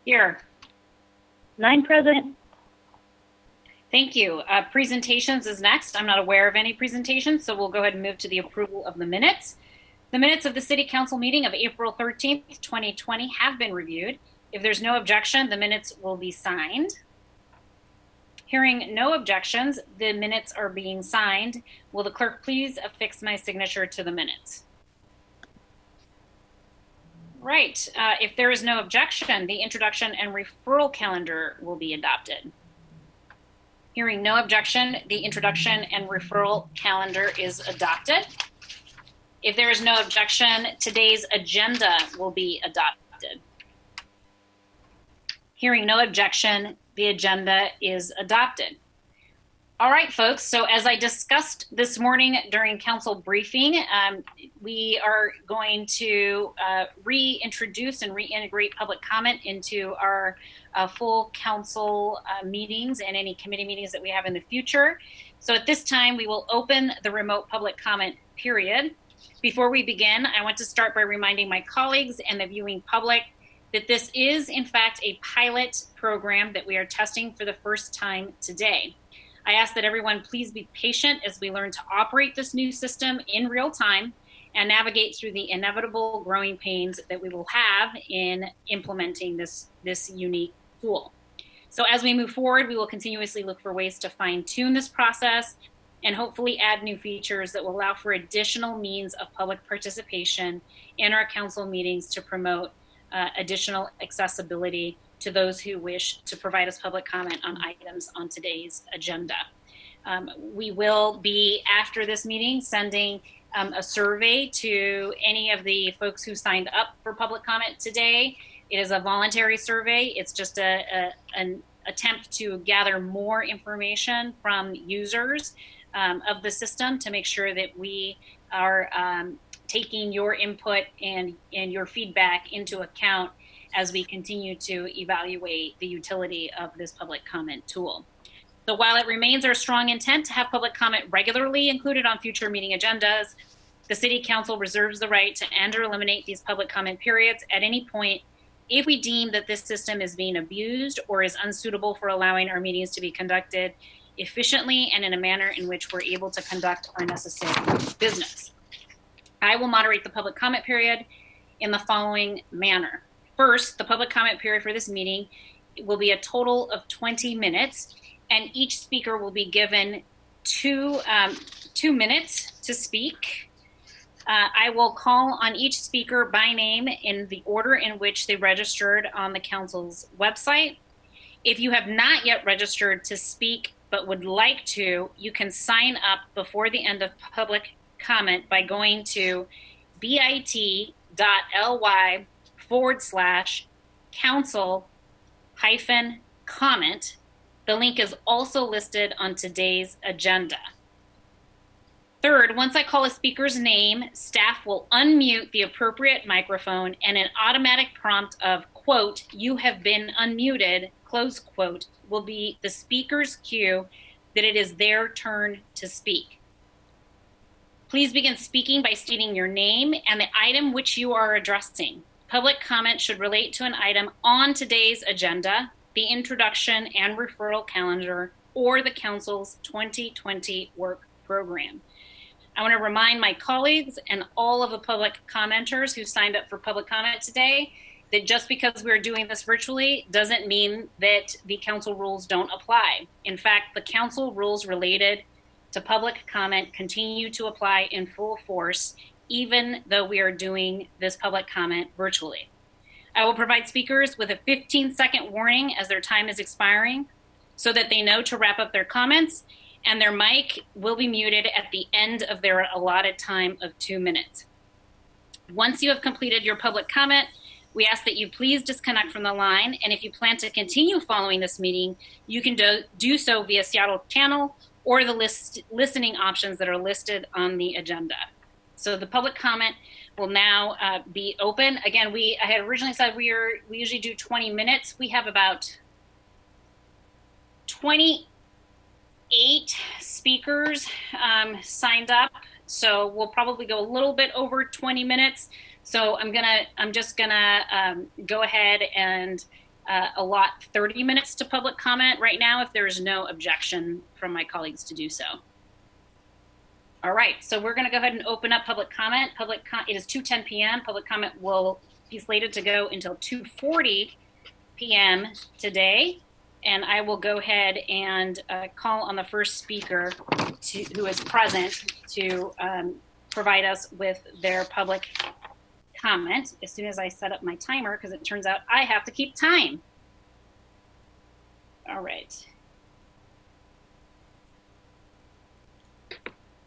Here. 9 present. Thank you. Presentations is next. I'm not aware of any presentations, so we'll go ahead and move to the approval of the minutes. The minutes of the City Council meeting of April 13th, 2020 have been reviewed. If there's no objection, the minutes will be signed. Hearing no objections, the minutes are being signed. Will the clerk please affix my signature to the minutes? Right. If there is no objection, the introduction and referral calendar will be adopted. Hearing no objection, the introduction and referral calendar is adopted. If there is no objection, today's agenda will be adopted. Hearing no objection, the agenda is adopted. All right, folks. So as I discussed this morning during council briefing, we are going to reintroduce and reintegrate public comment into our full council meetings and any committee meetings that we have in the future. So at this time, we will open the remote public comment period. Before we begin, I want to start by reminding my colleagues and the viewing public that this is, in fact, a pilot program that we are testing for the first time today. I ask that everyone please be patient as we learn to operate this new system in real time and navigate through the inevitable growing pains that we will have in implementing this unique tool. So as we move forward, we will continuously look for ways to fine-tune this process and hopefully add new features that will allow for additional means of public participation in our council meetings to promote additional accessibility to those who wish to provide us public comment on items on today's agenda. We will be, after this meeting, sending a survey to any of the folks who signed up for public comment today. It is a voluntary survey. It's just an attempt to gather more information from users of the system to make sure that we are taking your input and your feedback into account as we continue to evaluate the utility of this public comment tool. So while it remains our strong intent to have public comment regularly included on future meeting agendas, the City Council reserves the right to end or eliminate these public comment periods at any point if we deem that this system is being abused or is unsuitable for allowing our meetings to be conducted efficiently and in a manner in which we're able to conduct our necessary business. I will moderate the public comment period in the following manner. First, the public comment period for this meeting will be a total of 20 minutes, and each speaker will be given two minutes to speak. I will call on each speaker by name in the order in which they registered on the council's website. If you have not yet registered to speak but would like to, you can sign up before the end of public comment by going to bit.ly/council-comment. The link is also listed on today's agenda. Third, once I call a speaker's name, staff will unmute the appropriate microphone and an automatic prompt of, quote, "You have been unmuted," close quote, will be the speaker's cue that it is their turn to speak. Please begin speaking by stating your name and the item which you are addressing. Public comment should relate to an item on today's agenda, the introduction and referral calendar, or the council's 2020 work program. I want to remind my colleagues and all of the public commenters who signed up for public comment today that just because we're doing this virtually doesn't mean that the council rules don't apply. In fact, the council rules related to public comment continue to apply in full force, even though we are doing this public comment virtually. I will provide speakers with a 15-second warning as their time is expiring so that they know to wrap up their comments, and their mic will be muted at the end of their allotted time of 2 minutes. Once you have completed your public comment, we ask that you please disconnect from the line, and if you plan to continue following this meeting, you can do so via Seattle channel or the listening options that are listed on the agenda. So the public comment will now be open. Again, I had originally said we usually do 20 minutes. We have about 28 speakers signed up so we'll probably go a little bit over 20 minutes. So I'm just gonna go ahead and allot 30 minutes to public comment right now if there is no objection from my colleagues to do so. All right, so we're going to go ahead and open up public comment. It is 2:10 p.m. Public comment will be slated to go until 2:40 p.m. today, and I will go ahead and call on the first speaker who is present to provide us with their public comment as soon as I set up my timer, because it turns out I have to keep time. All right.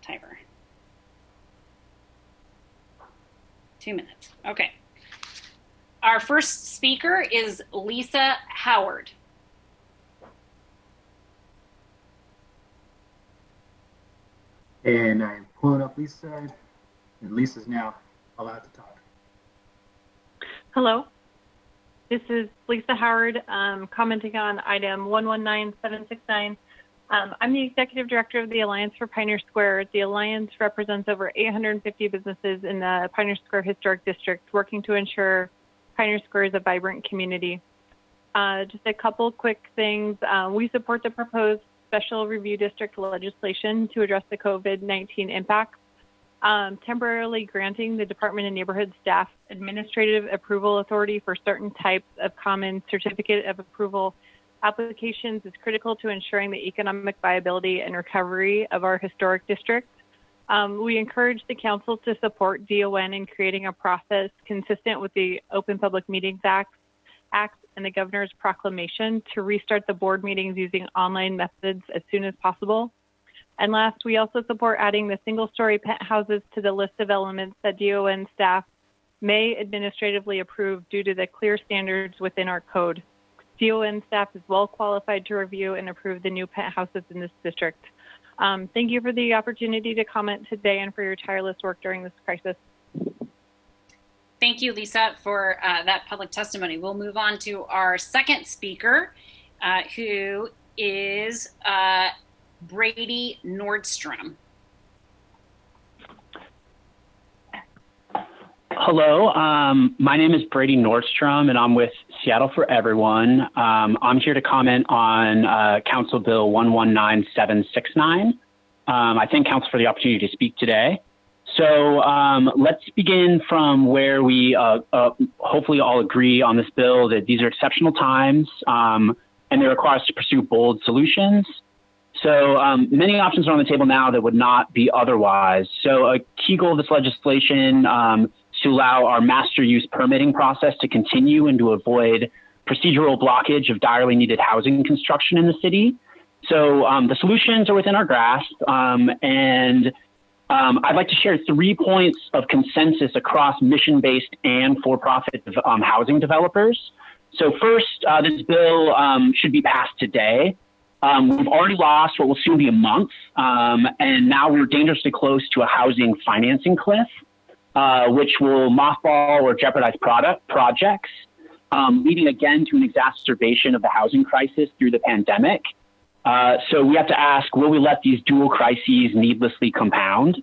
Timer. 2 minutes. Okay. Our first speaker is Lisa Howard. And I'm pulling up Lisa, and Lisa's now allowed to talk. Hello, this is Lisa Howard, commenting on item 119769. I'm the Executive Director of the Alliance for Pioneer Square. The Alliance represents over 850 businesses in the Pioneer Square Historic District, working to ensure Pioneer Square is a vibrant community. Just a couple quick things. We support the proposed Special Review District legislation to address the COVID-19 impacts, temporarily granting the Department of Neighborhood staff administrative approval authority for certain types of common certificate of approval applications is critical to ensuring the economic viability and recovery of our historic district. We encourage the council to support DON in creating a process consistent with the Open Public Meetings Act and the Governor's Proclamation to restart the board meetings using online methods as soon as possible. And last, we also support adding the single-story penthouses to the list of elements that DON staff may administratively approve due to the clear standards within our code. DON staff is well qualified to review and approve the new penthouses in this district. Thank you for the opportunity to comment today and for your tireless work during this crisis. Thank you, Lisa, for that public testimony. We'll move on to our second speaker, who is Brady Nordstrom. Hello, my name is Brady Nordstrom, and I'm with Seattle for Everyone. I'm here to comment on Council Bill 119769. I thank Council for the opportunity to speak today. So let's begin from where we hopefully all agree on this bill that these are exceptional times and they require us to pursue bold solutions. So many options are on the table now that would not be otherwise. So a key goal of this legislation is to allow our master use permitting process to continue and to avoid procedural blockage of direly needed housing construction in the city. So the solutions are within our grasp, and I'd like to share 3 points of consensus across mission-based and for-profit housing developers. So first, this bill should be passed today. We've already lost what will soon be a month, and now we're dangerously close to a housing financing cliff, which will mothball or jeopardize projects, leading again to an exacerbation of the housing crisis through the pandemic. So we have to ask, will we let these dual crises needlessly compound?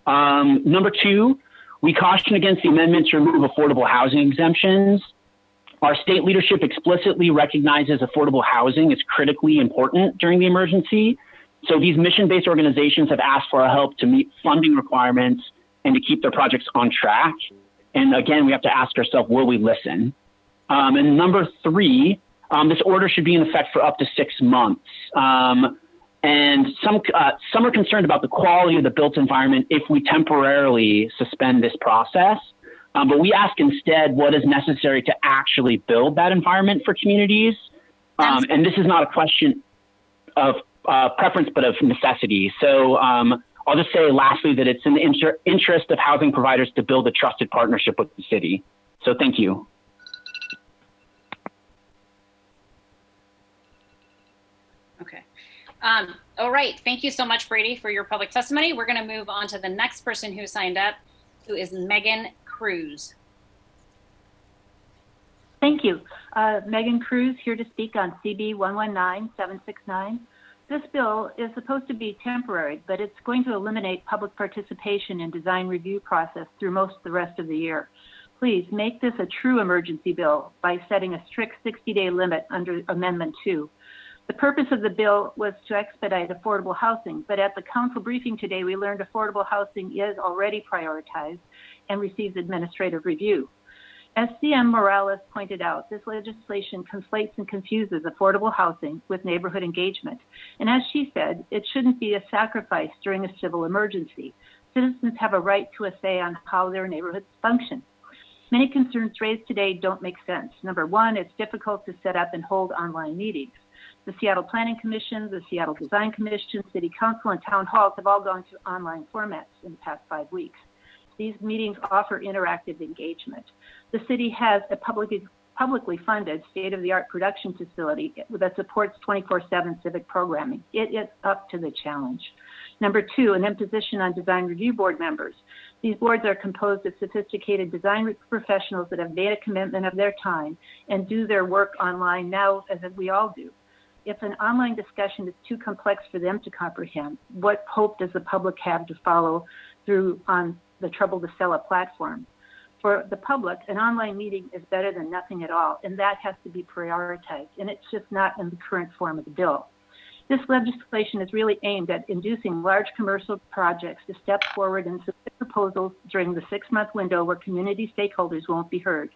Number 2, we caution against the amendment to remove affordable housing exemptions. Our state leadership explicitly recognizes affordable housing is critically important during the emergency. So these mission-based organizations have asked for our help to meet funding requirements and to keep their projects on track. And again, we have to ask ourselves, will we listen? And number 3, this order should be in effect for up to 6 months. And some are concerned about the quality of the built environment if we temporarily suspend this process. But we ask instead what is necessary to actually build that environment for communities. And this is not a question of preference, but of necessity. So I'll just say lastly that it's in the interest of housing providers to build a trusted partnership with the city. So thank you. Okay. All right. Thank you so much, Brady, for your public testimony. We're going to move on to the next person who signed up, who is Megan Cruz. Thank you. Megan Cruz here to speak on CB 119769. This bill is supposed to be temporary, but it's going to eliminate public participation in design review process through most of the rest of the year. Please make this a true emergency bill by setting a strict 60-day limit under Amendment 2. The purpose of the bill was to expedite affordable housing, but at the council briefing today, we learned affordable housing is already prioritized and receives administrative review. As CM Morales pointed out, this legislation conflates and confuses affordable housing with neighborhood engagement. And as she said, it shouldn't be a sacrifice during a civil emergency. Citizens have a right to a say on how their neighborhoods function. Many concerns raised today don't make sense. Number one, it's difficult to set up and hold online meetings. The Seattle Planning Commission, the Seattle Design Commission, City Council, and Town Halls have all gone to online formats in the past 5 weeks. These meetings offer interactive engagement. The city has a publicly funded state-of-the-art production facility that supports 24/7 civic programming. It is up to the challenge. Number two, an imposition on design review board members. These boards are composed of sophisticated design professionals that have made a commitment of their time and do their work online now, as we all do. If an online discussion is too complex for them to comprehend, what hope does the public have to follow through on the trouble to sell a platform? For the public, an online meeting is better than nothing at all, and that has to be prioritized, and it's just not in the current form of the bill. This legislation is really aimed at inducing large commercial projects to step forward and submit proposals during the 6-month window where community stakeholders won't be heard.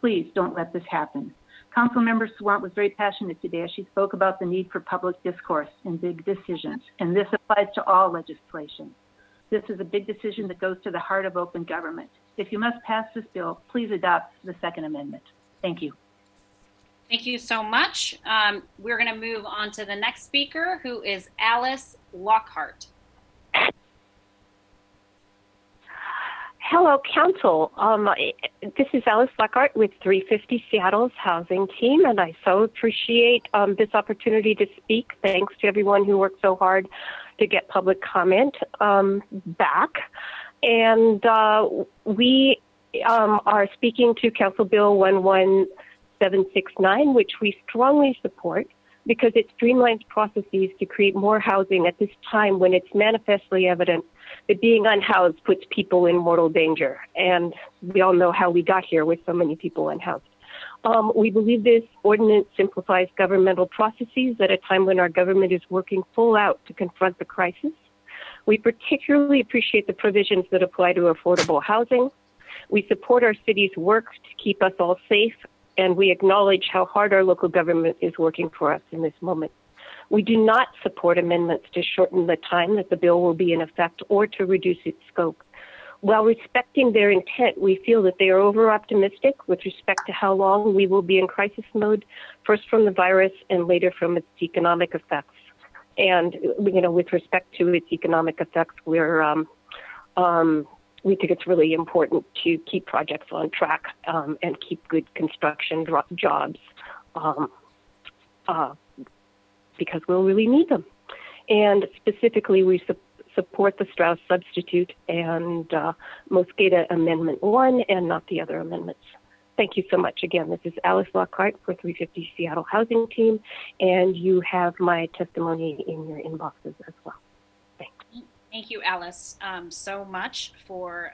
Please don't let this happen. Councilmember Swant was very passionate today as she spoke about the need for public discourse in big decisions, and this applies to all legislation. This is a big decision that goes to the heart of open government. If you must pass this bill, please adopt the Second Amendment. Thank you. Thank you so much. We're going to move on to the next speaker, who is Alice Lockhart. Hello, Council. This is Alice Lockhart with 350 Seattle's housing team, and I so appreciate this opportunity to speak. Thanks to everyone who worked so hard to get public comment back. And we are speaking to Council Bill 11769, which we strongly support because it streamlines processes to create more housing at this time when it's manifestly evident that being unhoused puts people in mortal danger. And we all know how we got here with so many people unhoused. We believe this ordinance simplifies governmental processes at a time when our government is working full out to confront the crisis. We particularly appreciate the provisions that apply to affordable housing. We support our city's work to keep us all safe, and we acknowledge how hard our local government is working for us in this moment. We do not support amendments to shorten the time that the bill will be in effect or to reduce its scope. While respecting their intent, we feel that they are over-optimistic with respect to how long we will be in crisis mode, first from the virus and later from its economic effects. And, with respect to its economic effects, we think it's really important to keep projects on track and keep good construction jobs because we'll really need them. And specifically, we support the Strauss substitute and Mosqueda Amendment 1 and not the other amendments. Thank you so much. Again, this is Alice Lockhart for 350 Seattle Housing Team, and you have my testimony in your inboxes as well. Thanks. Thank you, Alice, so much for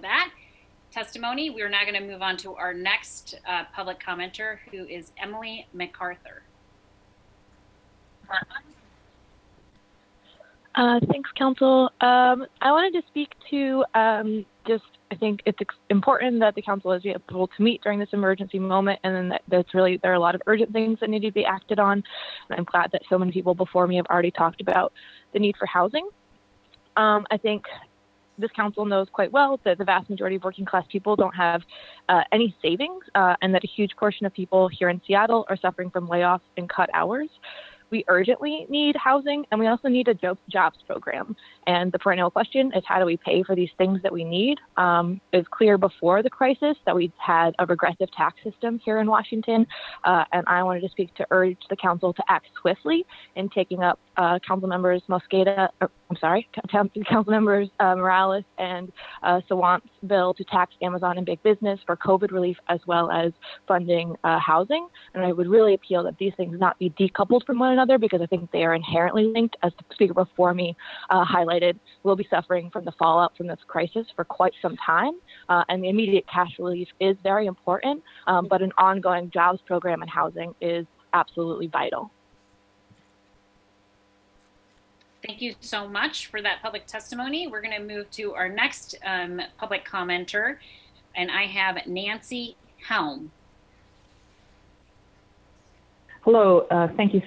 that testimony. We're now going to move on to our next public commenter, who is Emily MacArthur. Thanks, Council. I wanted to speak to I think it's important that the Council is able to meet during this emergency moment, and then there are a lot of urgent things that need to be acted on. And I'm glad that so many people before me have already talked about the need for housing. I think this Council knows quite well that the vast majority of working class people don't have any savings, and that a huge portion of people here in Seattle are suffering from layoffs and cut hours. We urgently need housing, and we also need a jobs program. And the perennial question is, how do we pay for these things that we need? It was clear before the crisis that we had a regressive tax system here in Washington, and I wanted to urge the Council to act swiftly in taking up Council members Morales and Sawant's bill to tax Amazon and big business for COVID relief, as well as funding housing. And I would really appeal that these things not be decoupled from one another, another because I think they are inherently linked. As the speaker before me highlighted, we'll be suffering from the fallout from this crisis for quite some time, and the immediate cash relief is very important, but an ongoing jobs program and housing is absolutely vital. Thank you so much for that public testimony. We're going to move to our next public commenter, and I have Nancy Helm. Hello, thank you,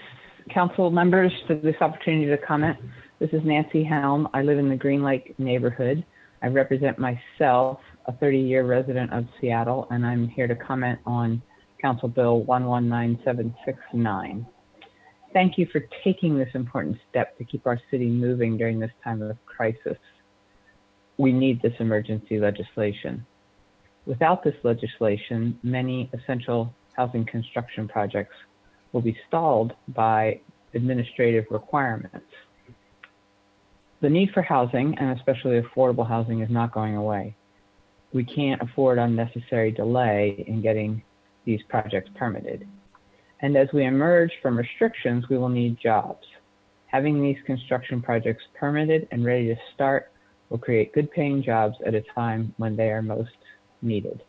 council members, for this opportunity to comment. This is Nancy Helm. I live in the Green Lake neighborhood. I represent myself, a 30-year resident of Seattle, and I'm here to comment on Council Bill 119769. Thank you for taking this important step to keep our city moving during this time of crisis. We need this emergency legislation. Without this legislation, many essential housing construction projects will be stalled by administrative requirements. The need for housing, and especially affordable housing, is not going away. We can't afford unnecessary delay in getting these projects permitted. And as we emerge from restrictions, we will need jobs. Having these construction projects permitted and ready to start will create good paying jobs at a time when they are most needed.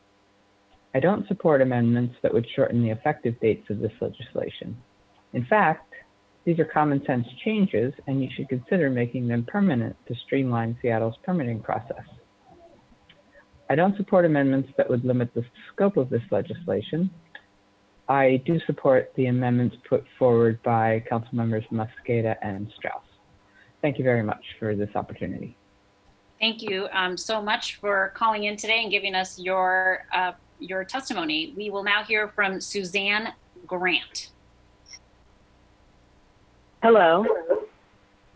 I don't support amendments that would shorten the effective dates of this legislation. In fact, these are common sense changes, and you should consider making them permanent to streamline Seattle's permitting process. I don't support amendments that would limit the scope of this legislation. I do support the amendments put forward by Council members Mosqueda and Strauss. Thank you very much for this opportunity. Thank you so much for calling in today and giving us your testimony. We will now hear from Suzanne Grant. Hello.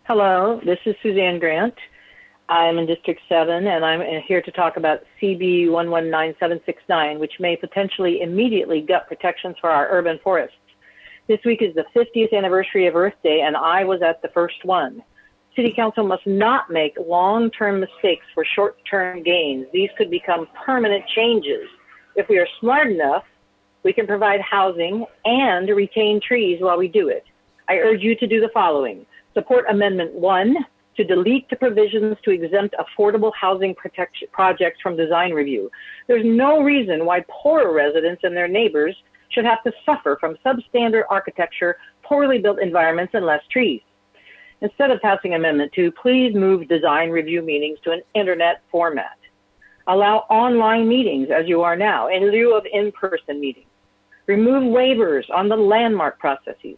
Hello, this is Suzanne Grant. I'm in District 7, and I'm here to talk about CB 119769, which may potentially immediately gut protections for our urban forests. This week is the 50th anniversary of Earth Day, and I was at the first one. City Council must not make long-term mistakes for short-term gains. These could become permanent changes. If we are smart enough, we can provide housing and retain trees while we do it. I urge you to do the following. Support Amendment 1 to delete the provisions to exempt affordable housing projects from design review. There's no reason why poorer residents and their neighbors should have to suffer from substandard architecture, poorly built environments, and less trees. Instead of passing Amendment 2, please move design review meetings to an internet format. Allow online meetings, as you are now, in lieu of in-person meetings. Remove waivers on the landmark processes.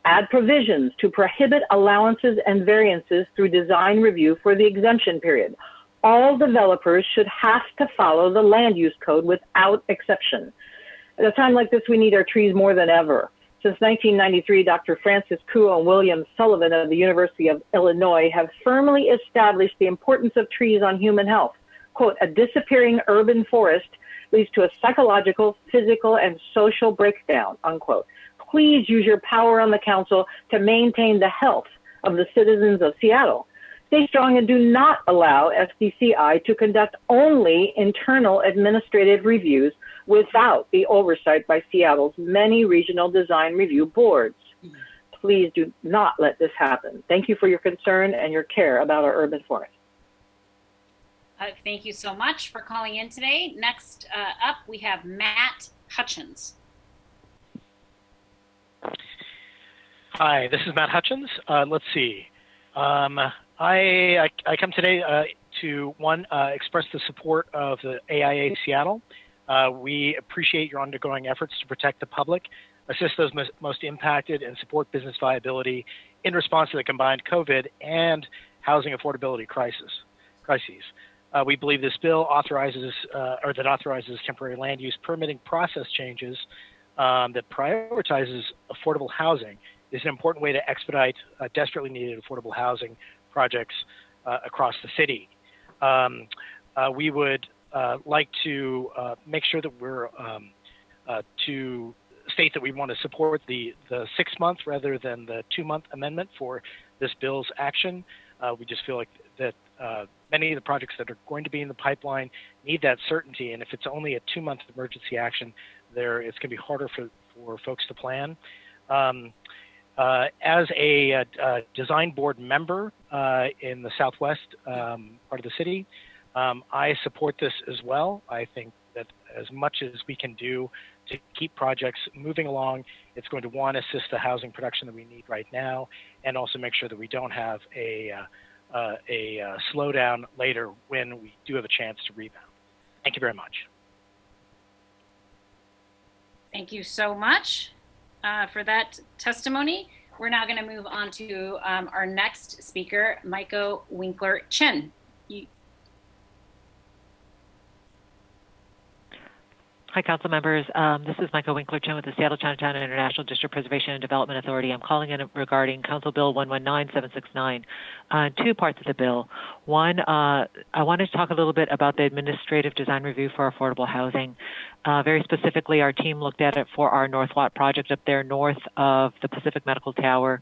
Add provisions to prohibit allowances and variances through design review for the exemption period. All developers should have to follow the land use code without exception. At a time like this, we need our trees more than ever. Since 1993, Dr. Francis Kuo and William Sullivan of the University of Illinois have firmly established the importance of trees on human health. Quote, a disappearing urban forest leads to a psychological, physical, and social breakdown, unquote. Please use your power on the council to maintain the health of the citizens of Seattle. Stay strong and do not allow SDCI to conduct only internal administrative reviews without the oversight by Seattle's many regional design review boards. Please do not let this happen. Thank you for your concern and your care about our urban forest. Thank you so much for calling in today. Next up, we have Matt Hutchins. Hi, this is Matt Hutchins. Let's see. I come today to, one, express the support of the AIA Seattle. We appreciate your ongoing efforts to protect the public, assist those most impacted, and support business viability in response to the combined COVID and housing affordability crises. We believe this bill authorizes temporary land use permitting process changes that prioritizes affordable housing is an important way to expedite desperately needed affordable housing projects across the city. We would like to make sure that we're to state that we want to support the 6-month rather than the 2-month amendment for this bill's action. We just feel like that many of the projects that are going to be in the pipeline need that certainty, and if it's only a 2-month emergency action, it's going to be harder for folks to plan. As a design board member in the southwest part of the city, I support this as well. I think that as much as we can do to keep projects moving along, it's going to, one, assist the housing production that we need right now, and also make sure that we don't have a slowdown later when we do have a chance to rebound. Thank you very much. Thank you so much for that testimony. We're now going to move on to our next speaker, Michael Winkler-Chen. Hi, council members. This is Michael Winkler-Chen with the Seattle Chinatown International District Preservation and Development Authority. I'm calling in regarding Council Bill 119769. Two parts of the bill. One, I wanted to talk a little bit about the administrative design review for affordable housing. Very specifically, our team looked at it for our North Lot project up there north of the Pacific Medical Tower.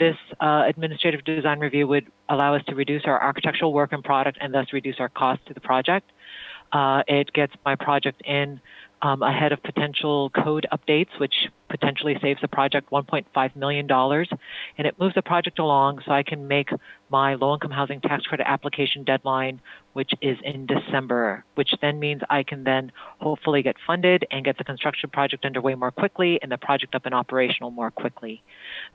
This administrative design review would allow us to reduce our architectural work and product and thus reduce our cost to the project. It gets my project in ahead of potential code updates, which potentially saves the project $1.5 million. And it moves the project along so I can make my low-income housing tax credit application deadline, which is in December, which then means I can then hopefully get funded and get the construction project underway more quickly and the project up and operational more quickly.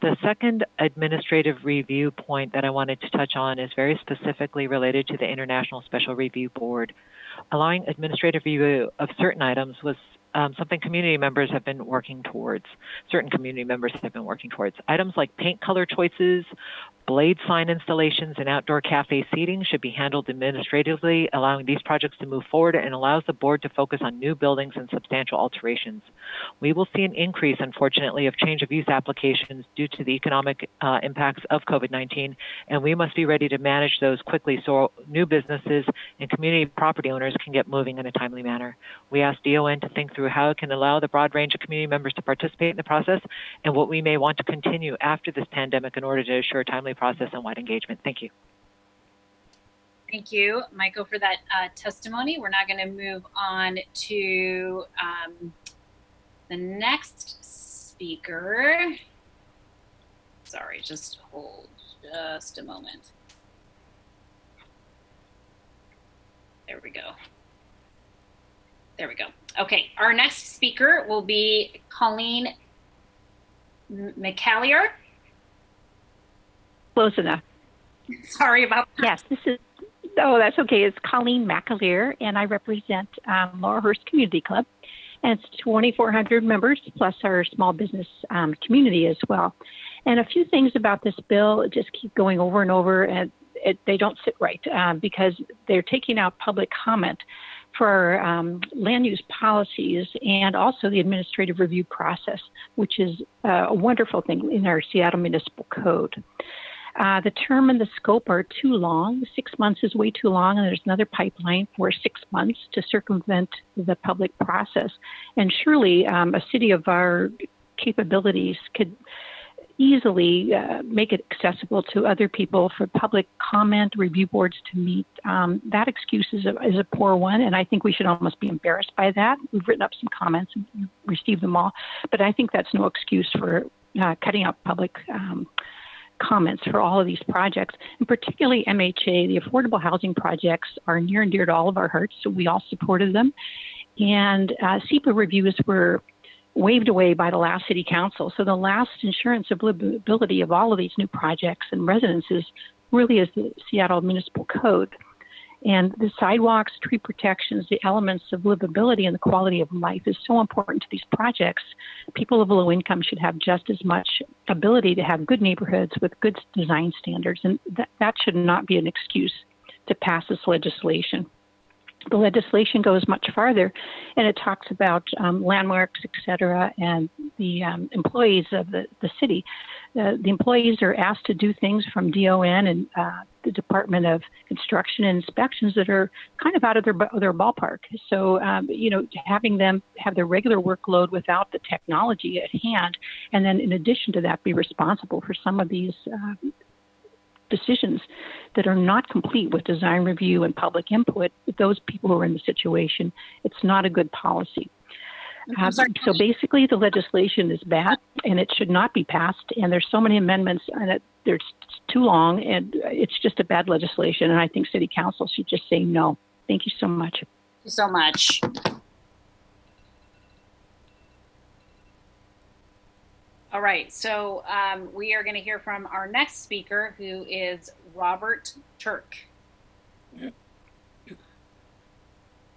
The second administrative review point that I wanted to touch on is very specifically related to the International Special Review Board. Allowing administrative review of certain items was something community members have been working towards. Certain community members have been working towards. Items like paint color choices, blade sign installations, and outdoor cafe seating should be handled administratively, allowing these projects to move forward and allows the board to focus on new buildings and substantial alterations. We will see an increase, unfortunately, of change of use applications due to the economic impacts of COVID-19, and we must be ready to manage those quickly so new businesses and community property owners can get moving in a timely manner. We ask DON to think through how it can allow the broad range of community members to participate in the process and what we may want to continue after this pandemic in order to assure timely process and wide engagement. Thank you. Thank you, Michael, for that testimony. We're now going to move on to the next speaker. Sorry, just hold just a moment. There we go. There we go. Okay, our next speaker will be Colleen McCallier. Close enough. Sorry about that. Yes, this is, oh, that's okay. It's Colleen McAleer, and I represent Laurelhurst Community Club. And it's 2,400 members, plus our small business community as well. And a few things about this bill just keep going over and over, and they don't sit right because they're taking out public comment for land use policies and also the administrative review process, which is a wonderful thing in our Seattle Municipal Code. The term and the scope are too long. 6 months is way too long, and there's another pipeline for 6 months to circumvent the public process. And surely a city of our capabilities could easily make it accessible to other people for public comment, review boards to meet. That excuse is a poor one, and I think we should almost be embarrassed by that. We've written up some comments and received them all, but I think that's no excuse for cutting out public comments for all of these projects, and particularly MHA. The affordable housing projects are near and dear to all of our hearts, so we all supported them. And SEPA reviews were waved away by the last city council. So the last insurance of livability of all of these new projects and residences really is the Seattle Municipal Code. And the sidewalks, tree protections, the elements of livability and the quality of life is so important to these projects. People of low income should have just as much ability to have good neighborhoods with good design standards. And that should not be an excuse to pass this legislation. The legislation goes much farther, and it talks about landmarks, et cetera, and the employees of the city. The employees are asked to do things from DON and the Department of Construction and Inspections that are kind of out of their ballpark. So, having them have their regular workload without the technology at hand, and then in addition to that, be responsible for some of these decisions that are not complete with design review and public input, those people who are in the situation, it's not a good policy. So basically, the legislation is bad. and it should not be passed. And there's so many amendments, and it's too long, and it's just a bad legislation. And I think City Council should just say no. Thank you so much. Thank you so much. All right, so we are going to hear from our next speaker, who is Robert Turk.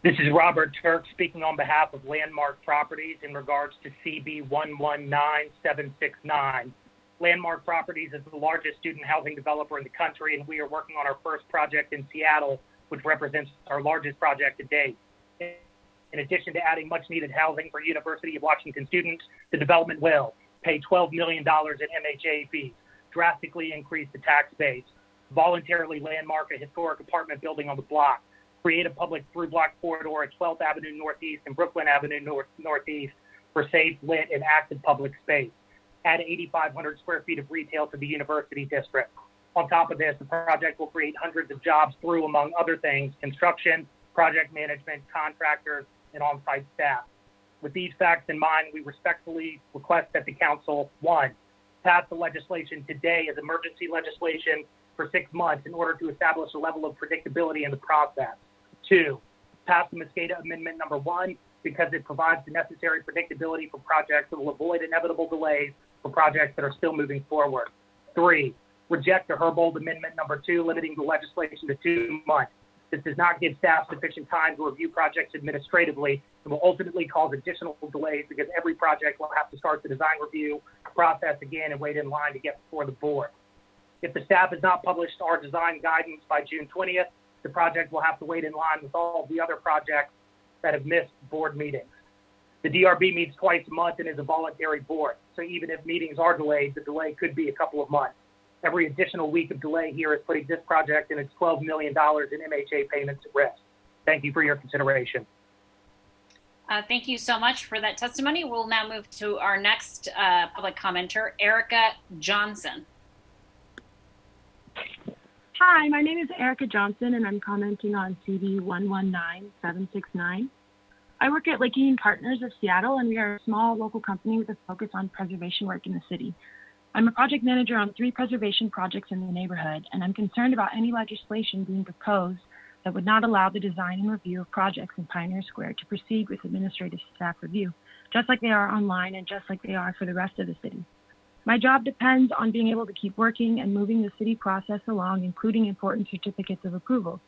This is Robert Turk speaking on behalf of Landmark Properties in regards to CB 119769. Landmark Properties is the largest student housing developer in the country, and we are working on our first project in Seattle, which represents our largest project to date. In addition to adding much-needed housing for University of Washington students, the development will pay $12 million in MHA fees, drastically increase the tax base, voluntarily landmark a historic apartment building on the block, create a public through-block corridor at 12th Avenue Northeast and Brooklyn Avenue Northeast for safe, lit, and active public space, add 8,500 square feet of retail to the University District. On top of this, the project will create hundreds of jobs through, among other things, construction, project management, contractors, and on-site staff. With these facts in mind, we respectfully request that the Council, 1, pass the legislation today as emergency legislation for 6 months in order to establish a level of predictability in the process. 2, pass the Mosqueda Amendment number 1 because it provides the necessary predictability for projects that will avoid inevitable delays for projects that are still moving forward. 3, reject the Herbold Amendment number 2, limiting the legislation to 2 months. This does not give staff sufficient time to review projects administratively and will ultimately cause additional delays because every project will have to start the design review process again and wait in line to get before the board. If the staff has not published our design guidance by June 20th, the project will have to wait in line with all the other projects that have missed board meetings. The DRB meets twice a month and is a voluntary board, so even if meetings are delayed, the delay could be a couple of months. Every additional week of delay here is putting this project and its $12 million in MHA payments at risk. Thank you for your consideration. Thank you so much for that testimony. We'll now move to our next public commenter, Erica Johnson. Hi, my name is Erica Johnson, and I'm commenting on CB 119769. I work at Lake Union Partners of Seattle, and we are a small local company with a focus on preservation work in the city. I'm a project manager on 3 preservation projects in the neighborhood, and I'm concerned about any legislation being proposed that would not allow the design and review of projects in Pioneer Square to proceed with administrative staff review, just like they are online and just like they are for the rest of the city. My job depends on being able to keep working and moving the city process along, including important certificates of approval.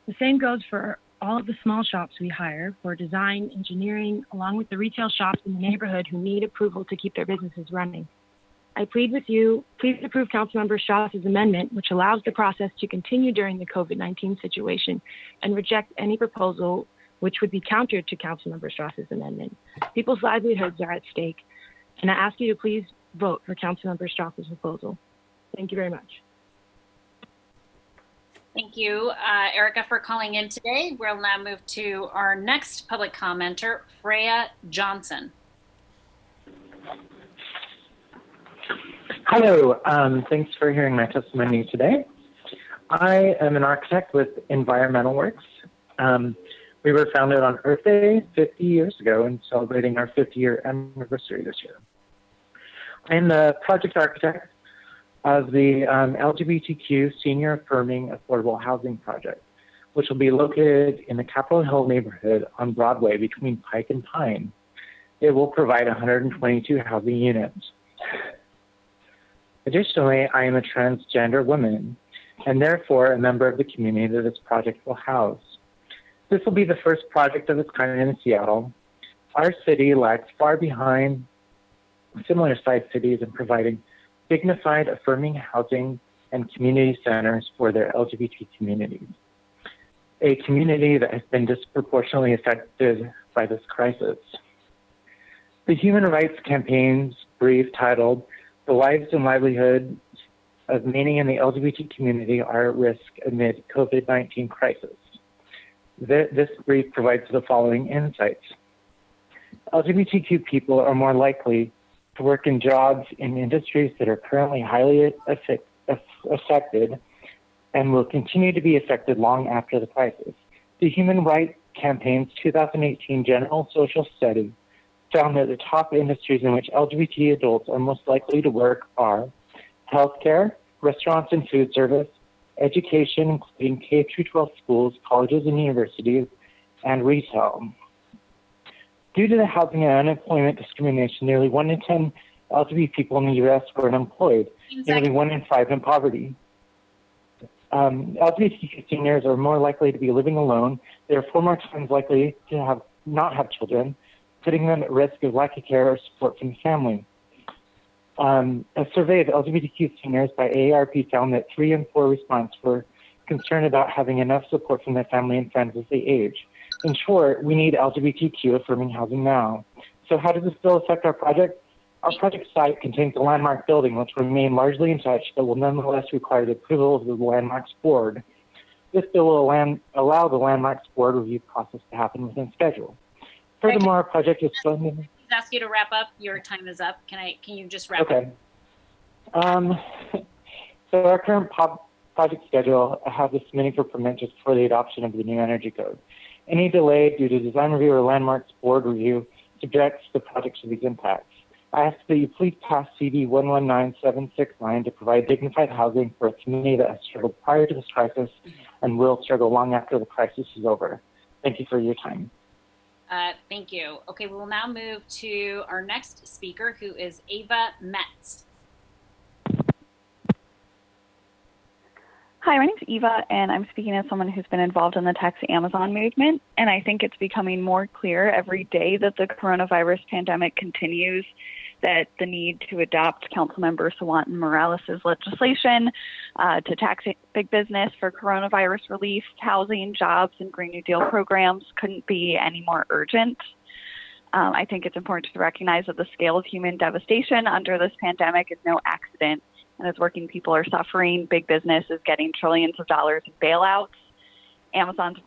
The same goes for all of the small shops we hire for design, engineering, along with the retail shops in the neighborhood who need approval to keep their businesses running. I plead with you, please approve Councilmember Strauss's amendment, which allows the process to continue during the COVID-19 situation, and reject any proposal which would be counter to Councilmember Strauss's amendment. People's livelihoods are at stake, and I ask you to please vote for Councilmember Strauss's proposal. Thank you very much. Thank you, Erica, for calling in today. We'll now move to our next public commenter, Freya Johnson. Hello, thanks for hearing my testimony today. I am an architect with Environmental Works. We were founded on Earth Day 50 years ago and celebrating our 50-year anniversary this year. I am the project architect of the LGBTQ Senior Affirming Affordable Housing Project, which will be located in the Capitol Hill neighborhood on Broadway between Pike and Pine. It will provide 122 housing units. Additionally, I am a transgender woman and therefore a member of the community that this project will house. This will be the first project of its kind in Seattle. Our city lags far behind similar-sized cities in providing dignified, affirming housing and community centers for their LGBT communities, a community that has been disproportionately affected by this crisis. The Human Rights Campaign's brief titled "The Lives and Livelihoods of Many in the LGBT Community Are at Risk Amid COVID-19 Crisis." This brief provides the following insights. LGBTQ people are more likely to work in jobs in industries that are currently highly affected and will continue to be affected long after the crisis. The Human Rights Campaign's 2018 General Social Study found that the top industries in which LGBT adults are most likely to work are healthcare, restaurants and food service, education, including K-12 schools, colleges and universities, and retail. Due to the housing and unemployment discrimination, nearly 1 in 10 LGBT people in the U.S. were unemployed, nearly 1 in 5 in poverty. LGBTQ seniors are more likely to be living alone. They are 4 more times likely to not have children, putting them at risk of lack of care or support from the family. A survey of LGBTQ seniors by AARP found that 3 in 4 respondents were concerned about having enough support from their family and friends as they age. In short, we need LGBTQ affirming housing now. So how does this bill affect our project? Our project site contains a landmark building which will remain largely untouched but will nonetheless require the approval of the Landmarks Board. This bill will allow the Landmarks Board review process to happen within schedule. Furthermore, our project is funded. Please ask you to wrap up. Your time is up. Can you just wrap up? Okay. So our current project schedule has us submitting for permit just before the adoption of the new energy code. Any delay due to design review or Landmarks Board review subjects the project to these impacts. I ask that you please pass CD 119769 to provide dignified housing for a community that has struggled prior to this crisis and will struggle long after the crisis is over. Thank you for your time. Thank you. Okay, we will now move to our next speaker, who is Ava Metz. Hi, my name's Eva, and I'm speaking as someone who's been involved in the Taxi Amazon movement, and I think it's becoming more clear every day that the coronavirus pandemic continues, that the need to adopt Councilmember Sawant and Morales' legislation to tax big business for coronavirus relief, housing, jobs, and Green New Deal programs couldn't be any more urgent. I think it's important to recognize that the scale of human devastation under this pandemic is no accident. And as working people are suffering, big business is getting trillions of dollars in bailouts. Amazon's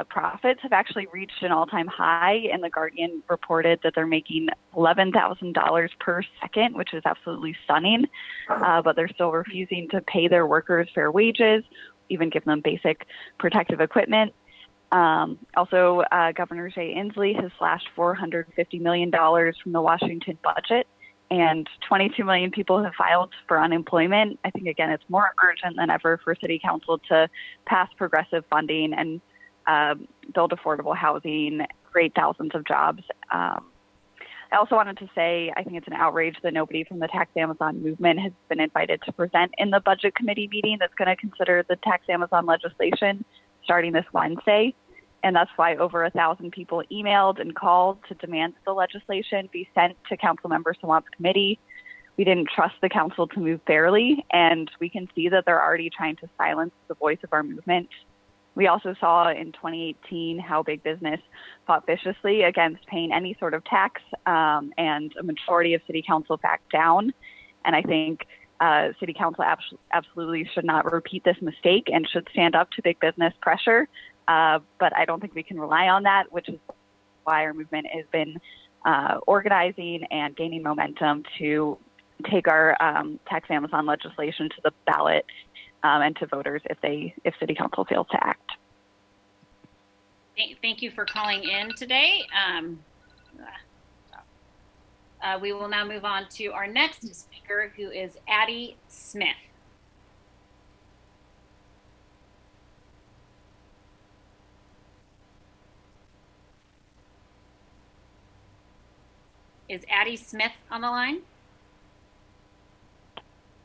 profits have actually reached an all-time high, and The Guardian reported that they're making $11,000 per second, which is absolutely stunning, but they're still refusing to pay their workers fair wages, even give them basic protective equipment. Also, Governor Jay Inslee has slashed $450 million from the Washington budget, and 22 million people have filed for unemployment. I think, again, it's more urgent than ever for City Council to pass progressive funding and build affordable housing, create thousands of jobs. I also wanted to say I think it's an outrage that nobody from the Tax Amazon movement has been invited to present in the Budget Committee meeting that's going to consider the Tax Amazon legislation starting this Wednesday. And that's why over 1,000 people emailed and called to demand that the legislation be sent to Councilmember Sawant's committee. We didn't trust the council to move fairly, and we can see that they're already trying to silence the voice of our movement. We also saw in 2018 how big business fought viciously against paying any sort of tax, and a majority of City Council backed down. And I think City Council absolutely should not repeat this mistake and should stand up to big business pressure. But I don't think we can rely on that, which is why our movement has been organizing and gaining momentum to take our Tax Amazon legislation to the ballot and to voters if City Council fails to act. Thank you for calling in today. We will now move on to our next speaker, who is Addie Smith. Is Addie Smith on the line?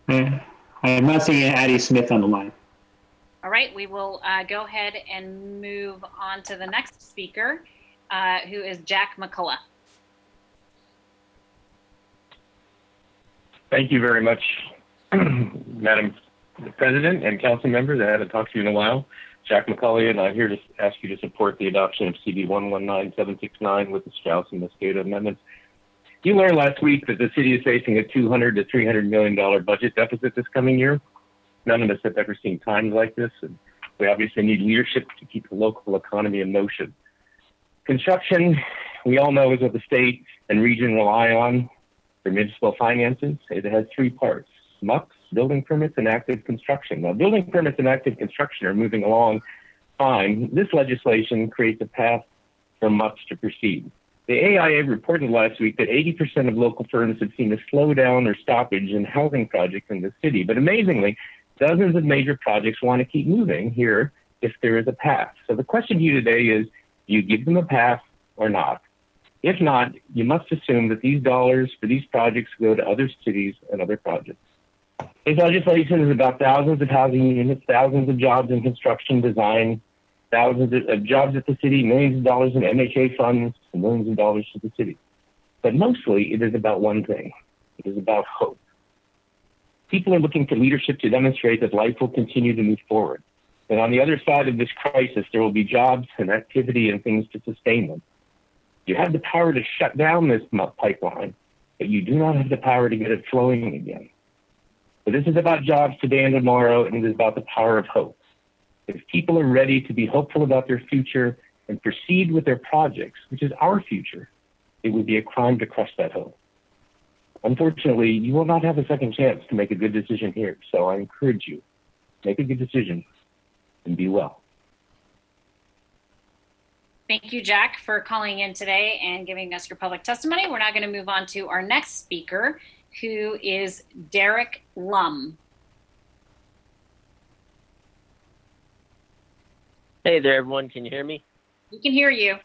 I am not seeing Addie Smith on the line. All right, we will go ahead and move on to the next speaker, who is Jack McCullough. Thank you very much, Madam President and council members. I haven't talked to you in a while. Jack McCullough, and I'm here to ask you to support the adoption of CB 119769 with the Strauss and Mosqueda amendments. You learned last week that the city is facing a $200 to $300 million budget deficit this coming year. None of us have ever seen times like this, and we obviously need leadership to keep the local economy in motion. Construction, we all know, is what the state and region rely on for municipal finances. It has 3 parts: MUCs, building permits, and active construction. Now, building permits and active construction are moving along fine. This legislation creates a path for MUCs to proceed. The AIA reported last week that 80% of local firms have seen a slowdown or stoppage in housing projects in the city. But amazingly, dozens of major projects want to keep moving here if there is a path. So the question to you today is, do you give them a path or not? If not, you must assume that these dollars for these projects go to other cities and other projects. This legislation is about thousands of housing units, thousands of jobs in construction design, thousands of jobs at the city, millions of dollars in MHA funds, and millions of dollars to the city. But mostly it is about one thing. It is about hope. People are looking for leadership to demonstrate that life will continue to move forward. And on the other side of this crisis, there will be jobs and activity and things to sustain them. You have the power to shut down this pipeline, but you do not have the power to get it flowing again. So this is about jobs today and tomorrow, and it is about the power of hope. If people are ready to be hopeful about their future and proceed with their projects, which is our future, it would be a crime to crush that hope. Unfortunately, you will not have a second chance to make a good decision here, so I encourage you, make a good decision and be well. Thank you, Jack, for calling in today and giving us your public testimony. We're now going to move on to our next speaker, who is Derek Lum. Hey there, everyone. Can you hear me? We can hear you.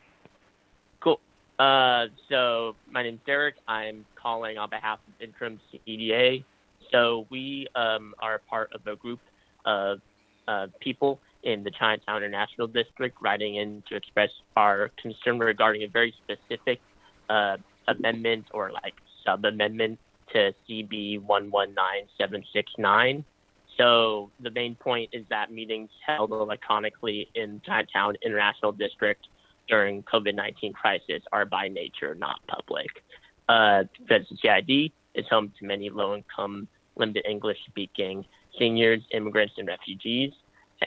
Cool. So my name's Derek. I'm calling on behalf of Interim CDA. So we are part of a group of people in the Chinatown International District writing in to express our concern regarding a very specific amendment or like sub-amendment to CB 119769. So the main point is that meetings held electronically in Chinatown International District during COVID-19 crisis are by nature not public. Because the CID is home to many low-income, limited English-speaking seniors, immigrants, and refugees,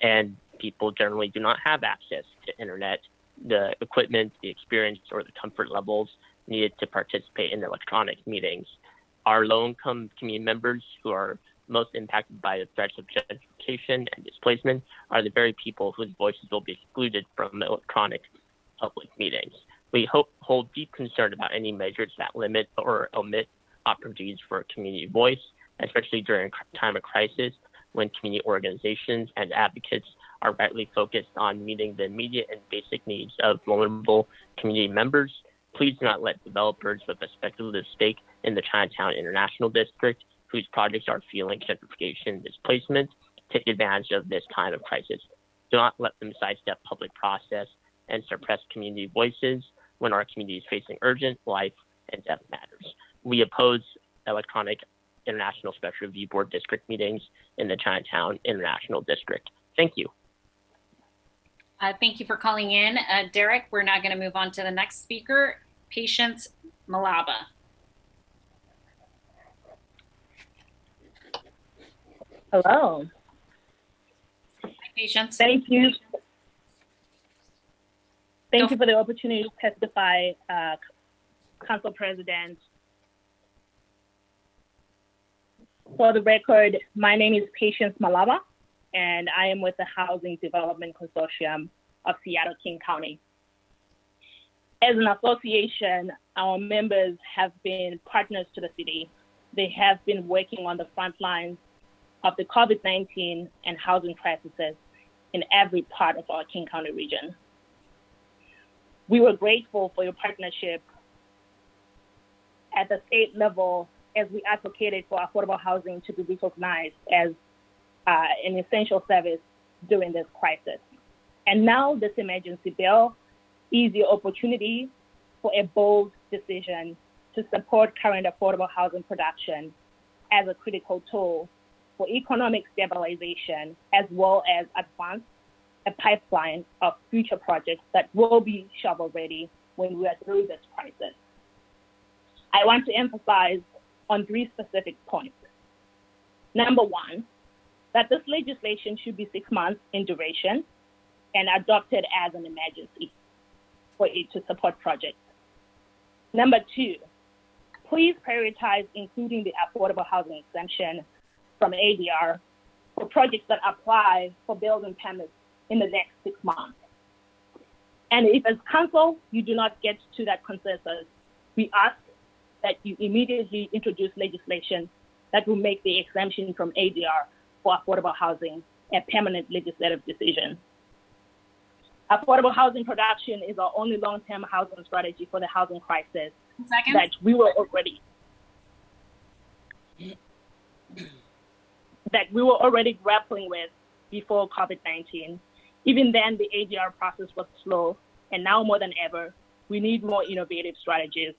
and people generally do not have access to internet, the equipment, the experience, or the comfort levels needed to participate in electronic meetings. Our low-income community members who are most impacted by the threats of gentrification and displacement are the very people whose voices will be excluded from electronic public meetings. We hold deep concern about any measures that limit or omit opportunities for community voice, especially during a time of crisis when community organizations and advocates are rightly focused on meeting the immediate and basic needs of vulnerable community members. Please do not let developers with a speculative stake in the Chinatown International District, whose projects are feeling gentrification and displacement, take advantage of this kind of crisis. Do not let them sidestep public process and suppress community voices when our community is facing urgent life and death matters. We oppose electronic International Special Review Board district meetings in the Chinatown International District. Thank you. Thank you for calling in, Derek. We're now going to move on to the next speaker, Patience Malaba. Hello. Hi, Patience. Thank you. Thank you for the opportunity to testify, Council President. For the record, my name is Patience Malaba, and I am with the Housing Development Consortium of Seattle-King County. As an association, our members have been partners to the city. They have been working on the front lines of the COVID-19 and housing crises in every part of our King County region. We were grateful for your partnership at the state level as we advocated for affordable housing to be recognized as an essential service during this crisis. And now this emergency bill is the opportunity for a bold decision to support current affordable housing production as a critical tool for economic stabilization, as well as advance a pipeline of future projects that will be shovel-ready when we are through this crisis. I want to emphasize on 3 specific points. Number 1, that this legislation should be 6 months in duration and adopted as an emergency for it to support projects. Number 2, please prioritize including the affordable housing exemption from ADR for projects that apply for building permits in the next 6 months. And if as council, you do not get to that consensus, we ask that you immediately introduce legislation that will make the exemption from ADR for affordable housing a permanent legislative decision. Affordable housing production is our only long-term housing strategy for the housing crisis that we were already grappling with before COVID-19. Even then, the ADR process was slow, and now more than ever, we need more innovative strategies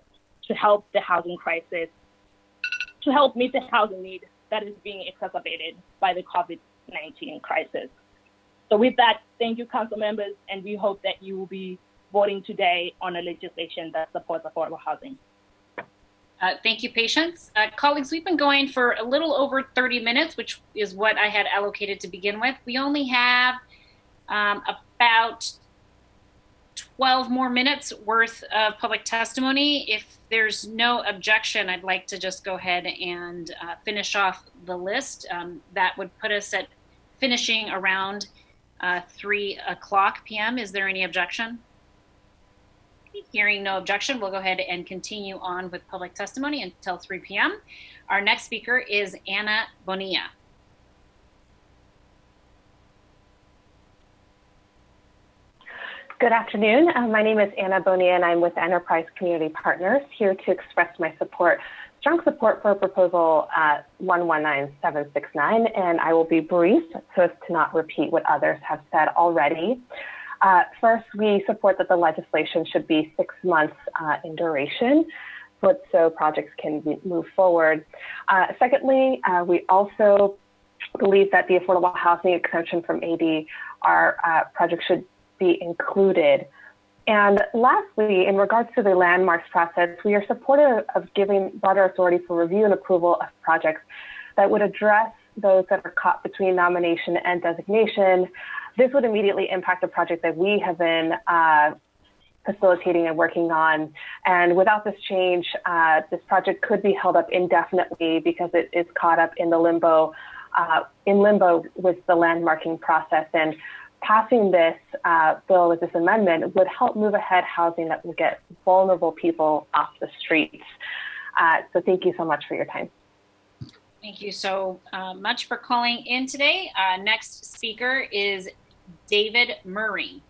to help the housing crisis, to help meet the housing need that is being exacerbated by the COVID-19 crisis. So with that, thank you, council members, and we hope that you will be voting today on a legislation that supports affordable housing. Thank you, Patience. Colleagues, we've been going for a little over 30 minutes, which is what I had allocated to begin with. We only have about 12 more minutes worth of public testimony. If there's no objection, I'd like to just go ahead and finish off the list. That would put us at finishing around 3 o'clock p.m. Is there any objection? Hearing no objection, we'll go ahead and continue on with public testimony until 3 p.m. Our next speaker is Ana Bonilla. Good afternoon. My name is Ana Bonilla, and I'm with Enterprise Community Partners, here to express my strong support for proposal 119769, and I will be brief so as to not repeat what others have said already. First, we support that the legislation should be 6 months in duration, so projects can move forward. Secondly, we also believe that the affordable housing exemption from ADR projects should be included. And lastly, in regards to the landmarks process, we are supportive of giving broader authority for review and approval of projects that would address those that are caught between nomination and designation. This would immediately impact the project that we have been facilitating and working on. And without this change, this project could be held up indefinitely because it is caught up in the limbo with the landmarking process. And passing this bill with this amendment would help move ahead housing that will get vulnerable people off the streets. So thank you so much for your time. Thank you so much for calling in today. Next speaker is David Murray.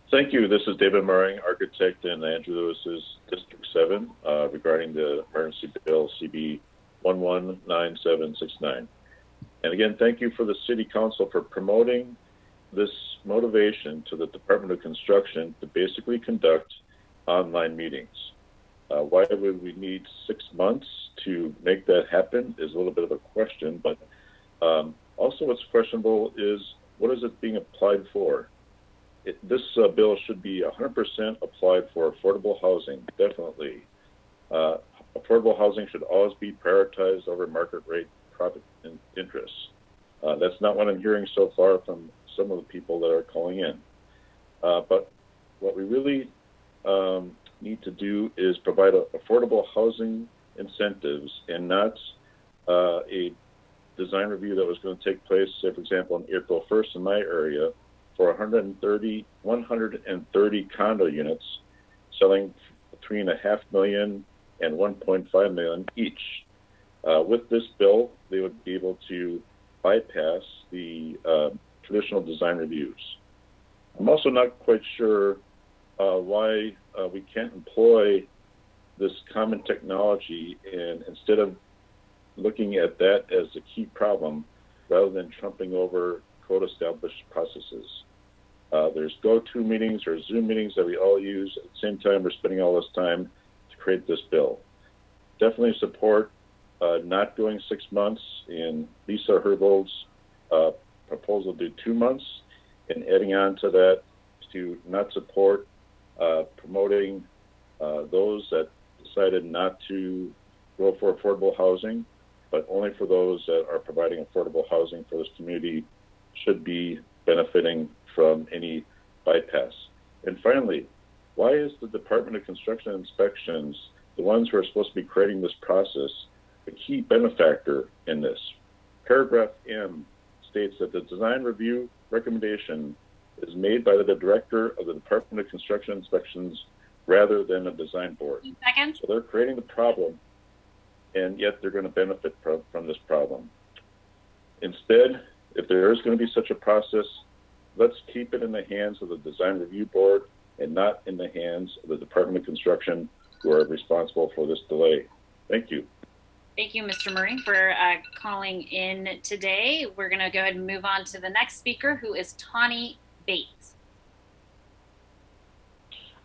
Thank you. This is David Murray, architect in Andrew Lewis's District 7 regarding the emergency bill CB 119769. And again, thank you for the City Council for promoting this motivation to the Department of Construction to basically conduct online meetings. Why would we need 6 months to make that happen is a little bit of a question, but also what's questionable is what is it being applied for? This bill should be 100% applied for affordable housing, definitely. Affordable housing should always be prioritized over market rate profit interests. That's not what I'm hearing so far from some of the people that are calling in. But what we really need to do is provide affordable housing incentives and not a design review that was going to take place, say, for example, on April 1st in my area for 130 condo units selling between $500,000 and $1.5 million each. With this bill, they would be able to bypass the traditional design reviews. I'm also not quite sure why we can't employ this common technology and instead of looking at that as a key problem rather than trumping over code-established processes. There's go-to meetings or Zoom meetings that we all use. At the same time, we're spending all this time to create this bill. Definitely support not going 6 months in Lisa Herbold's proposal to do 2 months and adding on to that to not support promoting those that decided not to go for affordable housing, but only for those that are providing affordable housing for this community should be benefiting from any bypass. And finally, why is the Department of Construction Inspections, the ones who are supposed to be creating this process, a key benefactor in this? Paragraph M states that the design review recommendation is made by the director of the Department of Construction Inspections rather than a design board. Seconds. So they're creating the problem, and yet they're going to benefit from this problem. Instead, if there is going to be such a process, let's keep it in the hands of the design review board and not in the hands of the Department of Construction, who are responsible for this delay. Thank you. Thank you, Mr. Murray, for calling in today. We're going to go ahead and move on to the next speaker, who is Tawny Bates.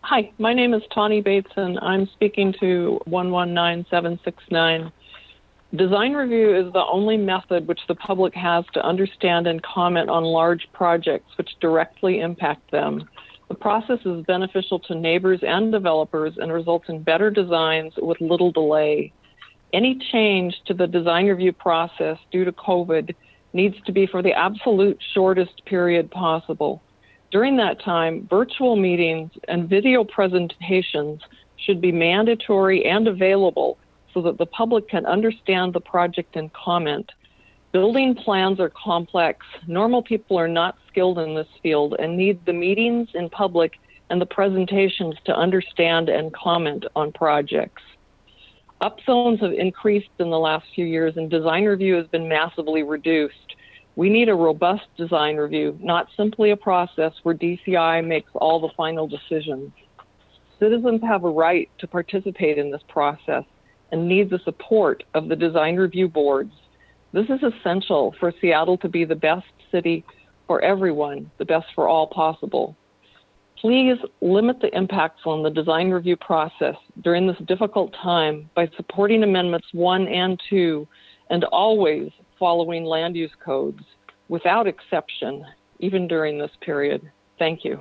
Hi, my name is Tawny Bates, and I'm speaking to 119769. Design review is the only method which the public has to understand and comment on large projects which directly impact them. The process is beneficial to neighbors and developers and results in better designs with little delay. Any change to the design review process due to COVID needs to be for the absolute shortest period possible. During that time, virtual meetings and video presentations should be mandatory and available so that the public can understand the project and comment. Building plans are complex. Normal people are not skilled in this field and need the meetings in public and the presentations to understand and comment on projects. Upzones have increased in the last few years and design review has been massively reduced. We need a robust design review, not simply a process where DCI makes all the final decisions. Citizens have a right to participate in this process and need the support of the design review boards. This is essential for Seattle to be the best city for everyone, the best for all possible. Please limit the impacts on the design review process during this difficult time by supporting Amendments 1 and 2 and always following land use codes without exception, even during this period. Thank you.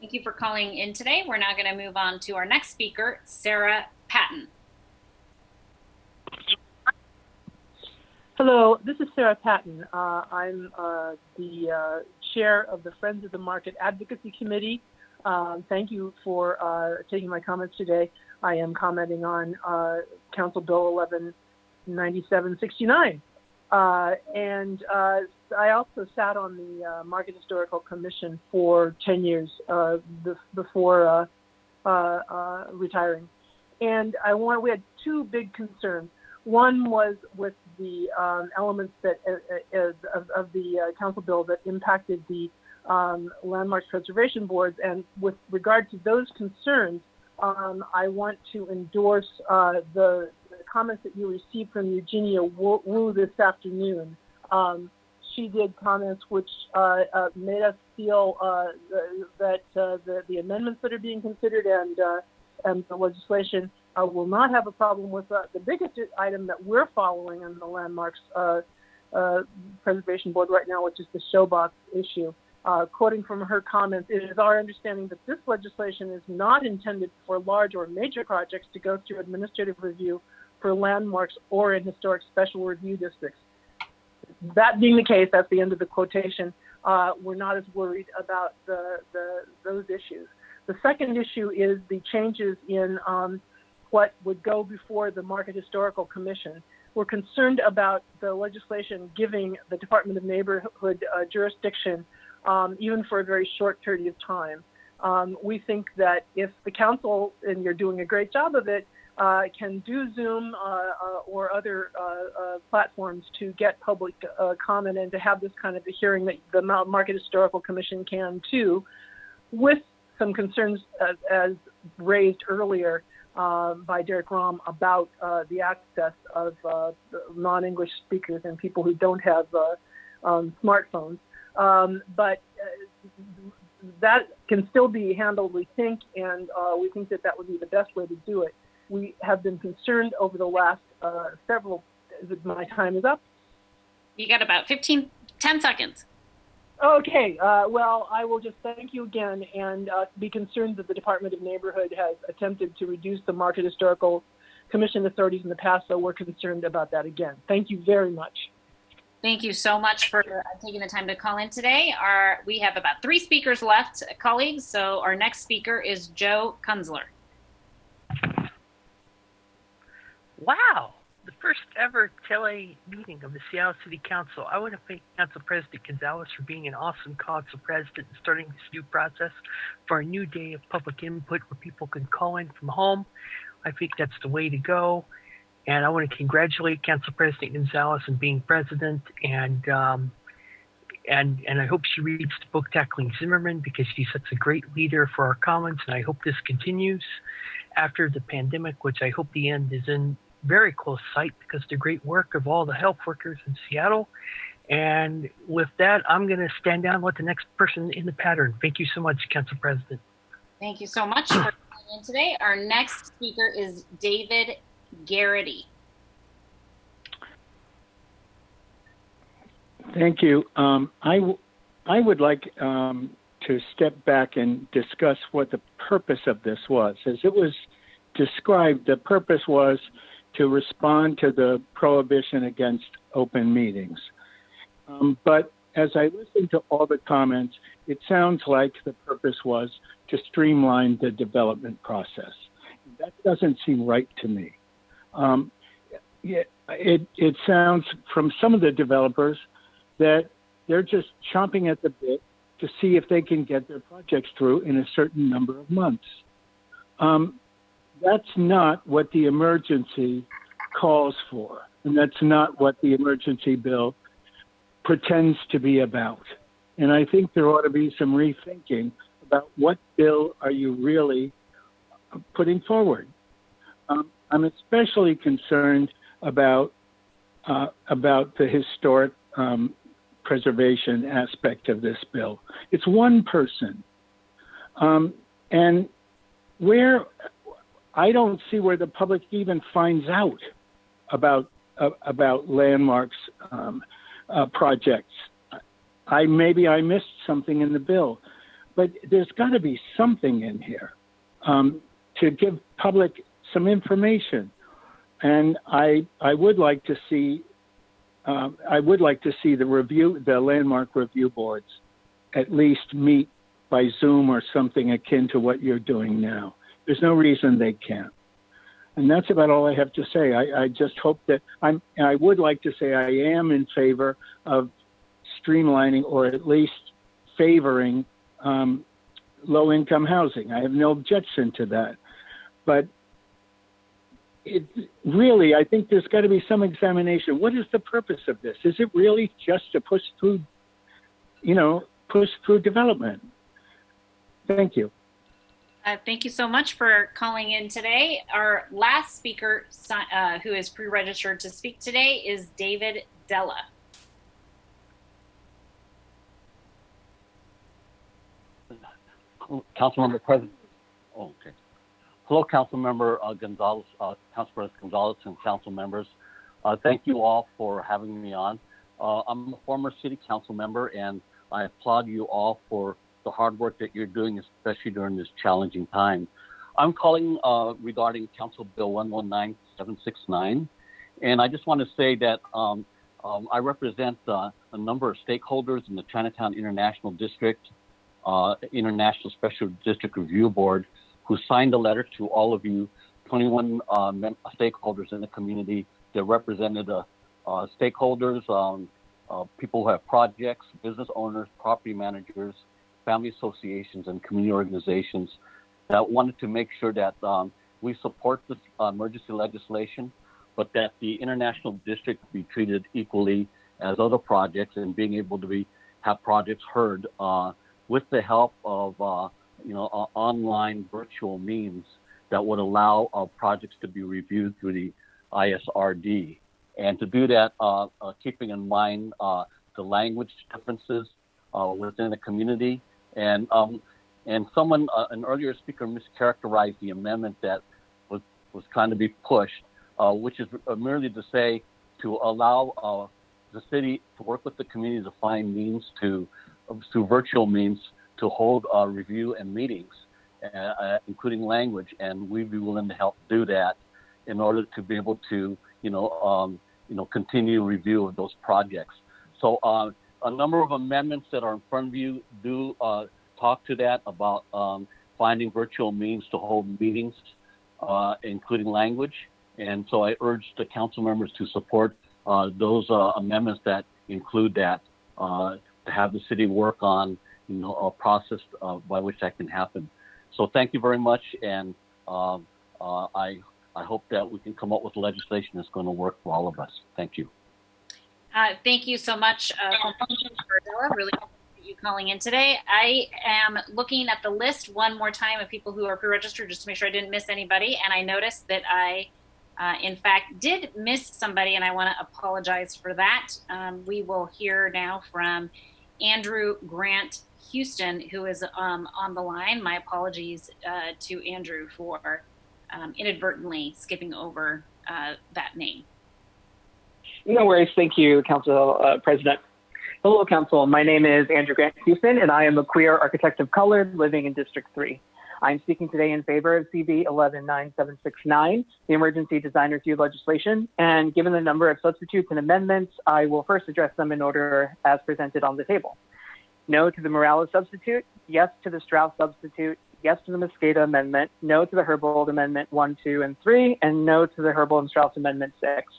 Thank you for calling in today. We're now going to move on to our next speaker, Sarah Patton. Hello, this is Sarah Patton. I'm the chair of the Friends of the Market Advocacy Committee. Thank you for taking my comments today. I am commenting on Council Bill 119769. And I also sat on the Market Historical Commission for 10 years before retiring. And we had two big concerns. One was with the elements that of the council bill that impacted the landmarks preservation boards, and with regard to those concerns, I want to endorse the comments that you received from Eugenia Wu this afternoon. She did comments which made us feel that the amendments that are being considered and the legislation will not have a problem with the biggest item that we're following in the landmarks preservation board right now, which is the showbox issue. Quoting from her comments, it is our understanding that this legislation is not intended for large or major projects to go through administrative review for landmarks or in historic special review districts. That being the case, that's the end of the quotation. We're not as worried about those issues. The second issue is the changes in what would go before the Market Historical Commission. We're concerned about the legislation giving the Department of Neighborhood jurisdiction even for a very short period of time. We think that if the council, and you're doing a great job of it, can do Zoom or other platforms to get public comment and to have this kind of a hearing that the Market Historical Commission can too, with some concerns as raised earlier by Derek Rom about the access of non-English speakers and people who don't have smartphones. But that can still be handled, we think, and we think that that would be the best way to do it. We have been concerned over the last my time is up? You got about 10 seconds. Okay, well, I will just thank you again and be concerned that the Department of Neighborhood has attempted to reduce the Market Historical Commission authorities in the past, so we're concerned about that again. Thank you very much. Thank you so much for taking the time to call in today. We have about 3 speakers left, colleagues, so our next speaker is Joe Kunzler. Wow, the first ever tele meeting of the Seattle City Council. I want to thank Council President Gonzalez for being an awesome council president and starting this new process for a new day of public input where people can call in from home. I think that's the way to go. And I want to congratulate Council President Gonzalez on being president, and I hope she reads the book Tackling Zimmerman, because she's such a great leader for our commons, and I hope this continues after the pandemic, which I hope the end is in very close sight because of the great work of all the health workers in Seattle. And with that, I'm going to stand down and let the next person in the pattern. Thank you so much, Council President. Thank you so much for coming in today. Our next speaker is David Garrity. Thank you. I would like to step back and discuss what the purpose of this was. As it was described, the purpose was to respond to the prohibition against open meetings. But as I listened to all the comments, it sounds like the purpose was to streamline the development process. That doesn't seem right to me. It sounds from some of the developers that they're just chomping at the bit to see if they can get their projects through in a certain number of months. That's not what the emergency calls for, and that's not what the emergency bill pretends to be about. And I think there ought to be some rethinking about what bill are you really putting forward. I'm especially concerned about the historic preservation aspect of this bill. It's one person, and where I don't see where the public even finds out about landmarks projects. Maybe I missed something in the bill, but there's got to be something in here to give public some information. And I would like to see the landmark review boards at least meet by Zoom or something akin to what you're doing now. There's no reason they can't. And that's about all I have to say. I just hope that I would like to say I am in favor of streamlining or at least favoring low-income housing. I have no objection to that. But I think there's got to be some examination. What is the purpose of this? Is it really just to push through development? Thank you. Thank you so much for calling in today. Our last speaker who is pre-registered to speak today is David Della. Councilmember President. Oh, okay. Hello, Councilmember Gonzalez, Council President Gonzalez, and council members. Thank you all for having me on. I'm a former city council member, and I applaud you all for the hard work that you're doing, especially during this challenging time. I'm calling regarding Council Bill 119769, and I just want to say that I represent a number of stakeholders in the Chinatown International District, International Special District Review Board, who signed a letter to all of you, 21 stakeholders in the community that represented stakeholders, people who have projects, business owners, property managers, family associations, and community organizations that wanted to make sure that we support this emergency legislation, but that the international district be treated equally as other projects and being able to have projects heard with the help of online virtual means that would allow projects to be reviewed through the ISRD. And to do that, keeping in mind the language differences within the community. And someone, an earlier speaker, mischaracterized the amendment that was trying to be pushed, which is merely to say to allow the city to work with the community to find means through virtual means to hold review and meetings, including language, and we'd be willing to help do that in order to be able to, continue review of those projects. So a number of amendments that are in front of you do talk to that about finding virtual means to hold meetings, including language. And so I urge the council members to support those amendments that include that, to have the city work on, a process by which that can happen. So thank you very much, and I hope that we can come up with legislation that's going to work for all of us. Thank you. Thank you so much, Bardella. Really appreciate you calling in today. I am looking at the list one more time of people who are pre-registered just to make sure I didn't miss anybody, and I noticed that I, in fact, did miss somebody, and I want to apologize for that. We will hear now from Andrew Grant Houston, who is on the line. My apologies to Andrew for inadvertently skipping over that name. No worries. Thank you, Council President. Hello, Council. My name is Andrew Grant Houston, and I am a queer architect of color living in District 3. I'm speaking today in favor of CB 119769, the emergency design review legislation. And given the number of substitutes and amendments, I will first address them in order as presented on the table. No to the Morales substitute, yes to the Strauss substitute, yes to the Mosqueda amendment, no to the Herbold amendment 1, 2, and 3, and no to the Herbold and Strauss amendment 6.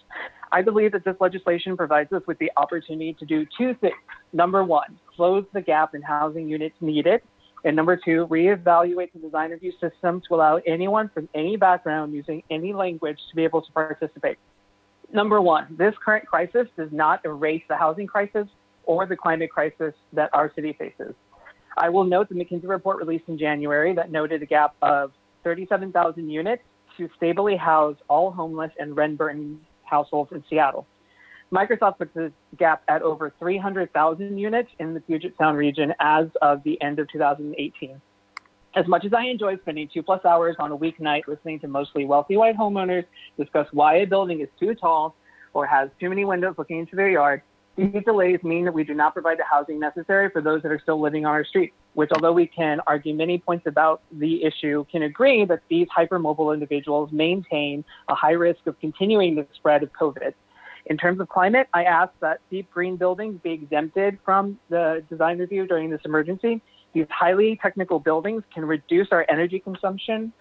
I believe that this legislation provides us with the opportunity to do two things. Number one, close the gap in housing units needed. And number two, reevaluate the design review system to allow anyone from any background using any language to be able to participate. Number one, this current crisis does not erase the housing crisis or the climate crisis that our city faces. I will note the McKinsey report released in January that noted a gap of 37,000 units to stably house all homeless and rent-burdened households in Seattle. Microsoft puts the gap at over 300,000 units in the Puget Sound region as of the end of 2018. As much as I enjoy spending 2+ hours on a weeknight listening to mostly wealthy white homeowners discuss why a building is too tall or has too many windows looking into their yard, these delays mean that we do not provide the housing necessary for those that are still living on our streets, which, although we can argue many points about the issue, can agree that these hypermobile individuals maintain a high risk of continuing the spread of COVID. In terms of climate, I ask that deep green buildings be exempted from the design review during this emergency. These highly technical buildings can reduce our energy consumption,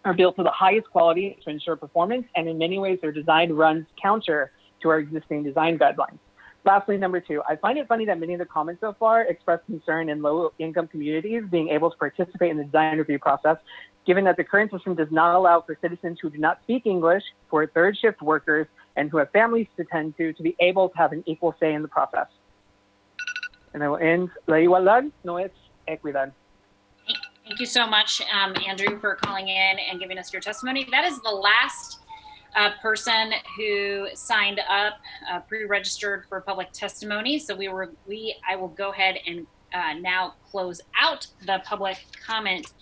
are built to the highest quality to ensure performance, and in many ways their design runs counter to our existing design guidelines. Lastly, number two, I find it funny that many of the comments so far express concern in low-income communities being able to participate in the design review process, given that the current system does not allow for citizens who do not speak English, for third shift workers, and who have families to tend to be able to have an equal say in the process. And I will end. La igualdad no es equidad. Thank you so much, Andrew, for calling in and giving us your testimony. That is the last person who signed up, pre-registered for public testimony. So I will go ahead and now close out the public comment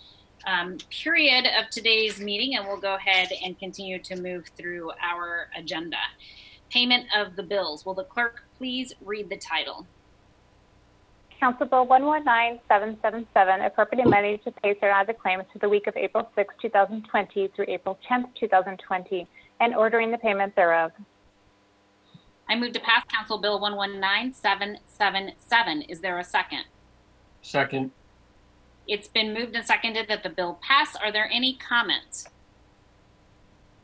period of today's meeting, and we'll go ahead and continue to move through our agenda. Payment of the bills. Will the clerk please read the title? Council Bill 119777, appropriating money to pay certain other claims for the week of April 6, 2020 through April 10, 2020, and ordering the payment thereof. I move to pass Council Bill 119777. Is there a second? Second. It's been moved and seconded that the bill pass. Are there any comments?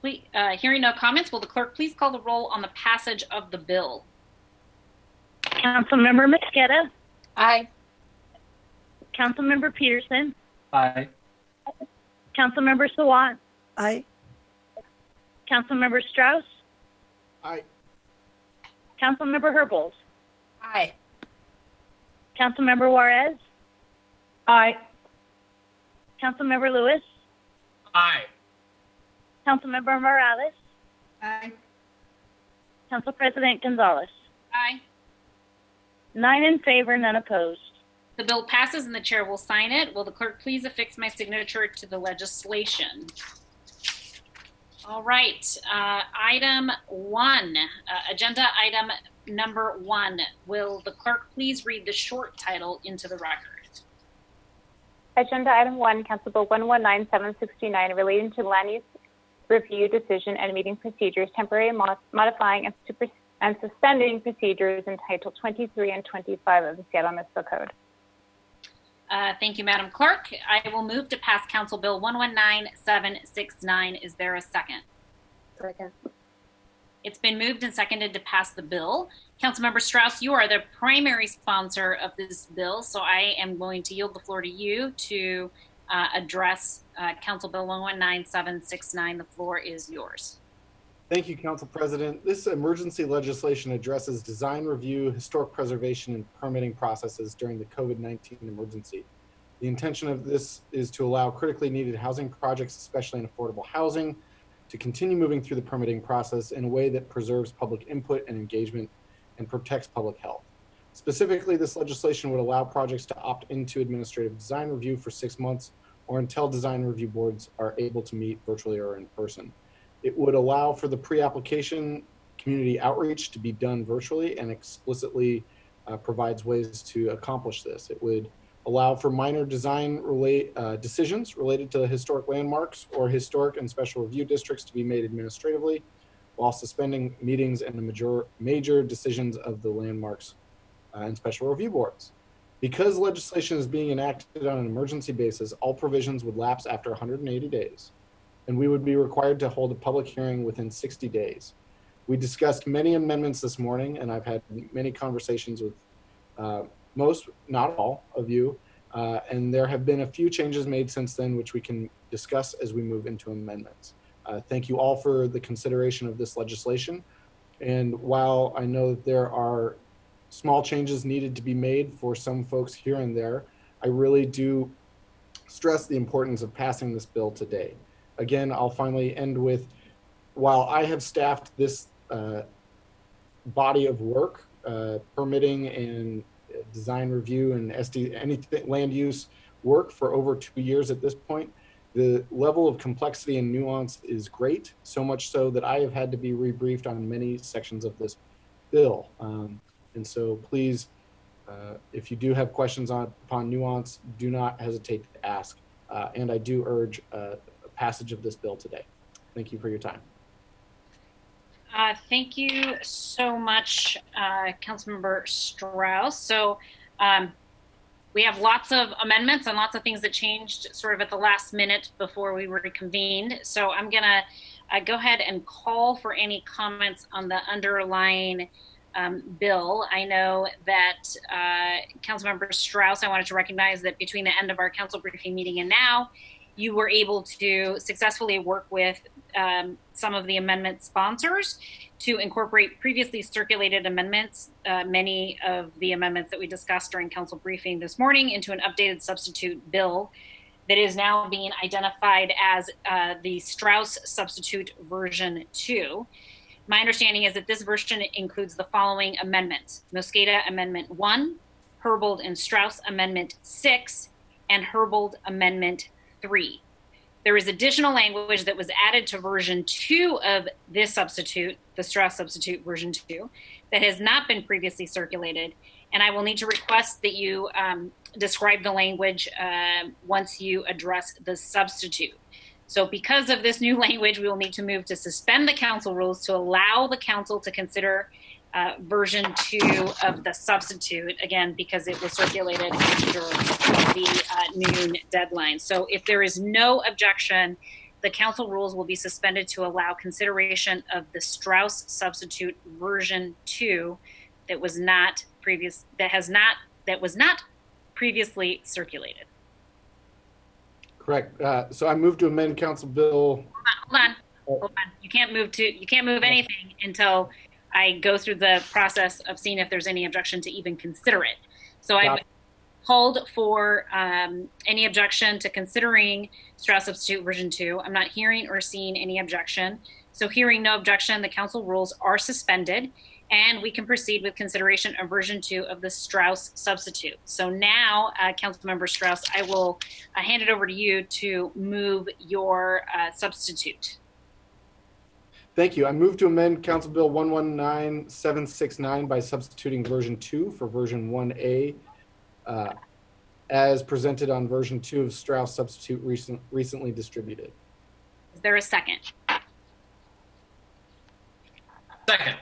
Please, hearing no comments, will the clerk please call the roll on the passage of the bill? Councilmember Mosqueda. Aye. Councilmember Peterson. Aye. Councilmember Sawant. Aye. Councilmember Strauss. Aye. Councilmember Herbold. Aye. Councilmember Juarez. Aye. Councilmember Lewis. Aye. Councilmember Morales. Aye. Council President Gonzalez. Aye. 9 in favor, none opposed. The bill passes and the chair will sign it. Will the clerk please affix my signature to the legislation? All right. Item 1, agenda item number 1. Will the clerk please read the short title into the record? Agenda item 1, Council Bill 119769, relating to land use review decision and meeting procedures, temporarily modifying and suspending procedures in Title 23 and 25 of the Seattle Municipal Code. Thank you, Madam Clerk. I will move to pass Council Bill 119769. Is there a second? second. It's been moved and seconded to pass the bill. Councilmember Strauss, you are the primary sponsor of this bill, so I am going to yield the floor to you to address Council Bill 119769. The floor is yours. Thank you, Council President. This emergency legislation addresses design review, historic preservation, and permitting processes during the COVID-19 emergency. The intention of this is to allow critically needed housing projects, especially in affordable housing, to continue moving through the permitting process in a way that preserves public input and engagement and protects public health. Specifically, this legislation would allow projects to opt into administrative design review for 6 months or until design review boards are able to meet virtually or in person. It would allow for the pre-application community outreach to be done virtually and explicitly provides ways to accomplish this. It would allow for minor design decisions related to historic landmarks or historic and special review districts to be made administratively, while suspending meetings and the major decisions of the landmarks and special review boards. Because legislation is being enacted on an emergency basis, all provisions would lapse after 180 days, and we would be required to hold a public hearing within 60 days. We discussed many amendments this morning, and I've had many conversations with most, not all of you, and there have been a few changes made since then, which we can discuss as we move into amendments. Thank you all for the consideration of this legislation. And while I know that there are small changes needed to be made for some folks here and there, I really do stress the importance of passing this bill today. Again, I'll finally end with, while I have staffed this body of work, permitting and design review and anything land use work for over 2 years at this point, the level of complexity and nuance is great, so much so that I have had to be rebriefed on many sections of this bill. And so please, if you do have questions upon nuance, do not hesitate to ask. And I do urge passage of this bill today. Thank you for your time. Thank you so much, Councilmember Strauss. So we have lots of amendments and lots of things that changed sort of at the last minute before we reconvened. So I'm going to go ahead and call for any comments on the underlying bill. I know that Councilmember Strauss, I wanted to recognize that between the end of our council briefing meeting and now, you were able to successfully work with some of the amendment sponsors to incorporate previously circulated amendments, many of the amendments that we discussed during council briefing this morning, into an updated substitute bill that is now being identified as the Strauss Substitute version 2. My understanding is that this version includes the following amendments: Mosqueda Amendment 1, Herbold and Strauss Amendment 6, and Herbold Amendment 3. There is additional language that was added to version 2 of this substitute, the Strauss Substitute version 2, that has not been previously circulated. And I will need to request that you describe the language once you address the substitute. So because of this new language, we will need to move to suspend the council rules to allow the council to consider version 2 of the substitute, again, because it was circulated after the noon deadline. So if there is no objection, the council rules will be suspended to allow consideration of the Strauss Substitute version 2 that was not previously circulated. Correct. So I move to amend Council Bill. Hold on. You can't move anything until I go through the process of seeing if there's any objection to even consider it. So I've called for any objection to considering Strauss Substitute version 2. I'm not hearing or seeing any objection. So hearing no objection, the council rules are suspended and we can proceed with consideration of version 2 of the Strauss Substitute. So now, Councilmember Strauss, I will hand it over to you to move your substitute. Thank you. I move to amend Council Bill 119769 by substituting version 2 for version 1A as presented on version 2 of Strauss Substitute recently distributed. Is there a second? Second.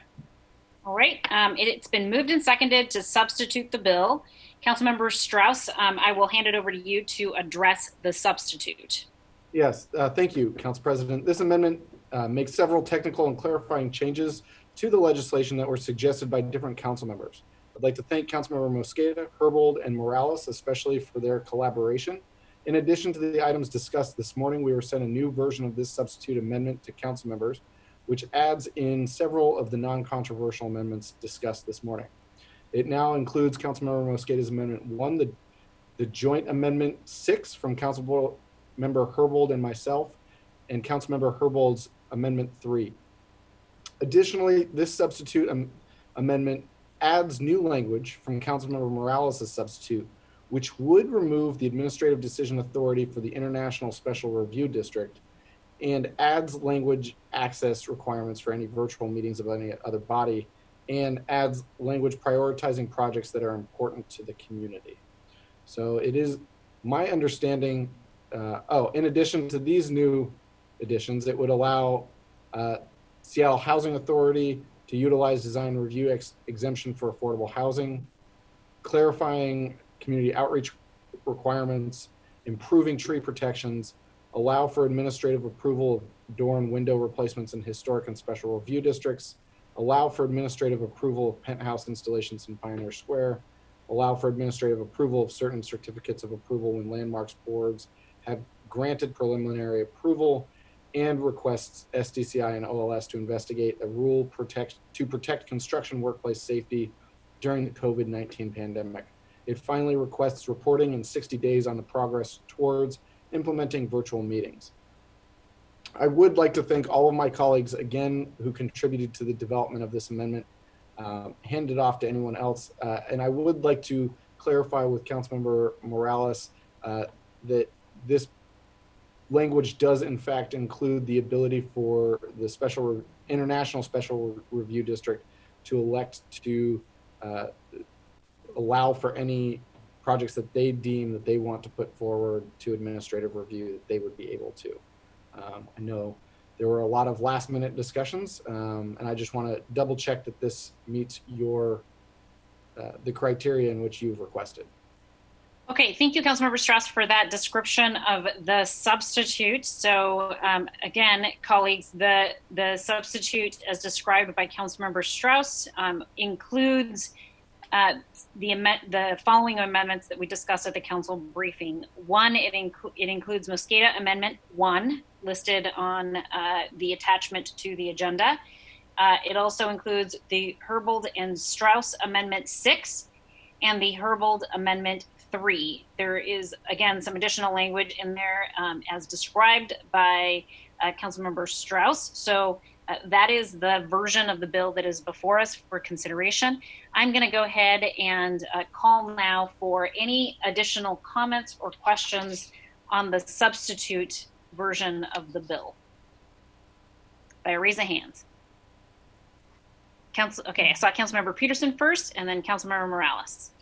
All right. It's been moved and seconded to substitute the bill. Councilmember Strauss, I will hand it over to you to address the substitute. Yes. Thank you, Council President. This amendment make several technical and clarifying changes to the legislation that were suggested by different council members. I'd like to thank Councilmember Mosqueda, Herbold, and Morales, especially for their collaboration. In addition to the items discussed this morning, we were sent a new version of this substitute amendment to council members, which adds in several of the non-controversial amendments discussed this morning. It now includes Councilmember Mosqueda's Amendment 1, the joint Amendment 6 from Councilmember Herbold and myself, and Councilmember Herbold's Amendment 3. Additionally, this substitute amendment adds new language from Councilmember Morales' substitute, which would remove the administrative decision authority for the International Special Review District and adds language access requirements for any virtual meetings of any other body, and adds language prioritizing projects that are important to the community. So it is my understanding, in addition to these new additions, it would allow Seattle Housing Authority to utilize design review exemption for affordable housing, clarifying community outreach requirements, improving tree protections, allow for administrative approval of door and window replacements in historic and special review districts, allow for administrative approval of penthouse installations in Pioneer Square, allow for administrative approval of certain certificates of approval when landmarks boards have granted preliminary approval, and requests SDCI and OLS to investigate a rule to protect construction workplace safety during the COVID-19 pandemic. It finally requests reporting in 60 days on the progress towards implementing virtual meetings. I would like to thank all of my colleagues again who contributed to the development of this amendment, hand it off to anyone else. And I would like to clarify with Councilmember Morales that this language does in fact include the ability for the International Special Review District to elect to allow for any projects that they deem that they want to put forward to administrative review that they would be able to. I know there were a lot of last minute discussions, and I just want to double check that this meets the criteria in which you've requested. Okay, thank you, Councilmember Strauss, for that description of the substitute. So again, colleagues, the substitute as described by Councilmember Strauss includes the following amendments that we discussed at the council briefing. One, it includes Mosqueda Amendment 1 listed on the attachment to the agenda. It also includes the Herbold and Strauss Amendment 6 and the Herbold Amendment 3. There is, again, some additional language in there as described by Councilmember Strauss. So that is the version of the bill that is before us for consideration. I'm going to go ahead and call now for any additional comments or questions on the substitute version of the bill by a raise of hands. Okay, I saw Councilmember Peterson first, and then Councilmember Morales.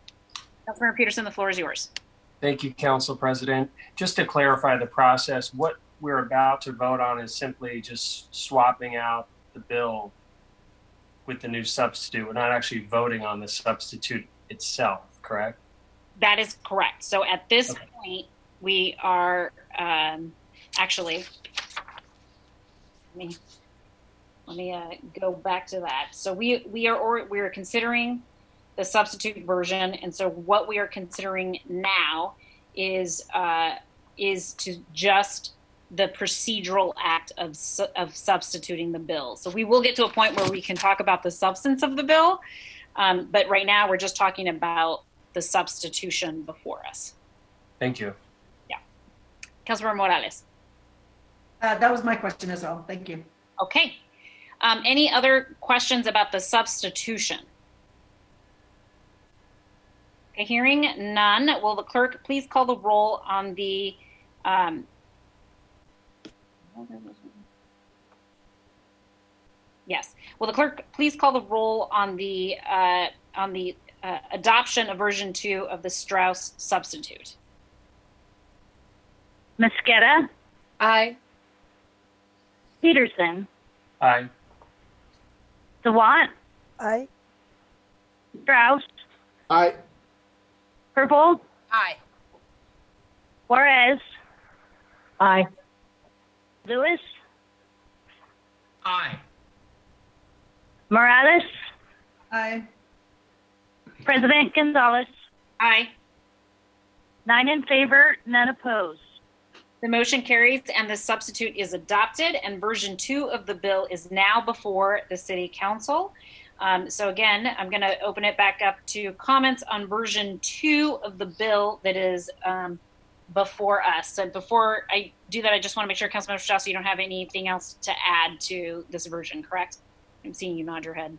Councilmember Peterson, the floor is yours. Thank you, Council President. Just to clarify the process, what we're about to vote on is simply just swapping out the bill with the new substitute. We're not actually voting on the substitute itself, correct? That is correct. So at this point, we are actually, let me go back to that. So we are considering the substitute version, and so what we are considering now is to just the procedural act of substituting the bill. So we will get to a point where we can talk about the substance of the bill, but right now we're just talking about the substitution before us. Thank you. Yeah. Councilmember Morales. That was my question as well. Thank you. Okay. Any other questions about the substitution? Okay, hearing none, will the clerk please call the roll on the yes. Will the clerk please call the roll on the adoption of version 2 of the Strauss substitute? Mosqueda. Aye. Peterson. Aye. Sawant. Aye. Strauss. Aye. Herbold. Aye. Juarez. Aye. Lewis. Aye. Morales, Aye. President Gonzalez. Aye. 9 in favor, none opposed. The motion carries and the substitute is adopted, and version 2 of the bill is now before the City Council. So again, I'm going to open it back up to comments on version 2 of the bill that is before us. So before I do that, I just want to make sure, Councilmember Strauss, you don't have anything else to add to this version, correct? I'm seeing you nod your head.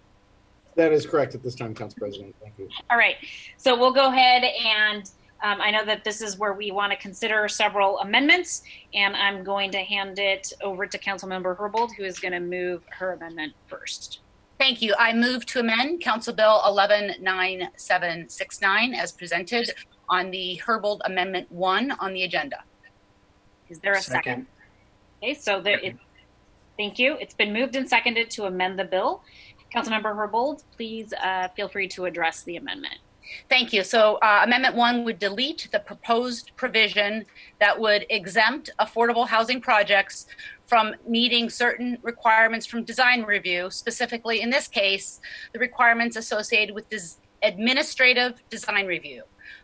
That is correct at this time, Council President. Thank you. All right. So we'll go ahead and I know that this is where we want to consider several amendments, and I'm going to hand it over to Councilmember Herbold, who is going to move her amendment first. Thank you. I move to amend Council Bill 119769 as presented on the Herbold Amendment 1 on the agenda. Is there a second? Okay, so thank you. It's been moved and seconded to amend the bill. Councilmember Herbold, please feel free to address the amendment. Thank you. So Amendment 1 would delete the proposed provision that would exempt affordable housing projects from meeting certain requirements from design review, specifically in this case, the requirements associated with administrative design review.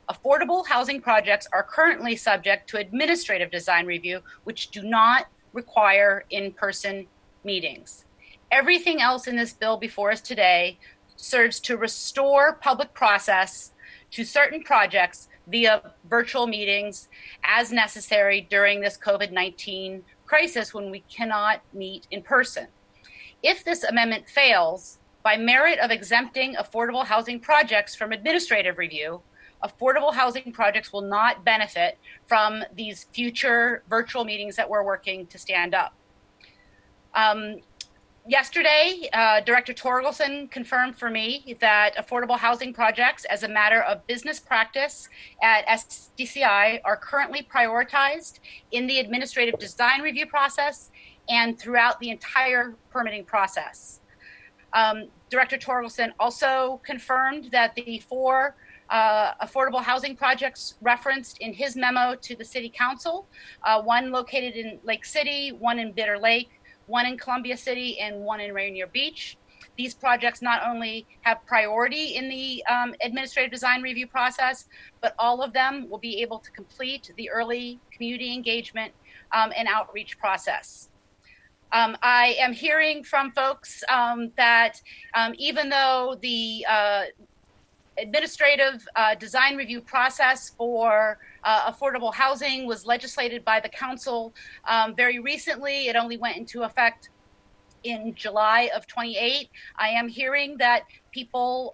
Affordable housing projects are currently subject to administrative design review, which do not require in-person meetings. Everything else in this bill before us today serves to restore public process to certain projects via virtual meetings as necessary during this COVID-19 crisis when we cannot meet in person. If this amendment fails, by merit of exempting affordable housing projects from administrative review, affordable housing projects will not benefit from these future virtual meetings that we're working to stand up. Yesterday, Director Torgelson confirmed for me that affordable housing projects, as a matter of business practice at SDCI, are currently prioritized in the administrative design review process and throughout the entire permitting process. Director Torgelson also confirmed that the 4 affordable housing projects referenced in his memo to the City Council, one located in Lake City, one in Bitter Lake, one in Columbia City, and one in Rainier Beach. These projects not only have priority in the administrative design review process, but all of them will be able to complete the early community engagement and outreach process. I am hearing from folks that even though the administrative design review process for affordable housing was legislated by the council very recently. It only went into effect in July of 28. I am hearing that people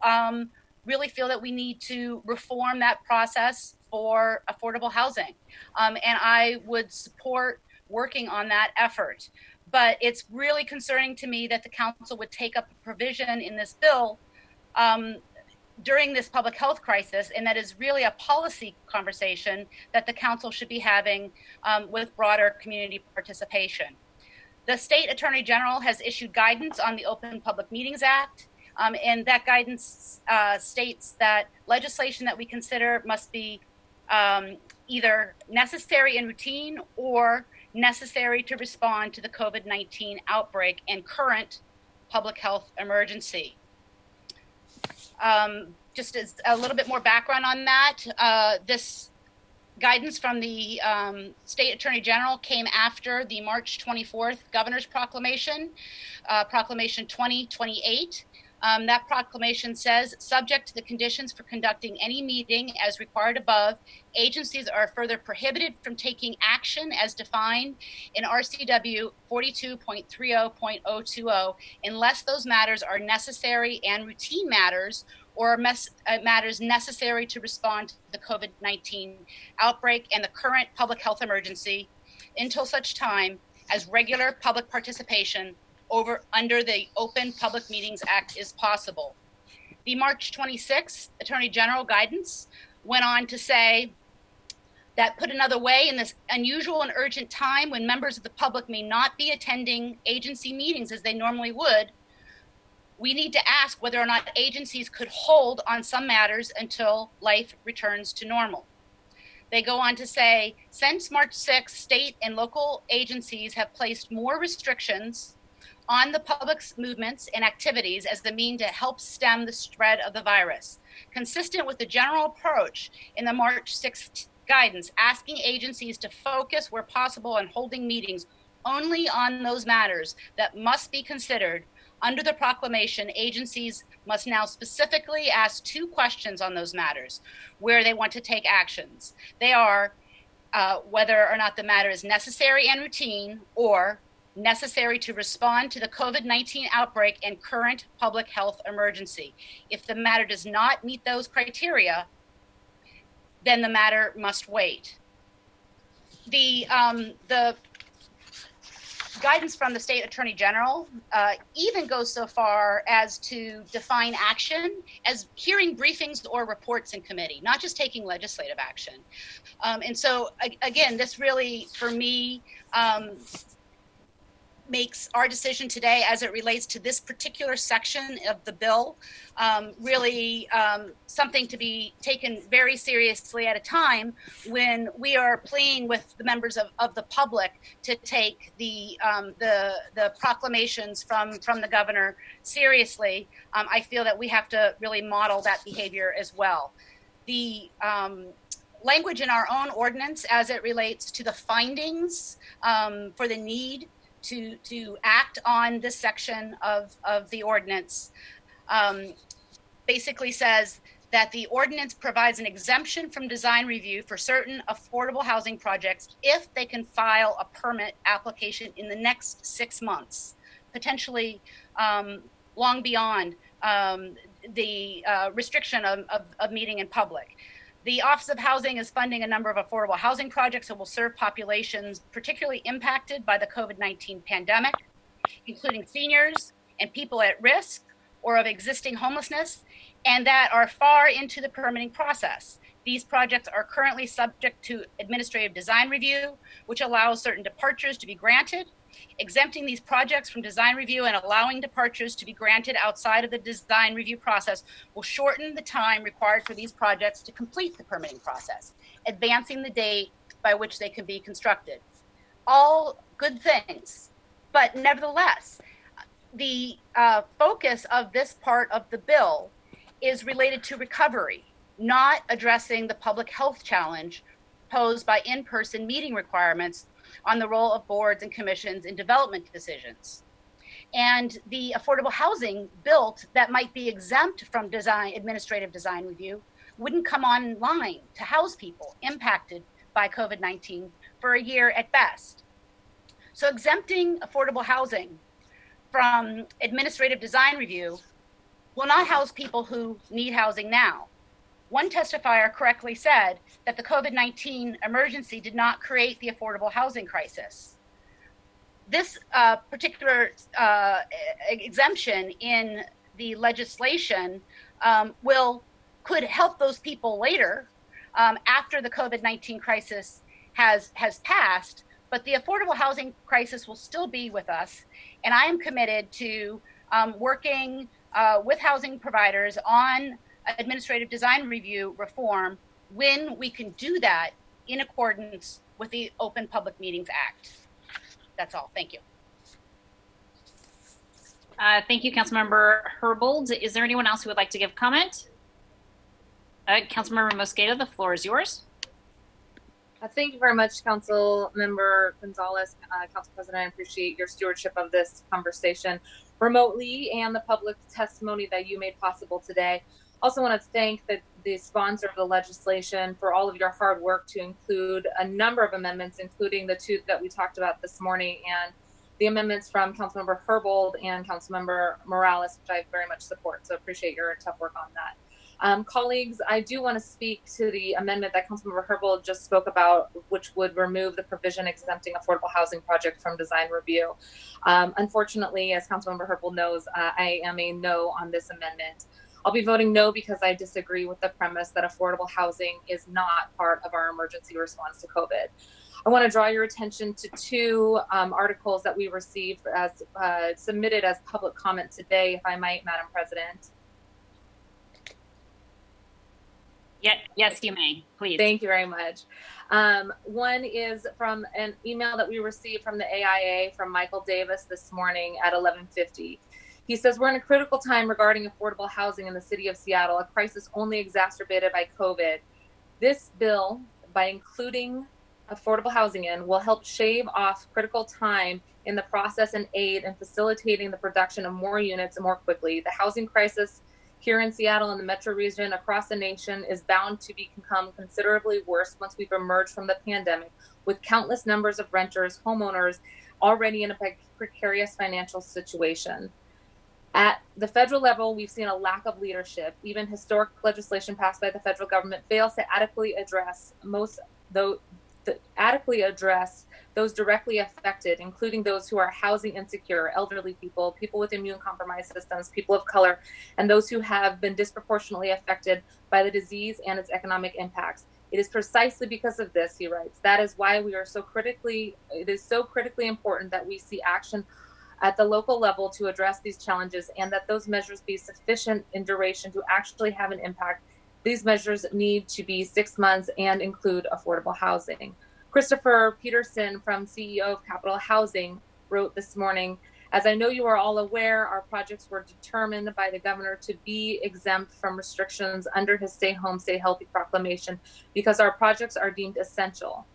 really feel that we need to reform that process for affordable housing. And I would support working on that effort. But it's really concerning to me that the council would take up a provision in this bill during this public health crisis, and that is really a policy conversation that the council should be having with broader community participation. The state attorney general has issued guidance on the Open Public Meetings Act, and that guidance states that legislation that we consider must be either necessary and routine or necessary to respond to the COVID-19 outbreak and current public health emergency. Just as a little bit more background on that, this guidance from the State Attorney General came after the March 24th Governor's Proclamation, Proclamation 2028. That proclamation says, subject to the conditions for conducting any meeting as required above, agencies are further prohibited from taking action as defined in RCW 42.30.020 unless those matters are necessary and routine matters or matters necessary to respond to the COVID-19 outbreak and the current public health emergency until such time as regular public participation under the Open Public Meetings Act is possible. The March 26th Attorney General guidance went on to say that, put another way, in this unusual and urgent time when members of the public may not be attending agency meetings as they normally would, we need to ask whether or not agencies could hold on some matters until life returns to normal. They go on to say, since March 6th, state and local agencies have placed more restrictions on the public's movements and activities as the mean to help stem the spread of the virus, consistent with the general approach in the March 6th guidance, asking agencies to focus where possible on holding meetings only on those matters that must be considered. Under the proclamation, agencies must now specifically ask 2 questions on those matters where they want to take actions. They are whether or not the matter is necessary and routine, or necessary to respond to the COVID-19 outbreak and current public health emergency. If the matter does not meet those criteria, then the matter must wait. The guidance from the State Attorney General even goes so far as to define action as hearing briefings or reports in committee, not just taking legislative action. And so, again, this really, for me, makes our decision today as it relates to this particular section of the bill really something to be taken very seriously at a time when we are pleading with the members of the public to take the proclamations from the governor seriously. I feel that we have to really model that behavior as well. The language in our own ordinance as it relates to the findings for the need to act on this section of the ordinance basically says that the ordinance provides an exemption from design review for certain affordable housing projects if they can file a permit application in the next 6 months, potentially long beyond the restriction of meeting in public. The Office of Housing is funding a number of affordable housing projects that will serve populations particularly impacted by the COVID-19 pandemic, including seniors and people at risk or of existing homelessness, and that are far into the permitting process. These projects are currently subject to administrative design review, which allows certain departures to be granted. Exempting these projects from design review and allowing departures to be granted outside of the design review process will shorten the time required for these projects to complete the permitting process, advancing the date by which they can be constructed. All good things, but nevertheless, the focus of this part of the bill is related to recovery, not addressing the public health challenge posed by in-person meeting requirements on the role of boards and commissions in development decisions. And the affordable housing built that might be exempt from administrative design review wouldn't come online to house people impacted by COVID-19 for a year at best. So exempting affordable housing from administrative design review will not house people who need housing now. One testifier correctly said that the COVID-19 emergency did not create the affordable housing crisis. This particular exemption in the legislation could help those people later after the COVID-19 crisis has passed, but the affordable housing crisis will still be with us. And I am committed to working with housing providers on administrative design review reform when we can do that in accordance with the Open Public Meetings Act. That's all. Thank you. Thank you, Councilmember Herbold. Is there anyone else who would like to give comment? Councilmember Mosqueda, the floor is yours. Thank you very much, Councilmember Gonzalez, Council President. I appreciate your stewardship of this conversation remotely and the public testimony that you made possible today. Also want to thank the sponsor of the legislation for all of your hard work to include a number of amendments, including the 2 that we talked about this morning, and the amendments from Councilmember Herbold and Councilmember Morales, which I very much support. So appreciate your tough work on that. Colleagues, I do want to speak to the amendment that Councilmember Herbold just spoke about, which would remove the provision exempting affordable housing projects from design review. Unfortunately, as Councilmember Herbold knows, I am a no on this amendment. I'll be voting no because I disagree with the premise that affordable housing is not part of our emergency response to COVID. I want to draw your attention to 2 articles that we received as submitted as public comment today, if I might, Madam President. Yes, you may, please. Thank you very much. One is from an email that we received from the AIA from Michael Davis this morning at 11:50. He says, we're in a critical time regarding affordable housing in the city of Seattle, a crisis only exacerbated by COVID. This bill, by including affordable housing in, will help shave off critical time in the process and aid in facilitating the production of more units more quickly. The housing crisis here in Seattle and the metro region across the nation is bound to become considerably worse once we've emerged from the pandemic, with countless numbers of renters, homeowners already in a precarious financial situation. At the federal level, we've seen a lack of leadership. Even historic legislation passed by the federal government fails to adequately address those directly affected, including those who are housing insecure, elderly people, people with immune compromised systems, people of color, and those who have been disproportionately affected by the disease and its economic impacts. It is precisely because of this, he writes, that is why it is so critically important that we see action at the local level to address these challenges, and that those measures be sufficient in duration to actually have an impact. These measures need to be 6 months and include affordable housing. Christopher Peterson from CEO of Capital Housing wrote this morning, as I know you are all aware, our projects were determined by the governor to be exempt from restrictions under his Stay Home, Stay Healthy proclamation because our projects are deemed essential.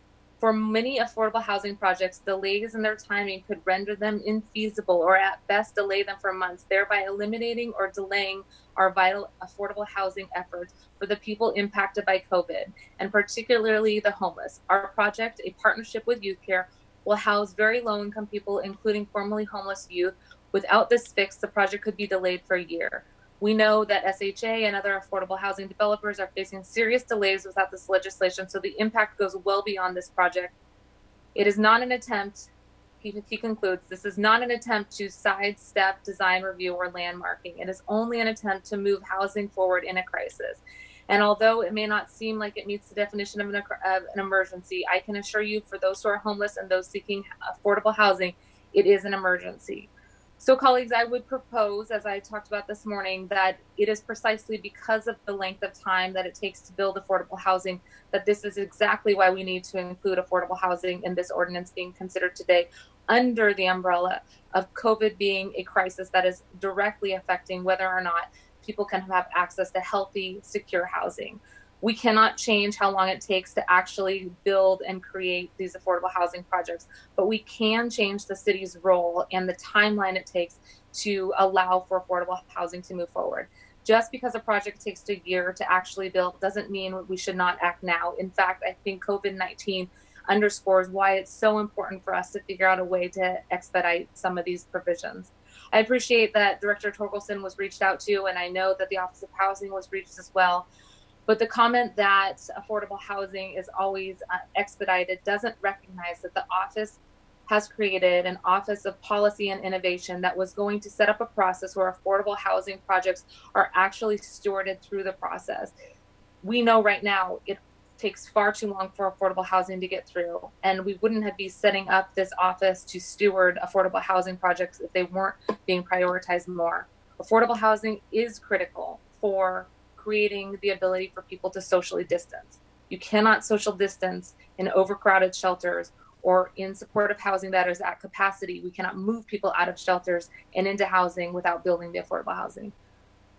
For many affordable housing projects, delays in their timing could render them infeasible or at best delay them for months, thereby eliminating or delaying our vital affordable housing efforts for the people impacted by COVID, and particularly the homeless. Our project, a partnership with Youth Care, will house very low-income people, including formerly homeless youth. Without this fix, the project could be delayed for a year. We know that SHA and other affordable housing developers are facing serious delays without this legislation, so the impact goes well beyond this project. It is not an attempt, he concludes, this is not an attempt to sidestep design review or landmarking. It is only an attempt to move housing forward in a crisis. And although it may not seem like it meets the definition of an emergency, I can assure you, for those who are homeless and those seeking affordable housing, it is an emergency. So colleagues, I would propose, as I talked about this morning, that it is precisely because of the length of time that it takes to build affordable housing that this is exactly why we need to include affordable housing in this ordinance being considered today, under the umbrella of COVID being a crisis that is directly affecting whether or not people can have access to healthy, secure housing. We cannot change how long it takes to actually build and create these affordable housing projects, but we can change the city's role and the timeline it takes to allow for affordable housing to move forward. Just because a project takes a year to actually build doesn't mean we should not act now. In fact, I think COVID-19 underscores why it's so important for us to figure out a way to expedite some of these provisions. I appreciate that Director Torkelson was reached out to, and I know that the Office of Housing was reached as well. But the comment that affordable housing is always expedited doesn't recognize that the office has created an Office of Policy and Innovation that was going to set up a process where affordable housing projects are actually stewarded through the process. We know right now it takes far too long for affordable housing to get through, and we wouldn't be setting up this office to steward affordable housing projects if they weren't being prioritized more. Affordable housing is critical for creating the ability for people to socially distance. You cannot social distance in overcrowded shelters or in supportive housing that is at capacity. We cannot move people out of shelters and into housing without building the affordable housing.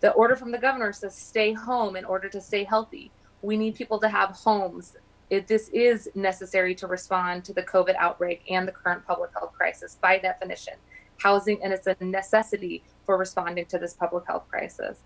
The order from the governor says stay home in order to stay healthy. We need people to have homes. This is necessary to respond to the COVID outbreak and the current public health crisis by definition. Housing, and it's a necessity for responding to this public health crisis.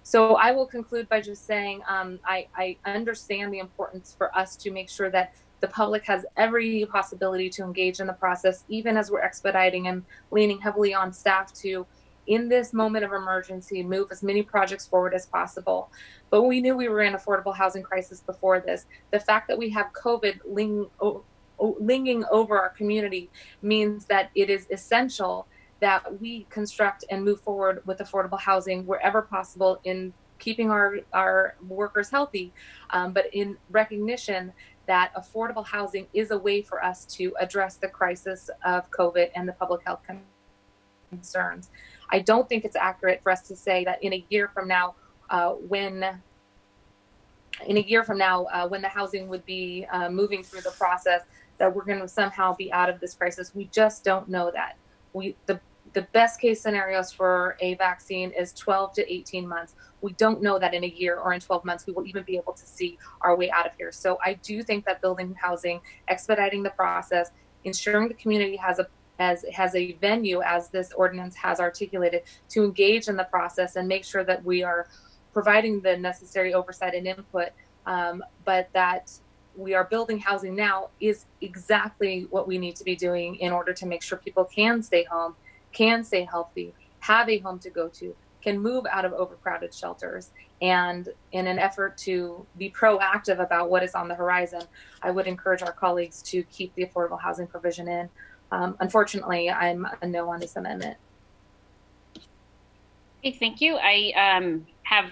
So I will conclude by just saying I understand the importance for us to make sure that the public has every possibility to engage in the process, even as we're expediting and leaning heavily on staff to, in this moment of emergency, move as many projects forward as possible. But we knew we were in affordable housing crisis before this. The fact that we have COVID lingering over our community means that it is essential that we construct and move forward with affordable housing wherever possible, in keeping our workers healthy, but in recognition that affordable housing is a way for us to address the crisis of COVID and the public health concerns. I don't think it's accurate for us to say that in a year from now, when in a year from now, when the housing would be moving through the process, that we're going to somehow be out of this crisis. We just don't know that. The best case scenarios for a vaccine is 12 to 18 months. We don't know that in a year or in 12 months we will even be able to see our way out of here. So I do think that building housing, expediting the process, ensuring the community has a venue, as this ordinance has articulated, to engage in the process and make sure that we are providing the necessary oversight and input, but that we are building housing now is exactly what we need to be doing in order to make sure people can stay home, can stay healthy, have a home to go to, can move out of overcrowded shelters. And in an effort to be proactive about what is on the horizon, I would encourage our colleagues to keep the affordable housing provision in. Unfortunately, I'm a no on this amendment. Okay, thank you. I have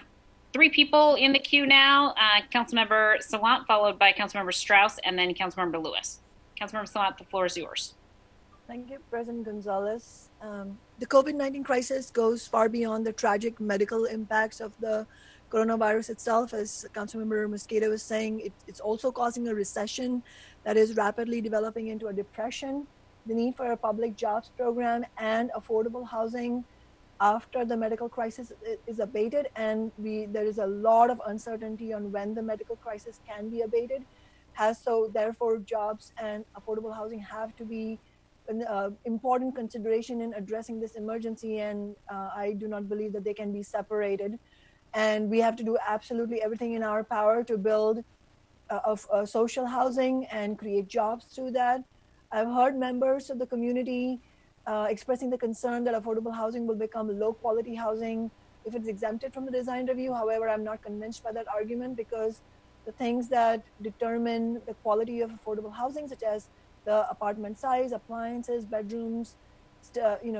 3 people in the queue now. Councilmember Salant, followed by Councilmember Strauss, and then Councilmember Lewis. Councilmember Salant, the floor is yours. Thank you, President Gonzalez. The COVID-19 crisis goes far beyond the tragic medical impacts of the coronavirus itself. As Councilmember Mosqueda was saying, it's also causing a recession that is rapidly developing into a depression. The need for a public jobs program and affordable housing after the medical crisis is abated, and there is a lot of uncertainty on when the medical crisis can be abated. So therefore, jobs and affordable housing have to be an important consideration in addressing this emergency, and I do not believe that they can be separated. And we have to do absolutely everything in our power to build social housing and create jobs through that. I've heard members of the community expressing the concern that affordable housing will become low quality housing if it's exempted from the design review. However, I'm not convinced by that argument, because the things that determine the quality of affordable housing, such as the apartment size, appliances, bedrooms,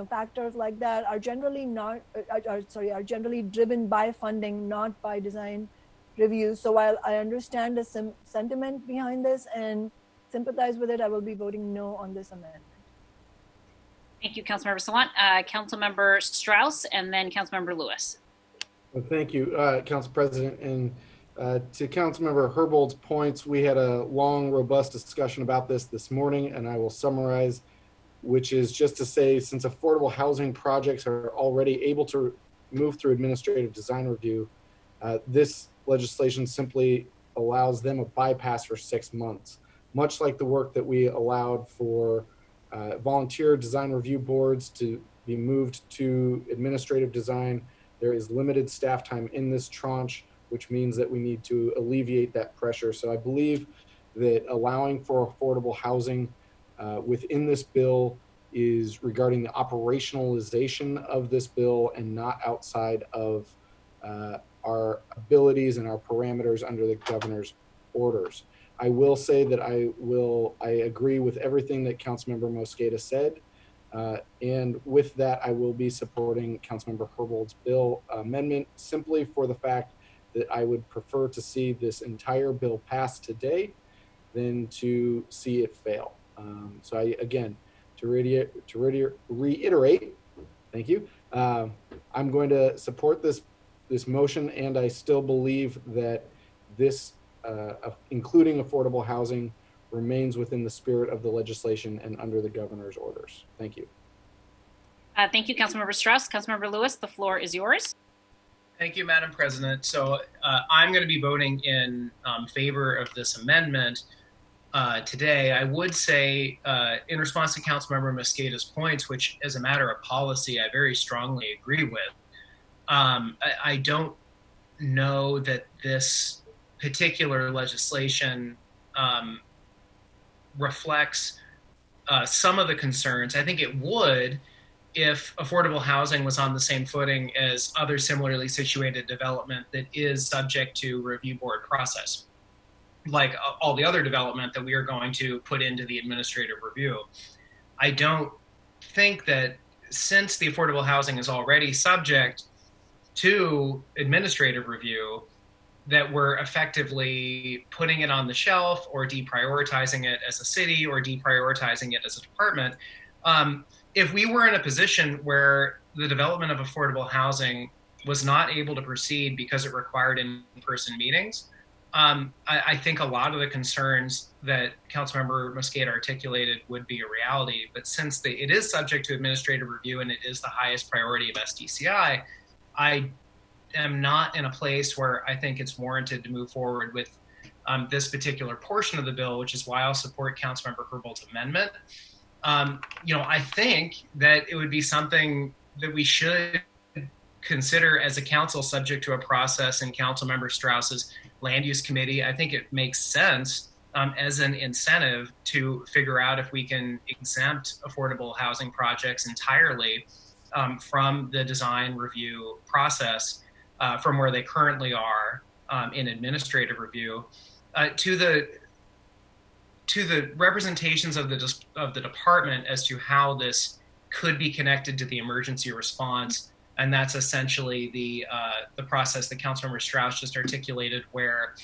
factors like that, are generally are generally driven by funding, not by design review. So while I understand the sentiment behind this and sympathize with it, I will be voting no on this amendment. Thank you, Councilmember Salant. Councilmember Strauss, and then Councilmember Lewis. Well, thank you, Council President. And to Councilmember Herbold's points, we had a long, robust discussion about this morning, and I will summarize, which is just to say, since affordable housing projects are already able to move through administrative design review, this legislation simply allows them a bypass for 6 months, much like the work that we allowed for volunteer design review boards to be moved to administrative design. There is limited staff time in this tranche, which means that we need to alleviate that pressure. So I believe that allowing for affordable housing within this bill is regarding the operationalization of this bill and not outside of our abilities and our parameters under the governor's orders. I will say that I agree with everything that Councilmember Mosqueda said. And with that, I will be supporting Councilmember Herbold's bill amendment, simply for the fact that I would prefer to see this entire bill pass today than to see it fail. So again, to reiterate, thank you. I'm going to support this motion, and I still believe that this, including affordable housing, remains within the spirit of the legislation and under the governor's orders. Thank you. Thank you, Councilmember Strauss. Councilmember Lewis, the floor is yours. Thank you, Madam President. So I'm going to be voting in favor of this amendment today. I would say, in response to Councilmember Mosqueda's points, which as a matter of policy, I very strongly agree with, I don't know that this particular legislation reflects some of the concerns. I think it would if affordable housing was on the same footing as other similarly situated development that is subject to review board process, like all the other development that we are going to put into the administrative review. I don't think that, since the affordable housing is already subject to administrative review, that we're effectively putting it on the shelf or deprioritizing it as a city or deprioritizing it as a department. If we were in a position where the development of affordable housing was not able to proceed because it required in-person meetings, I think a lot of the concerns that Councilmember Mosqueda articulated would be a reality, but since it is subject to administrative review and it is the highest priority of SDCI, I am not in a place where I think it's warranted to move forward with this particular portion of the bill, which is why I'll support Councilmember Herbold's amendment. I think that it would be something that we should consider as a council subject to a process in Councilmember Strauss's land use committee. I think it makes sense as an incentive to figure out if we can exempt affordable housing projects entirely from the design review process from where they currently are in administrative review. To the representations of the department as to how this could be connected to the emergency response, and that's essentially the process that Councilmember Strauss just articulated, where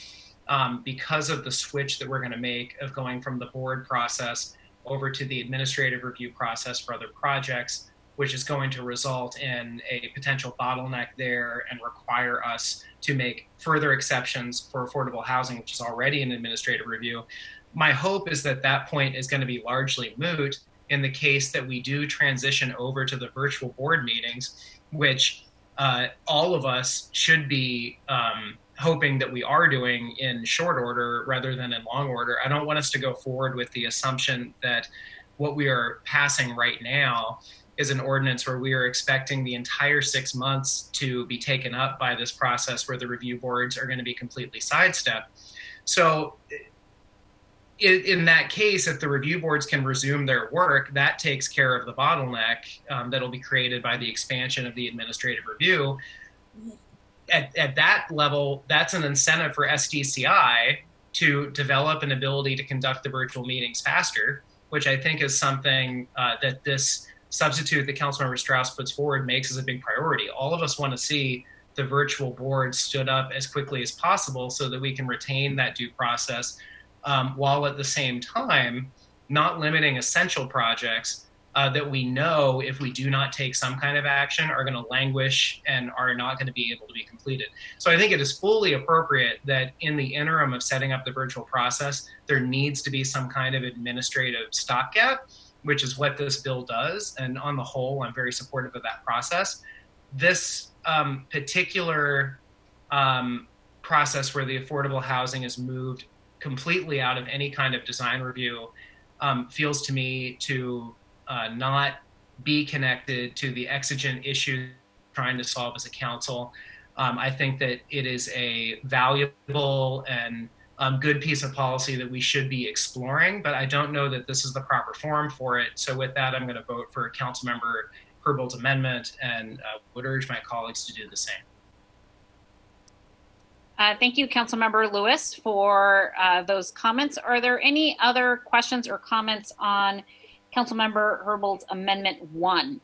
because of the switch that we're going to make of going from the board process over to the administrative review process for other projects, which is going to result in a potential bottleneck there and require us to make further exceptions for affordable housing, which is already in administrative review. My hope is that that point is going to be largely moot in the case that we do transition over to the virtual board meetings, which all of us should be hoping that we are doing in short order rather than in long order. I don't want us to go forward with the assumption that what we are passing right now is an ordinance where we are expecting the entire 6 months to be taken up by this process where the review boards are going to be completely sidestepped. So in that case, if the review boards can resume their work, that takes care of the bottleneck that'll be created by the expansion of the administrative review. At that level, that's an incentive for SDCI to develop an ability to conduct the virtual meetings faster, which I think is something that this substitute that Councilmember Strauss puts forward makes as a big priority. All of us want to see the virtual board stood up as quickly as possible so that we can retain that due process, while at the same time not limiting essential projects that we know, if we do not take some kind of action, are going to languish and are not going to be able to be completed. So I think it is fully appropriate that in the interim of setting up the virtual process, there needs to be some kind of administrative stopgap, which is what this bill does. And on the whole, I'm very supportive of that process. This particular process where the affordable housing is moved completely out of any kind of design review feels to me to not be connected to the exigent issue trying to solve as a council. I think that it is a valuable and good piece of policy that we should be exploring, but I don't know that this is the proper forum for it. So with that, I'm going to vote for Councilmember Herbold's amendment and would urge my colleagues to do the same. Thank you, Councilmember Lewis, for those comments. Are there any other questions or comments on Councilmember Herbold's Amendment 1?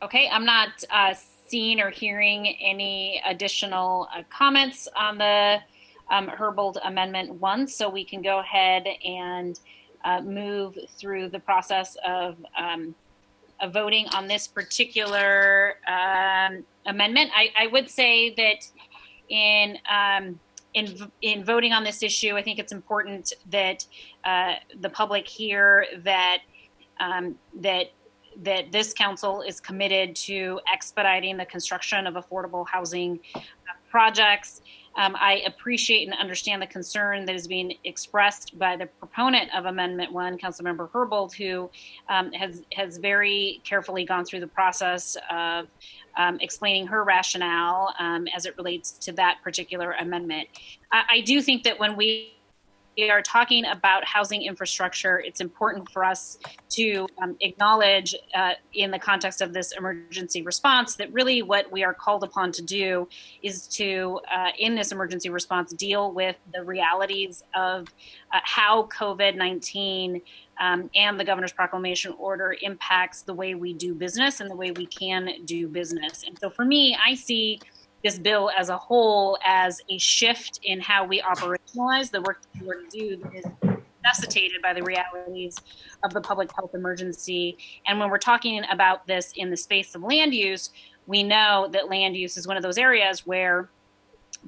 Okay, I'm not seeing or hearing any additional comments on the Herbold Amendment 1, so we can go ahead and move through the process of voting on this particular amendment. I would say that in voting on this issue, I think it's important that the public hear that that this council is committed to expediting the construction of affordable housing projects. I appreciate and understand the concern that is being expressed by the proponent of Amendment 1, Councilmember Herbold, who has very carefully gone through the process of explaining her rationale as it relates to that particular amendment. I do think that when we are talking about housing infrastructure, it's important for us to acknowledge in the context of this emergency response that really what we are called upon to do is to, in this emergency response, deal with the realities of how COVID-19 and the governor's proclamation order impacts the way we do business and the way we can do business. And so for me, I see this bill as a whole as a shift in how we operationalize the work that we're going to do that is necessitated by the realities of the public health emergency. And when we're talking about this in the space of land use, we know that land use is one of those areas where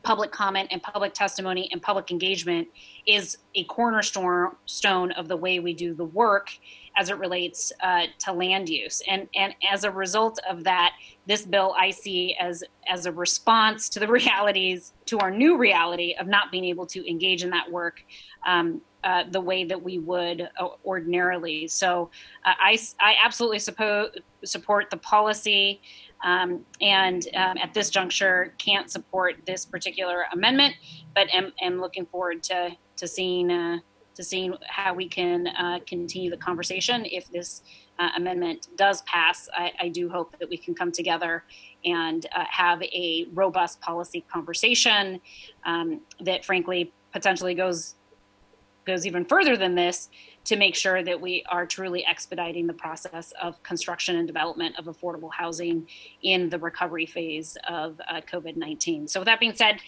public comment and public testimony and public engagement is a cornerstone of the way we do the work as it relates to land use. And as a result of that, this bill I see as a response to the realities, to our new reality of not being able to engage in that work the way that we would ordinarily. So I absolutely support the policy, and at this juncture can't support this particular amendment, but am looking forward to seeing how we can continue the conversation. If this amendment does pass, I do hope that we can come together and have a robust policy conversation that frankly potentially goes even further than this, to make sure that we are truly expediting the process of construction and development of affordable housing in the recovery phase of COVID-19. So with that being said,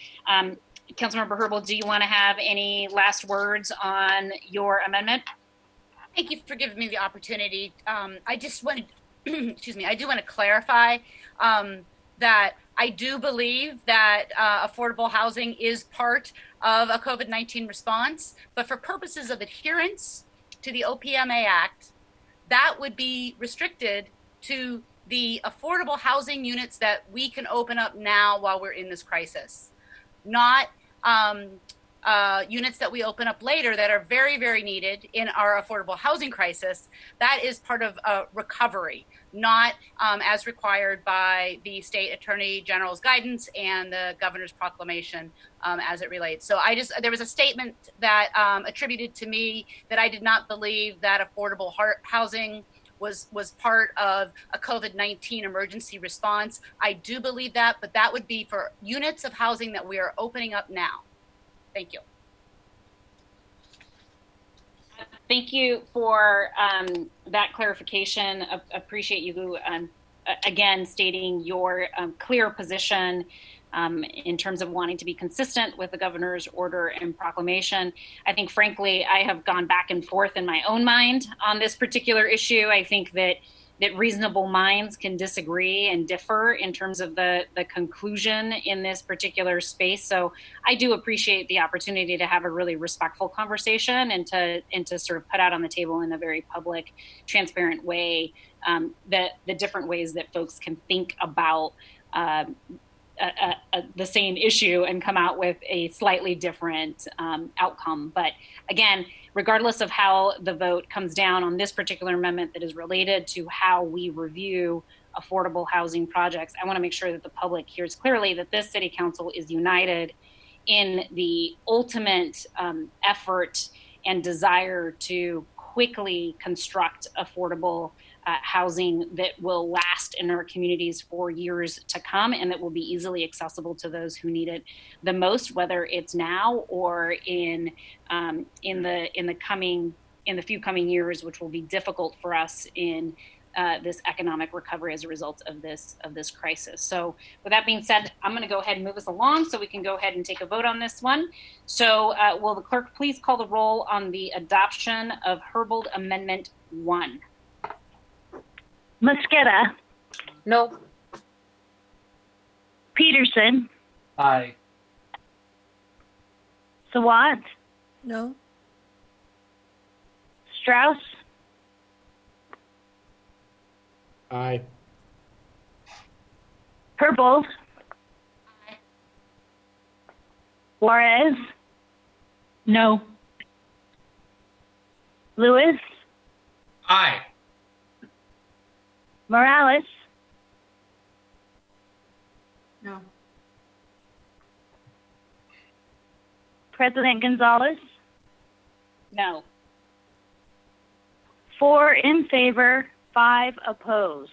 Councilmember Herbold, do you want to have any last words on your amendment? Thank you for giving me the opportunity. I just wanted, excuse me, I do want to clarify that I do believe that affordable housing is part of a COVID-19 response, but for purposes of adherence to the OPMA Act, that would be restricted to the affordable housing units that we can open up now while we're in this crisis, not units that we open up later that are very, very needed in our affordable housing crisis. That is part of recovery, not as required by the state attorney general's guidance and the governor's proclamation as it relates. So there was a statement that attributed to me that I did not believe that affordable housing was part of a COVID-19 emergency response. I do believe that, but that would be for units of housing that we are opening up now. Thank you. Thank you for that clarification. Appreciate you again stating your clear position in terms of wanting to be consistent with the governor's order and proclamation. I think, frankly, I have gone back and forth in my own mind on this particular issue. I think that reasonable minds can disagree and differ in terms of the conclusion in this particular space. So I do appreciate the opportunity to have a really respectful conversation and to sort of put out on the table in a very public, transparent way the different ways that folks can think about the same issue and come out with a slightly different outcome. But again, regardless of how the vote comes down on this particular amendment that is related to how we review affordable housing projects, I want to make sure that the public hears clearly that this city council is united in the ultimate effort and desire to quickly construct affordable housing that will last in our communities for years to come, and that will be easily accessible to those who need it the most, whether it's now or in the few coming years, which will be difficult for us in this economic recovery as a result of this crisis. So with that being said, I'm going to go ahead and move us along so we can go ahead and take a vote on this one. So will the clerk please call the roll on the adoption of Herbold Amendment 1? Mosqueda. No. Peterson. Aye. Sawant. No. Strauss. Aye. Herbold. Juarez. No. Lewis. Aye. Morales. No. President Gonzalez. No. 4 in favor, 5 opposed.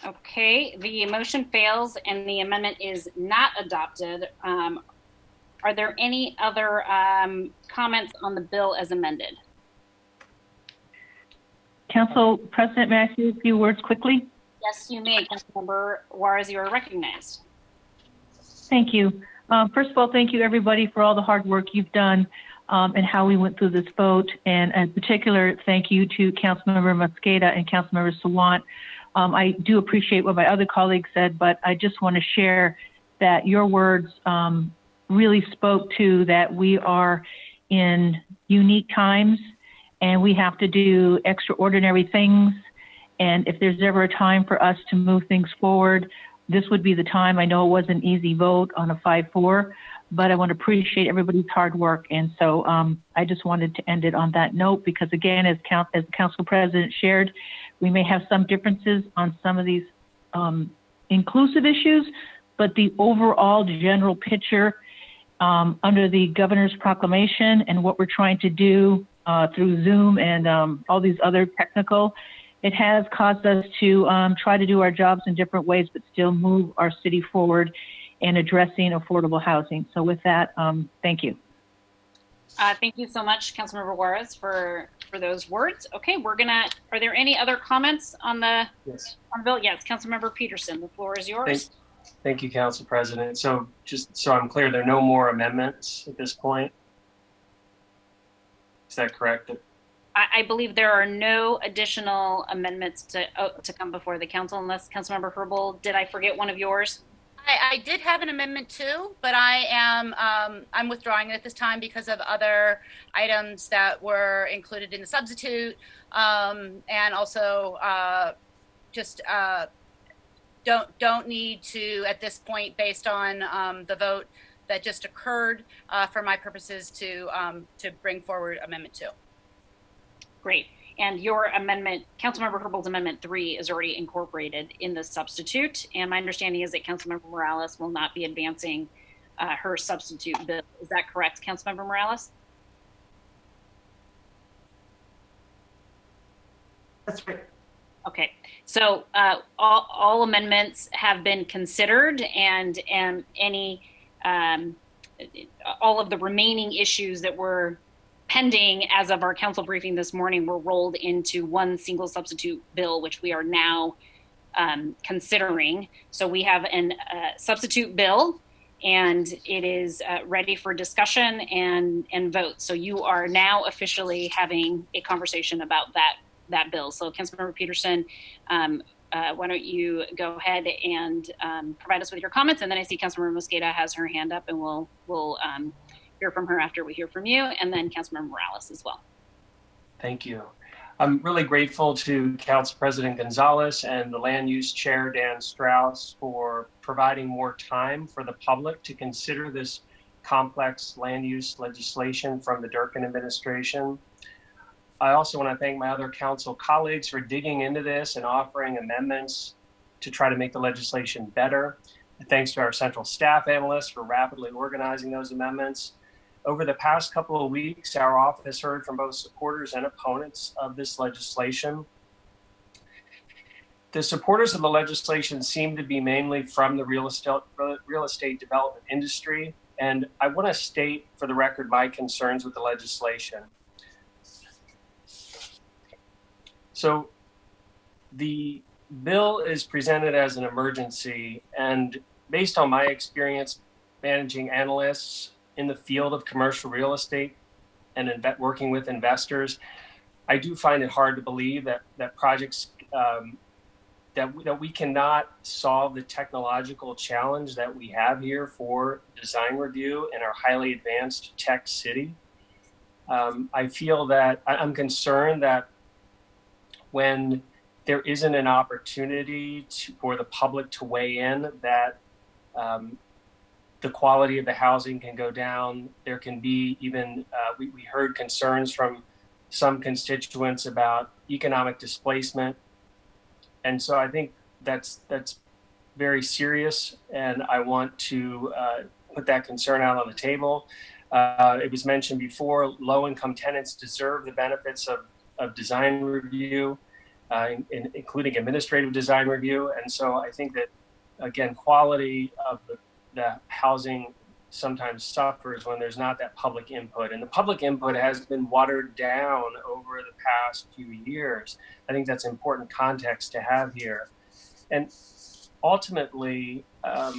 Okay, the motion fails and the amendment is not adopted. Are there any other comments on the bill as amended? Council President, may I say a few words quickly? Yes, you may. Councilmember Juarez, you are recognized. Thank you. First of all, thank you everybody for all the hard work you've done and how we went through this vote. And in particular, thank you to Councilmember Mosqueda and Councilmember Sawant I do appreciate what my other colleagues said, but I just want to share that your words really spoke to that we are in unique times and we have to do extraordinary things. And if there's ever a time for us to move things forward, this would be the time. I know it was an easy vote on a 5-4, but I want to appreciate everybody's hard work. And so I just wanted to end it on that note, because again, as the council president shared, we may have some differences on some of these inclusive issues, but the overall general picture under the governor's proclamation and what we're trying to do through Zoom and all these other technical, it has caused us to try to do our jobs in different ways, but still move our city forward in addressing affordable housing. So with that, thank you. Thank you so much, Councilmember Juarez, for those words. Okay, are there any other comments on the bill? Yes, Councilmember Peterson, the floor is yours. Thank you, Council President. So just so I'm clear, there are no more amendments at this point? Is that correct? I believe there are no additional amendments to come before the council, unless Councilmember Herbal, did I forget one of yours? I did have an amendment too, but I'm withdrawing it at this time because of other items that were included in the substitute, and also don't need to at this point, based on the vote that just occurred, for my purposes to bring forward Amendment 2. Great. And your amendment, Councilmember Herbal's Amendment 3, is already incorporated in the substitute. And my understanding is that Councilmember Morales will not be advancing her substitute bill. Is that correct, Councilmember Morales? That's right. Okay. So all amendments have been considered, and any all of the remaining issues that were pending as of our council briefing this morning were rolled into one single substitute bill, which we are now considering. So we have a substitute bill, and it is ready for discussion and vote. So you are now officially having a conversation about that bill. So Councilmember Peterson, why don't you go ahead and provide us with your comments, and then I see Councilmember Mosqueda has her hand up, and we'll hear from her after we hear from you, and then Councilmember Morales as well. Thank you. I'm really grateful to Council President Gonzalez and the Land Use Chair, Dan Strauss, for providing more time for the public to consider this complex land use legislation from the Durkin administration. I also want to thank my other council colleagues for digging into this and offering amendments to try to make the legislation better. And thanks to our central staff analysts for rapidly organizing those amendments. Over the past couple of weeks, our office heard from both supporters and opponents of this legislation. The supporters of the legislation seem to be mainly from the real estate development industry, and I want to state for the record my concerns with the legislation. So the bill is presented as an emergency, and based on my experience managing analysts in the field of commercial real estate and working with investors, I do find it hard to believe that projects that we cannot solve the technological challenge that we have here for design review in our highly advanced tech city. I feel that I'm concerned that when there isn't an opportunity for the public to weigh in, that the quality of the housing can go down. There can be even, we heard concerns from some constituents about economic displacement. And so I think that's very serious, and I want to put that concern out on the table. It was mentioned before, low-income tenants deserve the benefits of design review, including administrative design review. And so I think that, again, quality of the housing sometimes suffers when there's not that public input. And the public input has been watered down over the past few years. I think that's important context to have here. And ultimately, there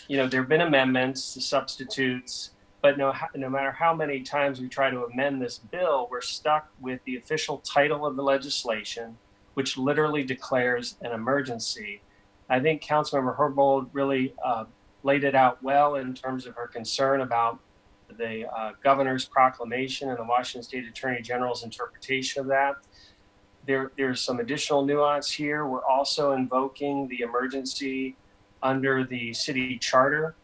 have been amendments, the substitutes, but no matter how many times we try to amend this bill, we're stuck with the official title of the legislation, which literally declares an emergency. I think Councilmember Herbold really laid it out well in terms of her concern about the governor's proclamation and the Washington State Attorney General's interpretation of that. There's some additional nuance here. We're also invoking the emergency under the city charter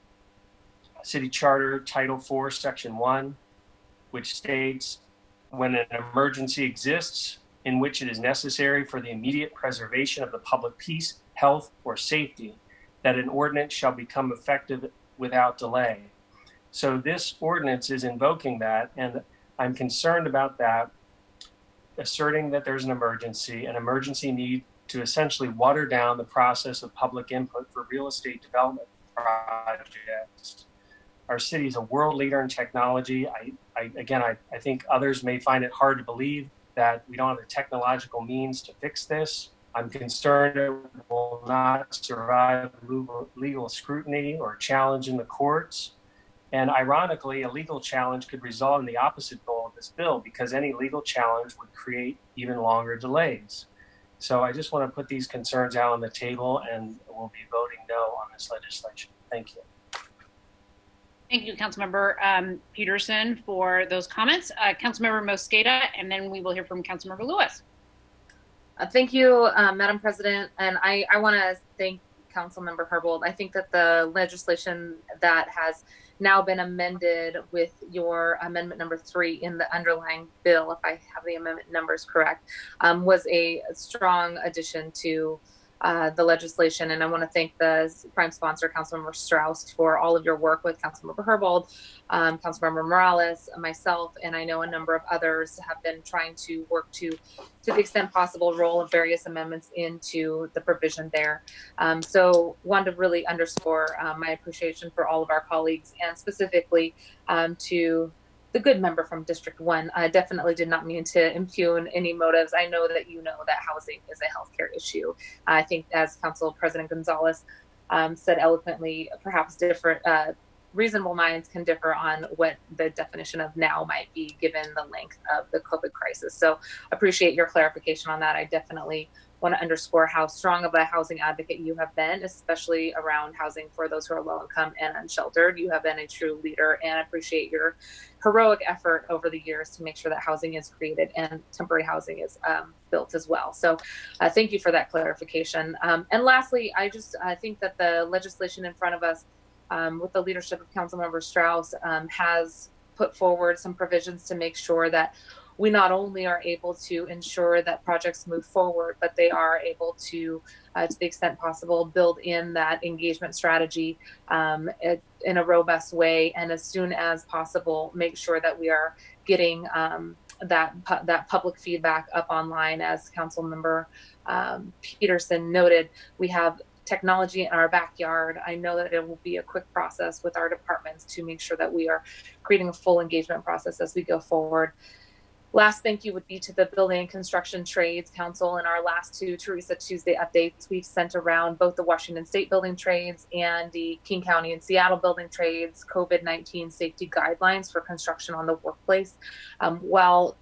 Title 4, Section 1, which states when an emergency exists in which it is necessary for the immediate preservation of the public peace, health, or safety, that an ordinance shall become effective without delay. So this ordinance is invoking that, and I'm concerned about that, asserting that there's an emergency need to essentially water down the process of public input for real estate development projects. Our city is a world leader in technology. I think others may find it hard to believe that we don't have the technological means to fix this. I'm concerned it will not survive legal scrutiny or challenge in the courts. And ironically, a legal challenge could result in the opposite goal of this bill, because any legal challenge would create even longer delays. So I just want to put these concerns out on the table, and we'll be voting no on this legislation. Thank you. Thank you, Councilmember Peterson, for those comments. Councilmember Mosqueda, and then we will hear from Councilmember Lewis. Thank you, Madam President. And I want to thank Councilmember Herbold. I think that the legislation that has now been amended with your amendment number 3 in the underlying bill, if I have the amendment numbers correct, was a strong addition to the legislation. And I want to thank the prime sponsor, Councilmember Strauss, for all of your work with Councilmember Herbold, Councilmember Morales, myself, and I know a number of others have been trying to work to the extent possible, roll of various amendments into the provision there. So wanted to really underscore my appreciation for all of our colleagues, and specifically to the good member from District 1. I definitely did not mean to impugn any motives. I know that you know that housing is a healthcare issue. I think, as Council President Gonzalez said eloquently, perhaps different reasonable minds can differ on what the definition of now might be given the length of the COVID crisis. So appreciate your clarification on that. I definitely want to underscore how strong of a housing advocate you have been, especially around housing for those who are low income and unsheltered. You have been a true leader, and I appreciate your heroic effort over the years to make sure that housing is created and temporary housing is built as well. So thank you for that clarification. And lastly, I think that the legislation in front of us with the leadership of Councilmember Strauss has put forward some provisions to make sure that we not only are able to ensure that projects move forward, but they are able to the extent possible, build in that engagement strategy in a robust way, and as soon as possible, make sure that we are getting that public feedback up online. As Councilmember Peterson noted, we have technology in our backyard. I know that it will be a quick process with our departments to make sure that we are creating a full engagement process as we go forward. Last thank you would be to the Building and Construction Trades Council. In our last 2 Teresa Tuesday updates, we've sent around both the Washington State Building Trades and the King County and Seattle Building Trades COVID-19 safety guidelines for construction on the workplace. While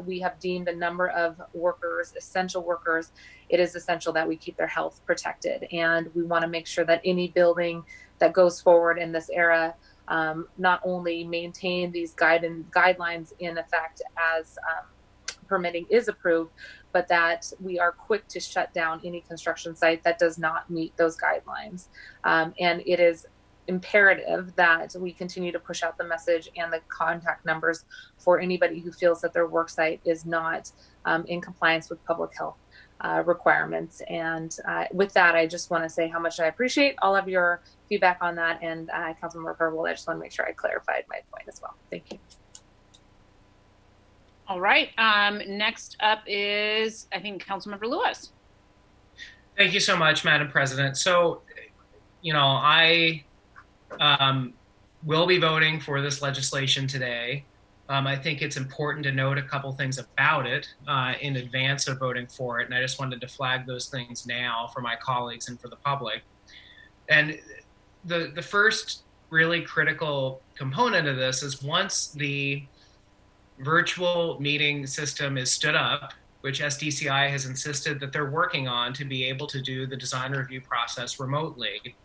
we have deemed a number of workers essential workers, it is essential that we keep their health protected. And we want to make sure that any building that goes forward in this era not only maintain these guidelines in effect as permitting is approved, but that we are quick to shut down any construction site that does not meet those guidelines. And it is imperative that we continue to push out the message and the contact numbers for anybody who feels that their work site is not in compliance with public health requirements. And with that, I just want to say how much I appreciate all of your feedback on that. And Councilmember Herbold, I just want to make sure I clarified my point as well. Thank you. All right. Next up is, I think, Councilmember Lewis. Thank you so much, Madam President. So, I will be voting for this legislation today. I think it's important to note a couple things about it in advance of voting for it, and I just wanted to flag those things now for my colleagues and for the public. And the first really critical component of this is once the virtual meeting system is stood up which SDCI has insisted that they're working on to be able to do the design review process remotely.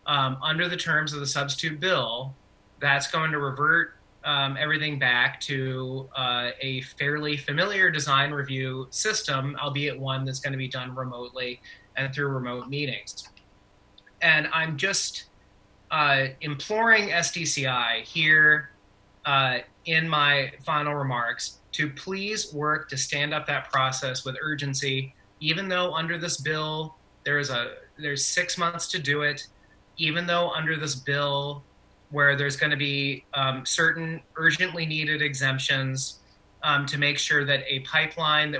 Under the terms of the substitute bill, that's going to revert everything back to a fairly familiar design review system, albeit one that's going to be done remotely and through remote meetings. And I'm just imploring SDCI here in my final remarks to please work to stand up that process with urgency, even though under this bill there's 6 months to do it, even though under this bill where there's going to be certain urgently needed exemptions to make sure that a pipeline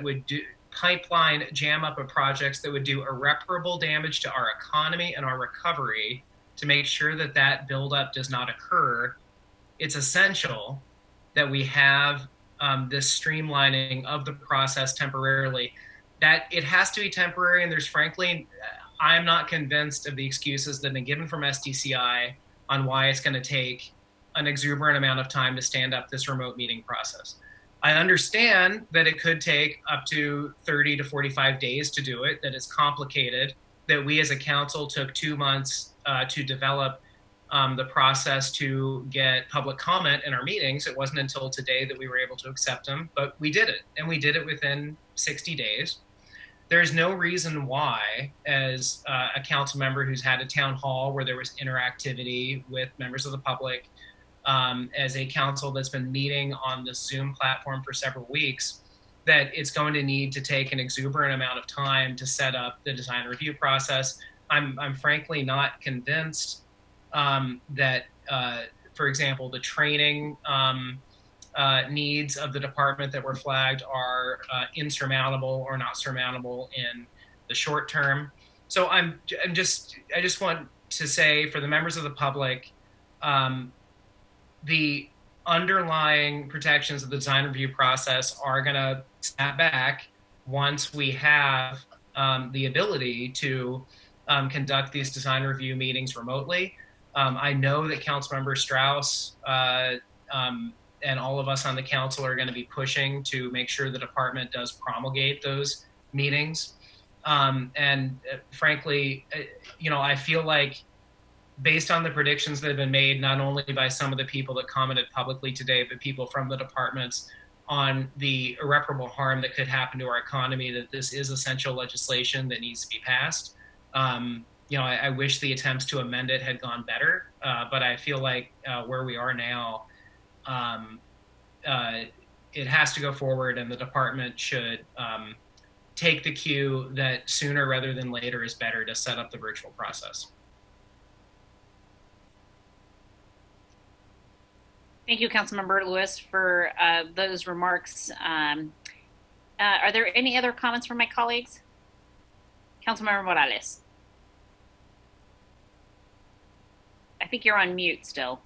jam up of projects that would do irreparable damage to our economy and our recovery, to make sure that that buildup does not occur. It's essential that we have this streamlining of the process temporarily. That it has to be temporary, and there's frankly, I'm not convinced of the excuses that have been given from SDCI on why it's going to take an exuberant amount of time to stand up this remote meeting process. I understand that it could take up to 30 to 45 days to do it, that it's complicated, that we as a council took 2 months to develop the process to get public comment in our meetings. It wasn't until today that we were able to accept them, but we did it, and we did it within 60 days. There's no reason why, as a council member who's had a town hall where there was interactivity with members of the public, as a council that's been meeting on the Zoom platform for several weeks, that it's going to need to take an exuberant amount of time to set up the design review process. I'm frankly not convinced that, for example, the training needs of the department that were flagged are insurmountable or not surmountable in the short term. So I just want to say, for the members of the public, the underlying protections of the design review process are going to snap back once we have the ability to conduct these design review meetings remotely. I know that Councilmember Strauss and all of us on the council are going to be pushing to make sure the department does promulgate those meetings. And frankly, I feel like, based on the predictions that have been made, not only by some of the people that commented publicly today, but people from the departments, on the irreparable harm that could happen to our economy, that this is essential legislation that needs to be passed. I wish the attempts to amend it had gone better, but I feel like where we are now, it has to go forward, and the department should take the cue that sooner rather than later is better to set up the virtual process. Thank you, Councilmember Lewis, for those remarks. Are there any other comments from my colleagues? Councilmember Morales. I think you're on mute still.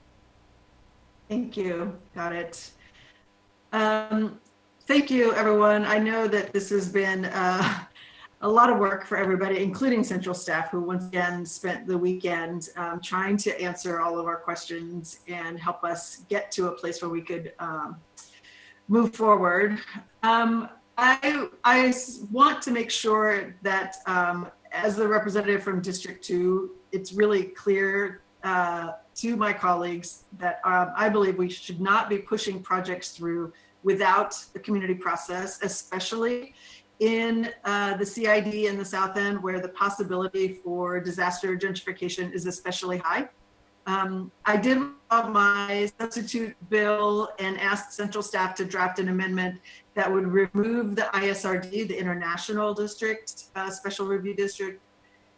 Thank you. Got it. Thank you, everyone. I know that this has been a lot of work for everybody, including central staff, who once again spent the weekend trying to answer all of our questions and help us get to a place where we could move forward. I want to make sure that as the representative from District 2, it's really clear to my colleagues that I believe we should not be pushing projects through without a community process, especially in the CID in the South End, where the possibility for disaster gentrification is especially high. I did my substitute bill and asked central staff to draft an amendment that would remove the ISRD, the International District, Special Review District,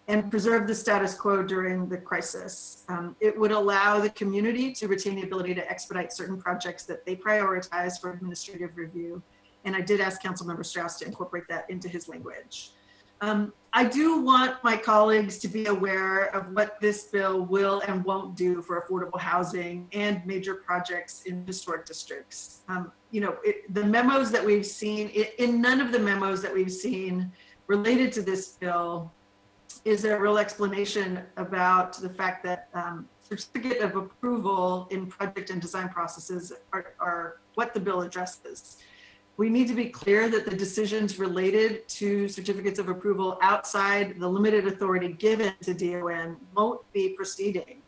and preserve the status quo during the crisis. It would allow the community to retain the ability to expedite certain projects that they prioritize for administrative review. And I did ask Councilmember Strauss to incorporate that into his language. I do want my colleagues to be aware of what this bill will and won't do for affordable housing and major projects in historic districts. The memos that we've seen, in none of the memos that we've seen related to this bill is there a real explanation about the fact that certificate of approval in project and design processes are what the bill addresses. We need to be clear that the decisions related to certificates of approval outside the limited authority given to DON won't be proceeding.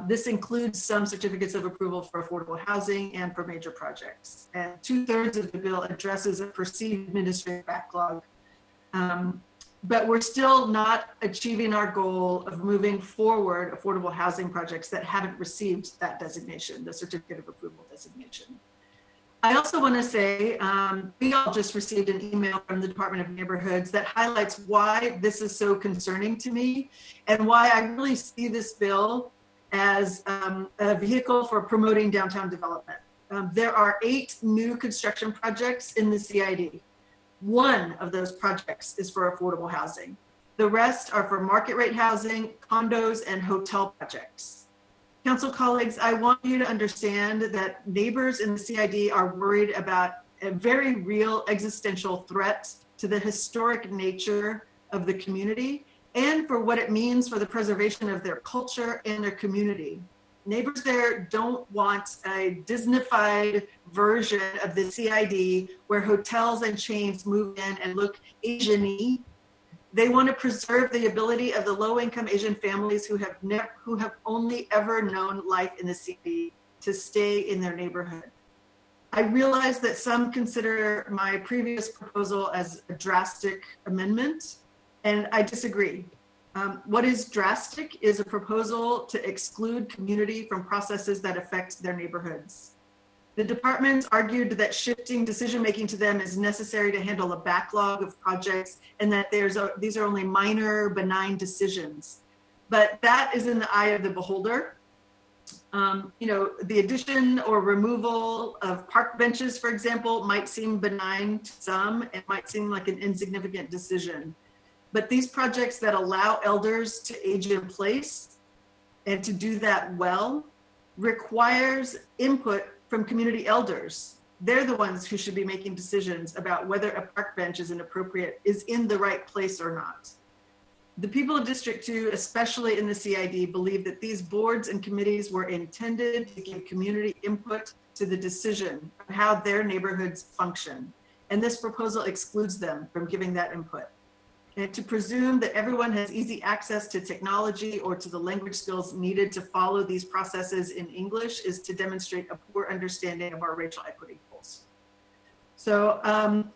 This includes some certificates of approval for affordable housing and for major projects. And 2/3 of the bill addresses a perceived administrative backlog. But we're still not achieving our goal of moving forward affordable housing projects that haven't received that designation, the certificate of approval designation. I also want to say, we all just received an email from the Department of Neighborhoods that highlights why this is so concerning to me and why I really see this bill as a vehicle for promoting downtown development. There are 8 new construction projects in the CID. One of those projects is for affordable housing. The rest are for market rate housing, condos, and hotel projects. Council colleagues, I want you to understand that neighbors in the CID are worried about a very real existential threat to the historic nature of the community and for what it means for the preservation of their culture and their community. Neighbors there don't want a Disneyfied version of the CID where hotels and chains move in and look Asian-y. They want to preserve the ability of the low-income Asian families who have only ever known life in the CID to stay in their neighborhood. I realize that some consider my previous proposal as a drastic amendment, and I disagree. What is drastic is a proposal to exclude community from processes that affect their neighborhoods. The departments argued that shifting decision-making to them is necessary to handle a backlog of projects and that these are only minor, benign decisions. But that is in the eye of the beholder. The addition or removal of park benches, for example, might seem benign to some. It might seem like an insignificant decision. But these projects that allow elders to age in place and to do that well requires input from community elders. They're the ones who should be making decisions about whether a park bench is in the right place or not. The people of District 2, especially in the CID, believe that these boards and committees were intended to give community input to the decision of how their neighborhoods function. And this proposal excludes them from giving that input. And to presume that everyone has easy access to technology or to the language skills needed to follow these processes in English is to demonstrate a poor understanding of our racial equity goals. So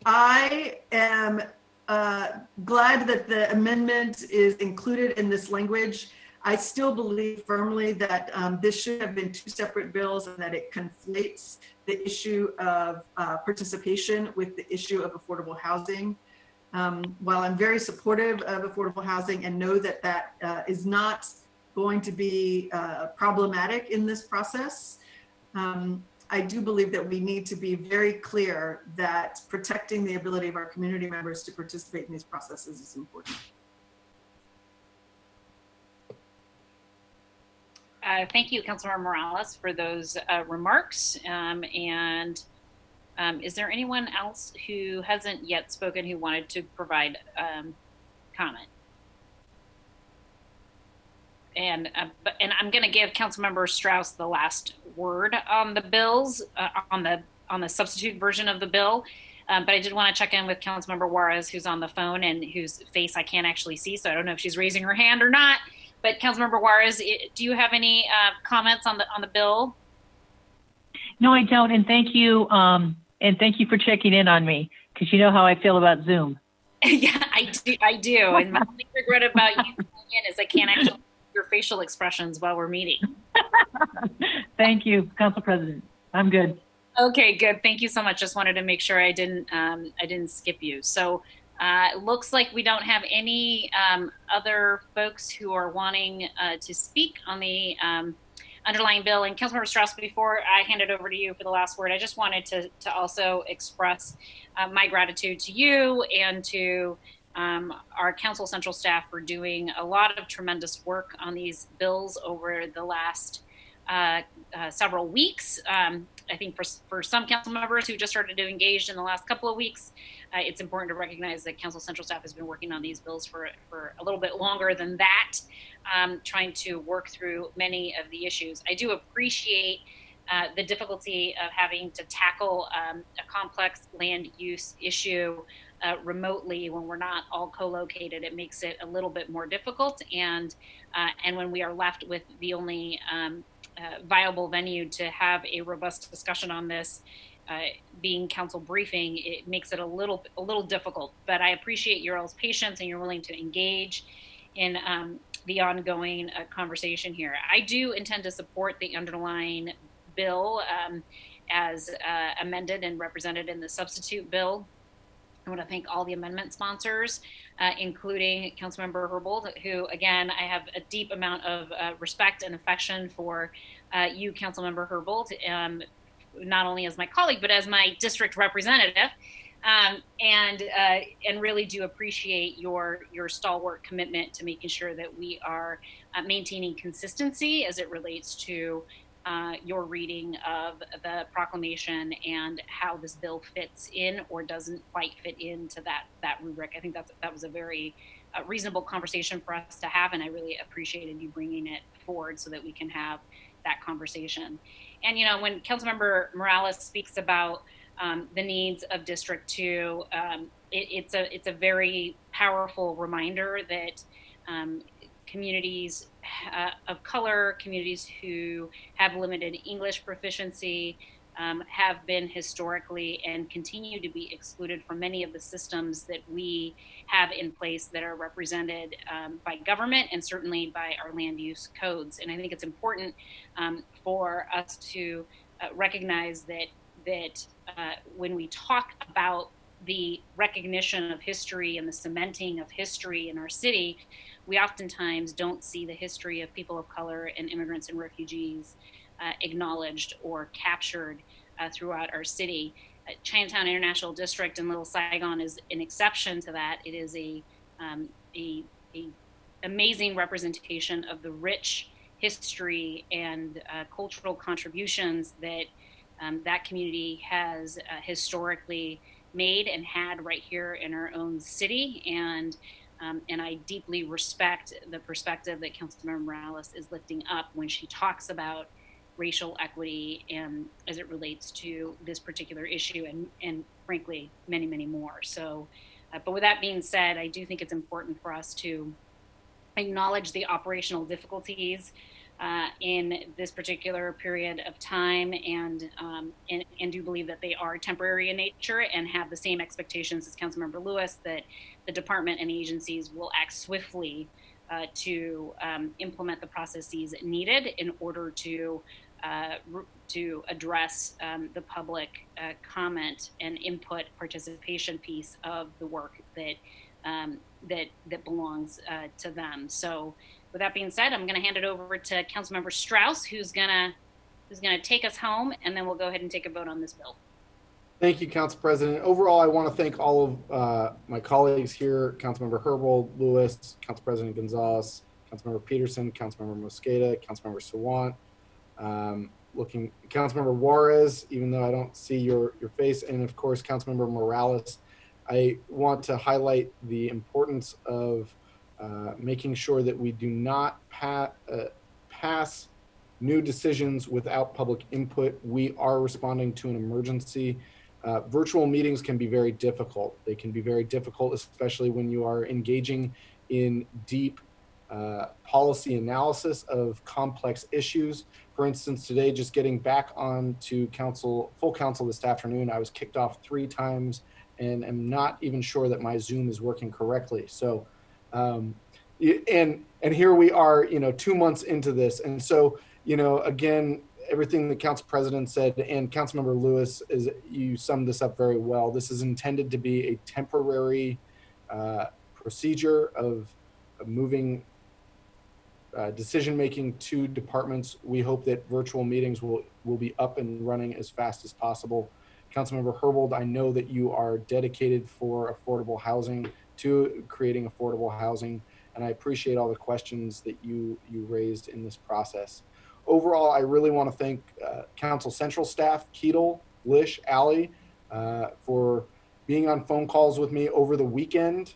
I am glad that the amendment is included in this language. I still believe firmly that this should have been 2 separate bills and that it conflates the issue of participation with the issue of affordable housing. While I'm very supportive of affordable housing and know that that is not going to be problematic in this process, I do believe that we need to be very clear that protecting the ability of our community members to participate in these processes is important. Thank you, Councilmember Morales, for those remarks. Is there anyone else who hasn't yet spoken who wanted to provide comment? And I'm going to give Councilmember Strauss the last word on the bills, on the substitute version of the bill. But I did want to check in with Councilmember Juarez, who's on the phone and whose face I can't actually see, so I don't know if she's raising her hand or not. But Councilmember Juarez, do you have any comments on the bill? No, I don't, and thank you. And thank you for checking in on me, because you know how I feel about Zoom. Yeah, I do. And my only regret about you coming in is I can't actually see your facial expressions while we're meeting. Thank you, Council President. I'm good. Okay, good. Thank you so much. Just wanted to make sure I didn't skip you. So it looks like we don't have any other folks who are wanting to speak on the underlying bill. And Councilmember Strauss, before I hand it over to you for the last word, I just wanted to also express my gratitude to you and to our council central staff for doing a lot of tremendous work on these bills over the last several weeks. I think for some council members who just started to engage in the last couple of weeks, it's important to recognize that council central staff has been working on these bills for a little bit longer than that, trying to work through many of the issues. I do appreciate the difficulty of having to tackle a complex land use issue remotely when we're not all co-located. It makes it a little bit more difficult, and when we are left with the only viable venue to have a robust discussion on this being council briefing, it makes it a little difficult. But I appreciate your all's patience and you're willing to engage in the ongoing conversation here. I do intend to support the underlying bill as amended and represented in the substitute bill. I want to thank all the amendment sponsors, including Councilmember Herbold, who, again, I have a deep amount of respect and affection for you, Councilmember Herbold, not only as my colleague, but as my district representative. And really do appreciate your stalwart commitment to making sure that we are maintaining consistency as it relates to your reading of the proclamation and how this bill fits in or doesn't quite fit into that rubric. I think that was a very reasonable conversation for us to have, and I really appreciated you bringing it forward so that we can have that conversation. And when Councilmember Morales speaks about the needs of District 2, it's a very powerful reminder that communities of color, communities who have limited English proficiency, have been historically and continue to be excluded from many of the systems that we have in place that are represented by government and certainly by our land use codes. And I think it's important for us to recognize that when we talk about the recognition of history and the cementing of history in our city, we oftentimes don't see the history of people of color and immigrants and refugees acknowledged or captured throughout our city. Chinatown International District in Little Saigon is an exception to that. It is a amazing representation of the rich history and cultural contributions that that community has historically made and had right here in our own city. And I deeply respect the perspective that Councilmember Morales is lifting up when she talks about racial equity and as it relates to this particular issue and frankly, many, many more. So, but with that being said, I do think it's important for us to acknowledge the operational difficulties in this particular period of time, and do believe that they are temporary in nature and have the same expectations as Councilmember Lewis that the department and agencies will act swiftly to implement the processes needed in order to address the public comment and input participation piece of the work that belongs to them. So with that being said, I'm going to hand it over to Councilmember Strauss, who's going to take us home, and then we'll go ahead and take a vote on this bill. Thank you, Council President. Overall, I want to thank all of my colleagues here, Councilmember Herbold, Lewis, Council President Gonzalez, Councilmember Peterson, Councilmember Mosqueda, Councilmember Sawant, Councilmember Juarez, even though I don't see your face, and of course, Councilmember Morales. I want to highlight the importance of making sure that we do not pass new decisions without public input. We are responding to an emergency. Virtual meetings can be very difficult. They can be very difficult, especially when you are engaging in deep policy analysis of complex issues. For instance, today, just getting back on to full council this afternoon, I was kicked off 3 times and am not even sure that my Zoom is working correctly. So, and here we are, 2 months into this. And so, again, everything the council president said and Councilmember Lewis, you summed this up very well. This is intended to be a temporary procedure of moving decision-making to departments. We hope that virtual meetings will be up and running as fast as possible. Councilmember Herbold, I know that you are dedicated for affordable housing, to creating affordable housing, and I appreciate all the questions that you raised in this process. Overall, I really want to thank Council Central staff, Keetle, Lish, Alley, for being on phone calls with me over the weekend,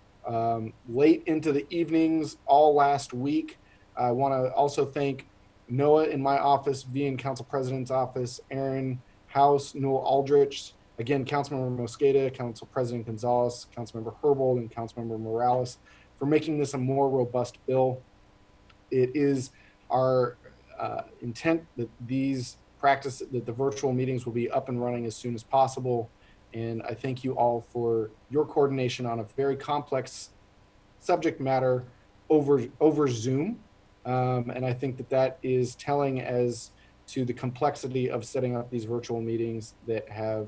late into the evenings, all last week. I want to also thank Noah in my office, V in Council President's office, Aaron House, Newell Aldrich, again, Councilmember Mosqueda, Council President Gonzalez, Councilmember Herbold, and Councilmember Morales for making this a more robust bill. It is our intent that that the virtual meetings will be up and running as soon as possible. And I thank you all for your coordination on a very complex subject matter over Zoom. And I think that is telling as to the complexity of setting up these virtual meetings that have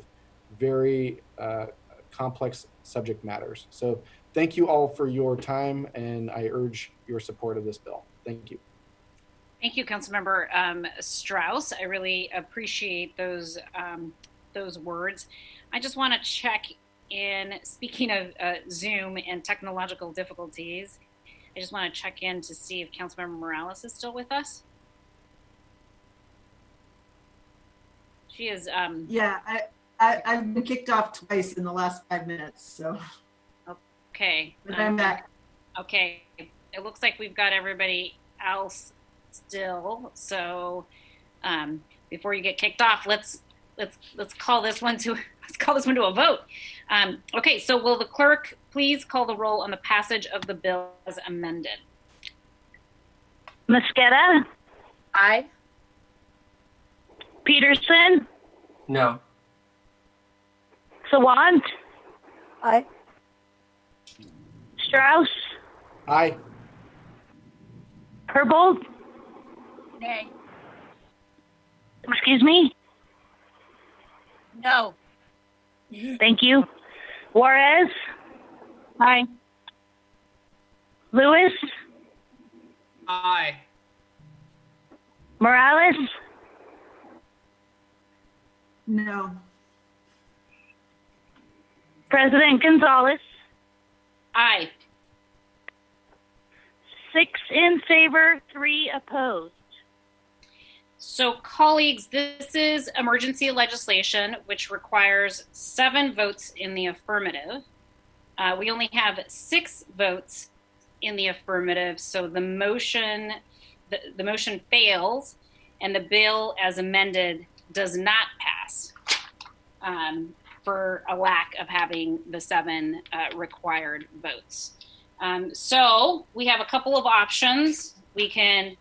very complex subject matters. So thank you all for your time, and I urge your support of this bill. Thank you. Thank you, Councilmember Strauss. I really appreciate those words. I just want to check in, speaking of Zoom and technological difficulties, I just want to check in to see if Councilmember Morales is still with us. She is. Yeah, I've been kicked off twice in the last 5 minutes, so. Okay. But I'm back. Okay. It looks like we've got everybody else still. So before you get kicked off, let's call this one to a vote. Okay. So will the clerk please call the roll on the passage of the bill as amended? Mosqueda? Aye. Peterson? No. Sawant? Aye. Strauss? Aye. Herbold? Nay. Excuse me? No. Thank you. Juarez? Aye. Lewis? Aye. Morales? No. President Gonzalez? Aye. 6 in favor, 3 opposed. So, colleagues, this is emergency legislation, which requires 7 votes in the affirmative. We only have 6 votes in the affirmative, so the motion fails, and the bill as amended does not pass for a lack of having the 7 required votes. So we have a couple of options. We can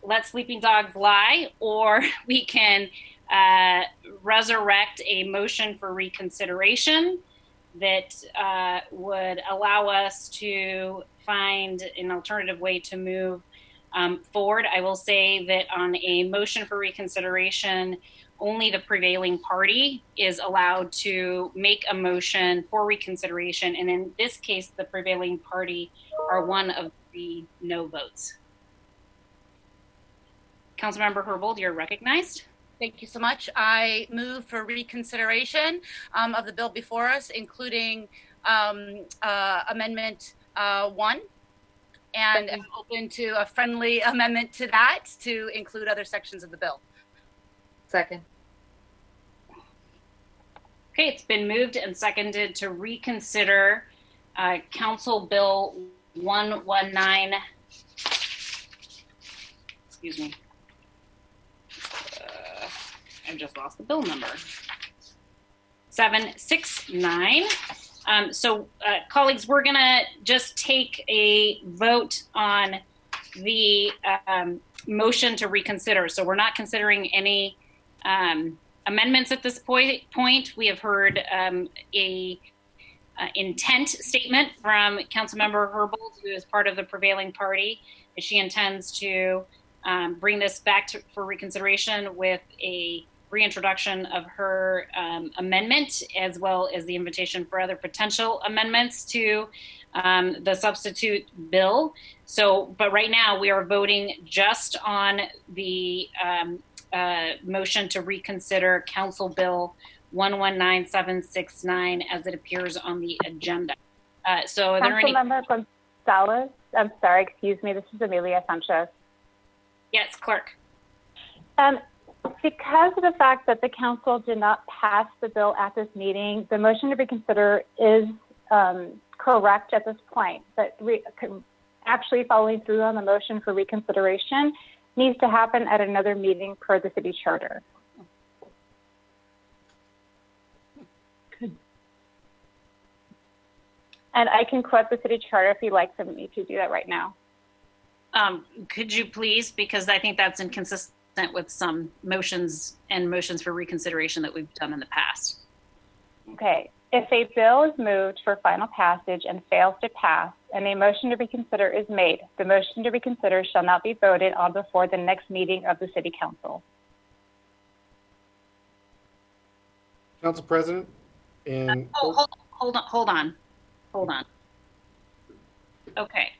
let sleeping dogs lie, or we can resurrect a motion for reconsideration that would allow us to find an alternative way to move forward. I will say that on a motion for reconsideration, only the prevailing party is allowed to make a motion for reconsideration. And in this case, the prevailing party are one of the no votes. Councilmember Herbold, you're recognized. Thank you so much. I move for reconsideration of the bill before us, including Amendment 1, and I'm open to a friendly amendment to that to include other sections of the bill. Second. Okay, it's been moved and seconded to reconsider Council Bill 119. Excuse me. I've just lost the bill number. 769. So, colleagues, we're going to just take a vote on the motion to reconsider. So we're not considering any amendments at this point. We have heard a intent statement from Councilmember Herbold, who is part of the prevailing party, that she intends to bring this back for reconsideration with a reintroduction of her amendment, as well as the invitation for other potential amendments to the substitute bill. So, but right now we are voting just on the motion to reconsider Council Bill 119769 as it appears on the agenda. So are there any... Councilmember Gonzalez, I'm sorry, excuse me, this is Amelia Sanchez. Yes, clerk. Because of the fact that the council did not pass the bill at this meeting, the motion to reconsider is correct at this point. But actually following through on the motion for reconsideration needs to happen at another meeting per the city charter. And I can quote the city charter if you'd like for me to do that right now. Could you please, because I think that's inconsistent with some motions and motions for reconsideration that we've done in the past. Okay. If a bill is moved for final passage and fails to pass, and a motion to reconsider is made, the motion to reconsider shall not be voted on before the next meeting of the City Council. Council President, and hold on. Okay,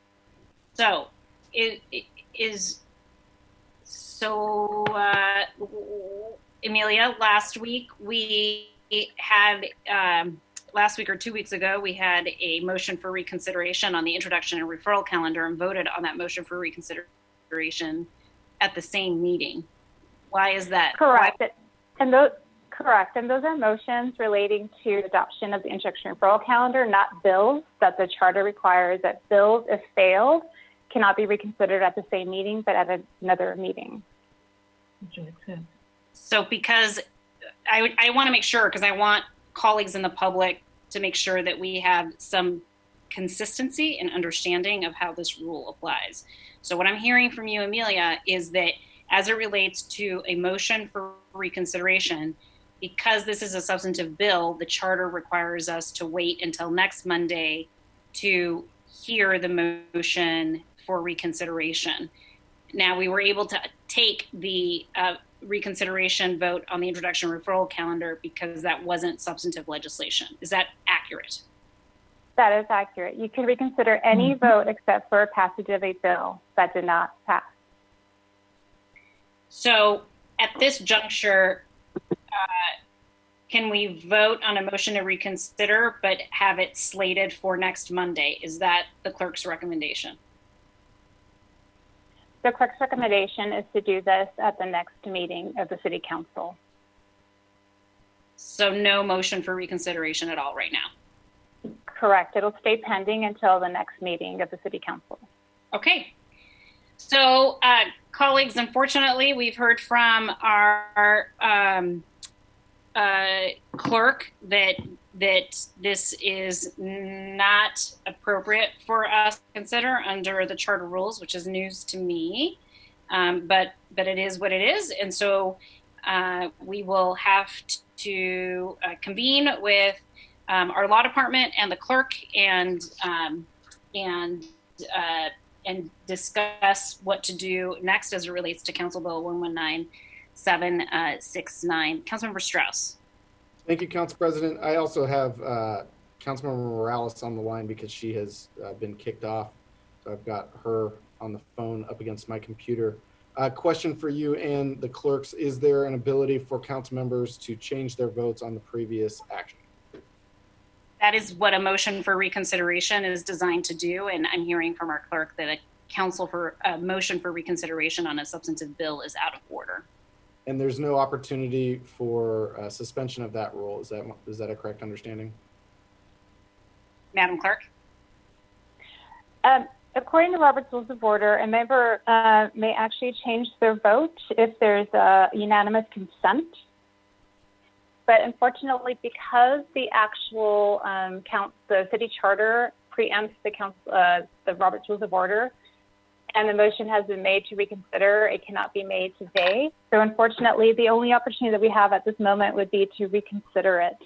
so Amelia, last week or 2 weeks ago, we had a motion for reconsideration on the Introduction and Referral Calendar and voted on that motion for reconsideration at the same meeting. Why is that? Correct. And those are motions relating to adoption of the Introduction and Referral Calendar, not bills that the charter requires that bills, if failed, cannot be reconsidered at the same meeting, but at another meeting. So because I want to make sure, because I want colleagues in the public to make sure that we have some consistency and understanding of how this rule applies. So what I'm hearing from you, Amelia, is that as it relates to a motion for reconsideration, because this is a substantive bill, the charter requires us to wait until next Monday to hear the motion for reconsideration. Now, we were able to take the reconsideration vote on the Introduction and Referral Calendar because that wasn't substantive legislation. Is that accurate? That is accurate. You can reconsider any vote except for passage of a bill that did not pass. So at this juncture, can we vote on a motion to reconsider but have it slated for next Monday? Is that the clerk's recommendation? The clerk's recommendation is to do this at the next meeting of the City Council. So no motion for reconsideration at all right now? Correct. It'll stay pending until the next meeting of the City Council. Okay. So, colleagues, unfortunately, we've heard from our clerk that this is not appropriate for us to consider under the charter rules, which is news to me, but it is what it is. And so we will have to convene with our law department and the clerk and discuss what to do next as it relates to Council Bill 119769. Councilmember Strauss. Thank you, Council President. I also have Councilmember Morales on the line because she has been kicked off. So I've got her on the phone up against my computer. Question for you and the clerks. Is there an ability for council members to change their votes on the previous action? That is what a motion for reconsideration is designed to do. And I'm hearing from our clerk that a motion for reconsideration on a substantive bill is out of order. And there's no opportunity for suspension of that rule. Is that a correct understanding? Madam Clerk? According to Robert's Rules of Order, a member may actually change their vote if there's a unanimous consent. But unfortunately, because the actual the city charter preempts the Robert's Rules of Order, and the motion has been made to reconsider, it cannot be made today. So unfortunately, the only opportunity that we have at this moment would be to reconsider it.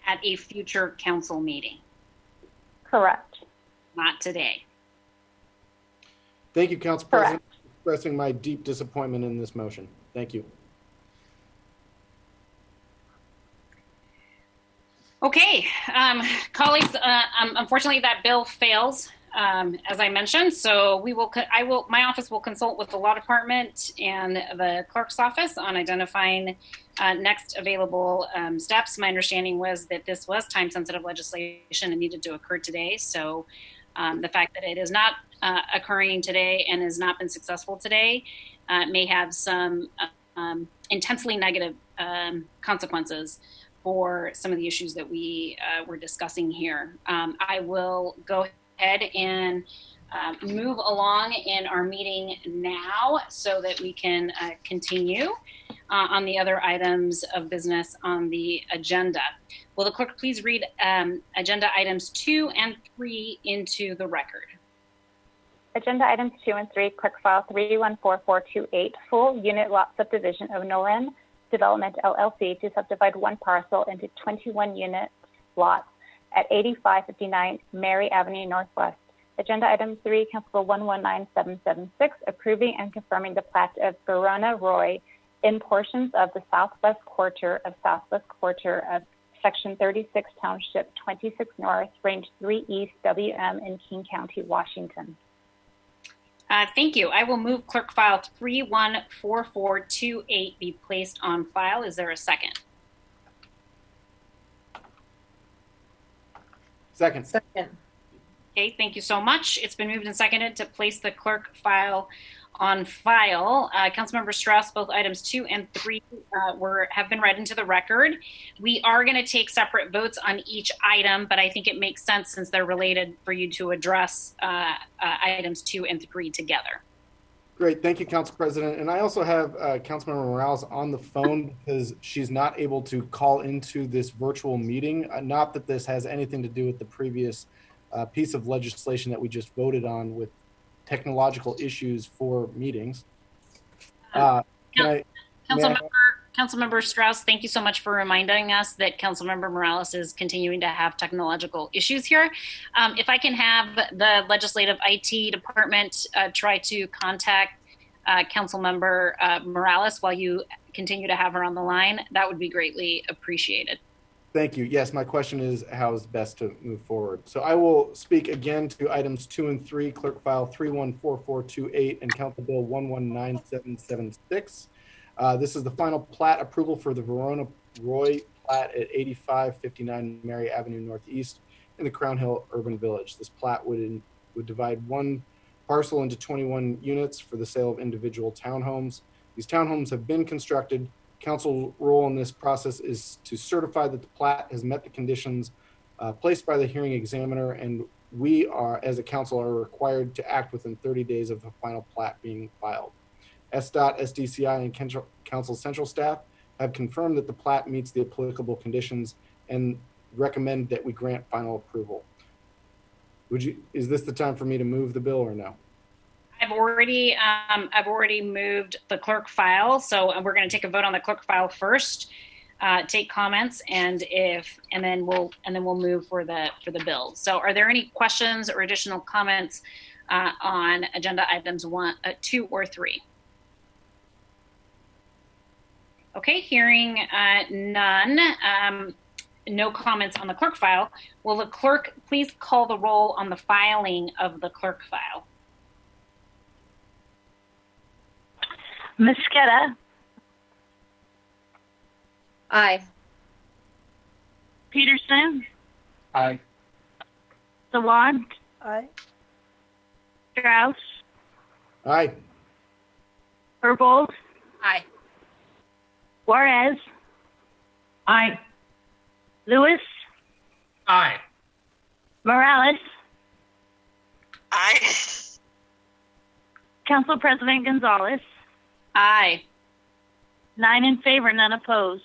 At a future council meeting? Correct. Not today. Thank you, Council President, for expressing my deep disappointment in this motion. Thank you. Okay, colleagues, unfortunately that bill fails, as I mentioned, so my office will consult with the law department and the clerk's office on identifying next available steps. My understanding was that this was time-sensitive legislation and needed to occur today, so the fact that it is not occurring today and has not been successful today may have some intensely negative consequences for some of the issues that we were discussing here. I will go ahead and move along in our meeting now so that we can continue on the other items of business on the agenda. Will the clerk please read agenda items 2 and 3 into the record? Agenda items 2 and 3, clerk file 314428, full unit lot subdivision of Noren Development LLC to subdivide one parcel into 21 unit lots at 8559 Mary Avenue Northwest. Agenda item 3, Council Bill 119776, approving and confirming the plat of Verona-Roy in portions of the southwest quarter of Section 36, Township 26 North, Range 3 East, WM in King County, Washington. Thank you. I will move clerk file 314428 be placed on file. Is there a second? Second. Okay, thank you so much. It's been moved and seconded to place the clerk file on file. Councilmember Strauss, both items 2 and 3 have been read into the record. We are going to take separate votes on each item, but I think it makes sense since they're related for you to address items 2 and 3 together. Great. Thank you, Council President. And I also have Councilmember Morales on the phone because she's not able to call into this virtual meeting. Not that this has anything to do with the previous piece of legislation that we just voted on with technological issues for meetings. Councilmember Strauss, thank you so much for reminding us that Councilmember Morales is continuing to have technological issues here. If I can have the legislative IT department try to contact Councilmember Morales while you continue to have her on the line, that would be greatly appreciated. Thank you. Yes, my question is how is best to move forward. So I will speak again to items 2 and 3, clerk file 314428 and Council Bill 119776. This is the final plat approval for the Verona-Roy plat at 8559 Mary Avenue Northeast in the Crown Hill Urban Village. This plat would divide one parcel into 21 units for the sale of individual townhomes. These townhomes have been constructed. Council's role in this process is to certify that the plat has met the conditions placed by the hearing examiner, and we are, as a council, are required to act within 30 days of the final plat being filed. SDOT, SDCI, and Council Central staff have confirmed that the plat meets the applicable conditions and recommend that we grant final approval. Is this the time for me to move the bill or no? I've already moved the clerk file, so we're going to take a vote on the clerk file first, take comments, and then we'll move for the bill. So, are there any questions or additional comments on agenda items 2 or 3? Okay, hearing none. No comments on the clerk file. Will the clerk please call the roll on the filing of the clerk file? Mosqueda. Aye. Peterson. Aye. Sawant. Aye. Strauss. Aye. Herbold. Aye. Juarez. Aye. Lewis. Aye. Morales. Aye. Council President Gonzalez. Aye. 9 in favor, none opposed.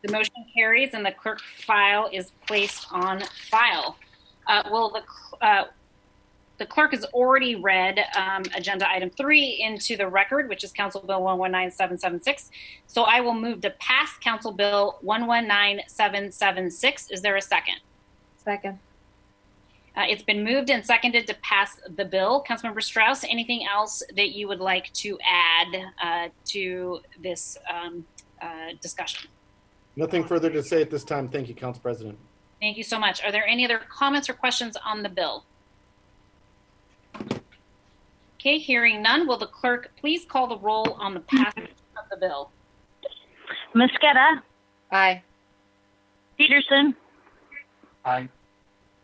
The motion carries and the clerk file is placed on file. The clerk has already read agenda item 3 into the record, which is Council Bill 119776. So I will move to pass Council Bill 119776. Is there a second? Second. It's been moved and seconded to pass the bill. Councilmember Strauss, anything else that you would like to add to this discussion? Nothing further to say at this time. Thank you, Council President. Thank you so much. Are there any other comments or questions on the bill? Okay, hearing none, will the clerk please call the roll on the passage of the bill? Mosqueda. Aye. Peterson. Aye.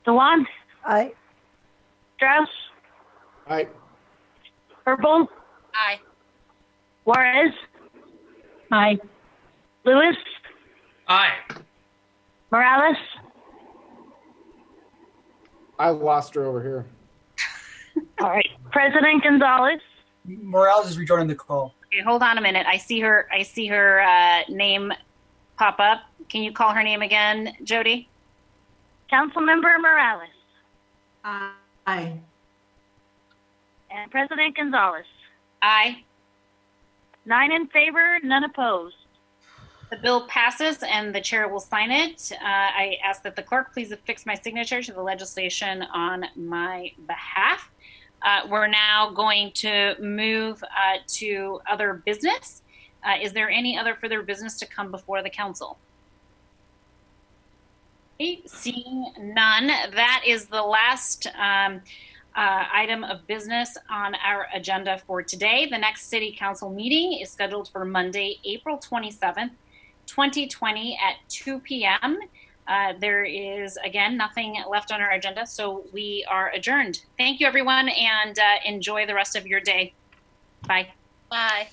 Sawant. Aye. Strauss. Aye. Herbold. Aye. Juarez. Aye. Lewis. Aye. Morales. I lost her over here. All right. President Gonzalez. Morales is rejoining the call. Okay, hold on a minute. I see her name pop up. Can you call her name again, Jody? Councilmember Morales. Aye. And President Gonzalez. Aye. 9 in favor, none opposed. The bill passes and the chair will sign it. I ask that the clerk please affix my signature to the legislation on my behalf. We're now going to move to other business. Is there any other further business to come before the council? Okay, seeing none, that is the last item of business on our agenda for today. The next city council meeting is scheduled for Monday, April 27th, 2020 at 2 p.m. There is, again, nothing left on our agenda, so we are adjourned. Thank you, everyone, and enjoy the rest of your day. Bye. Bye.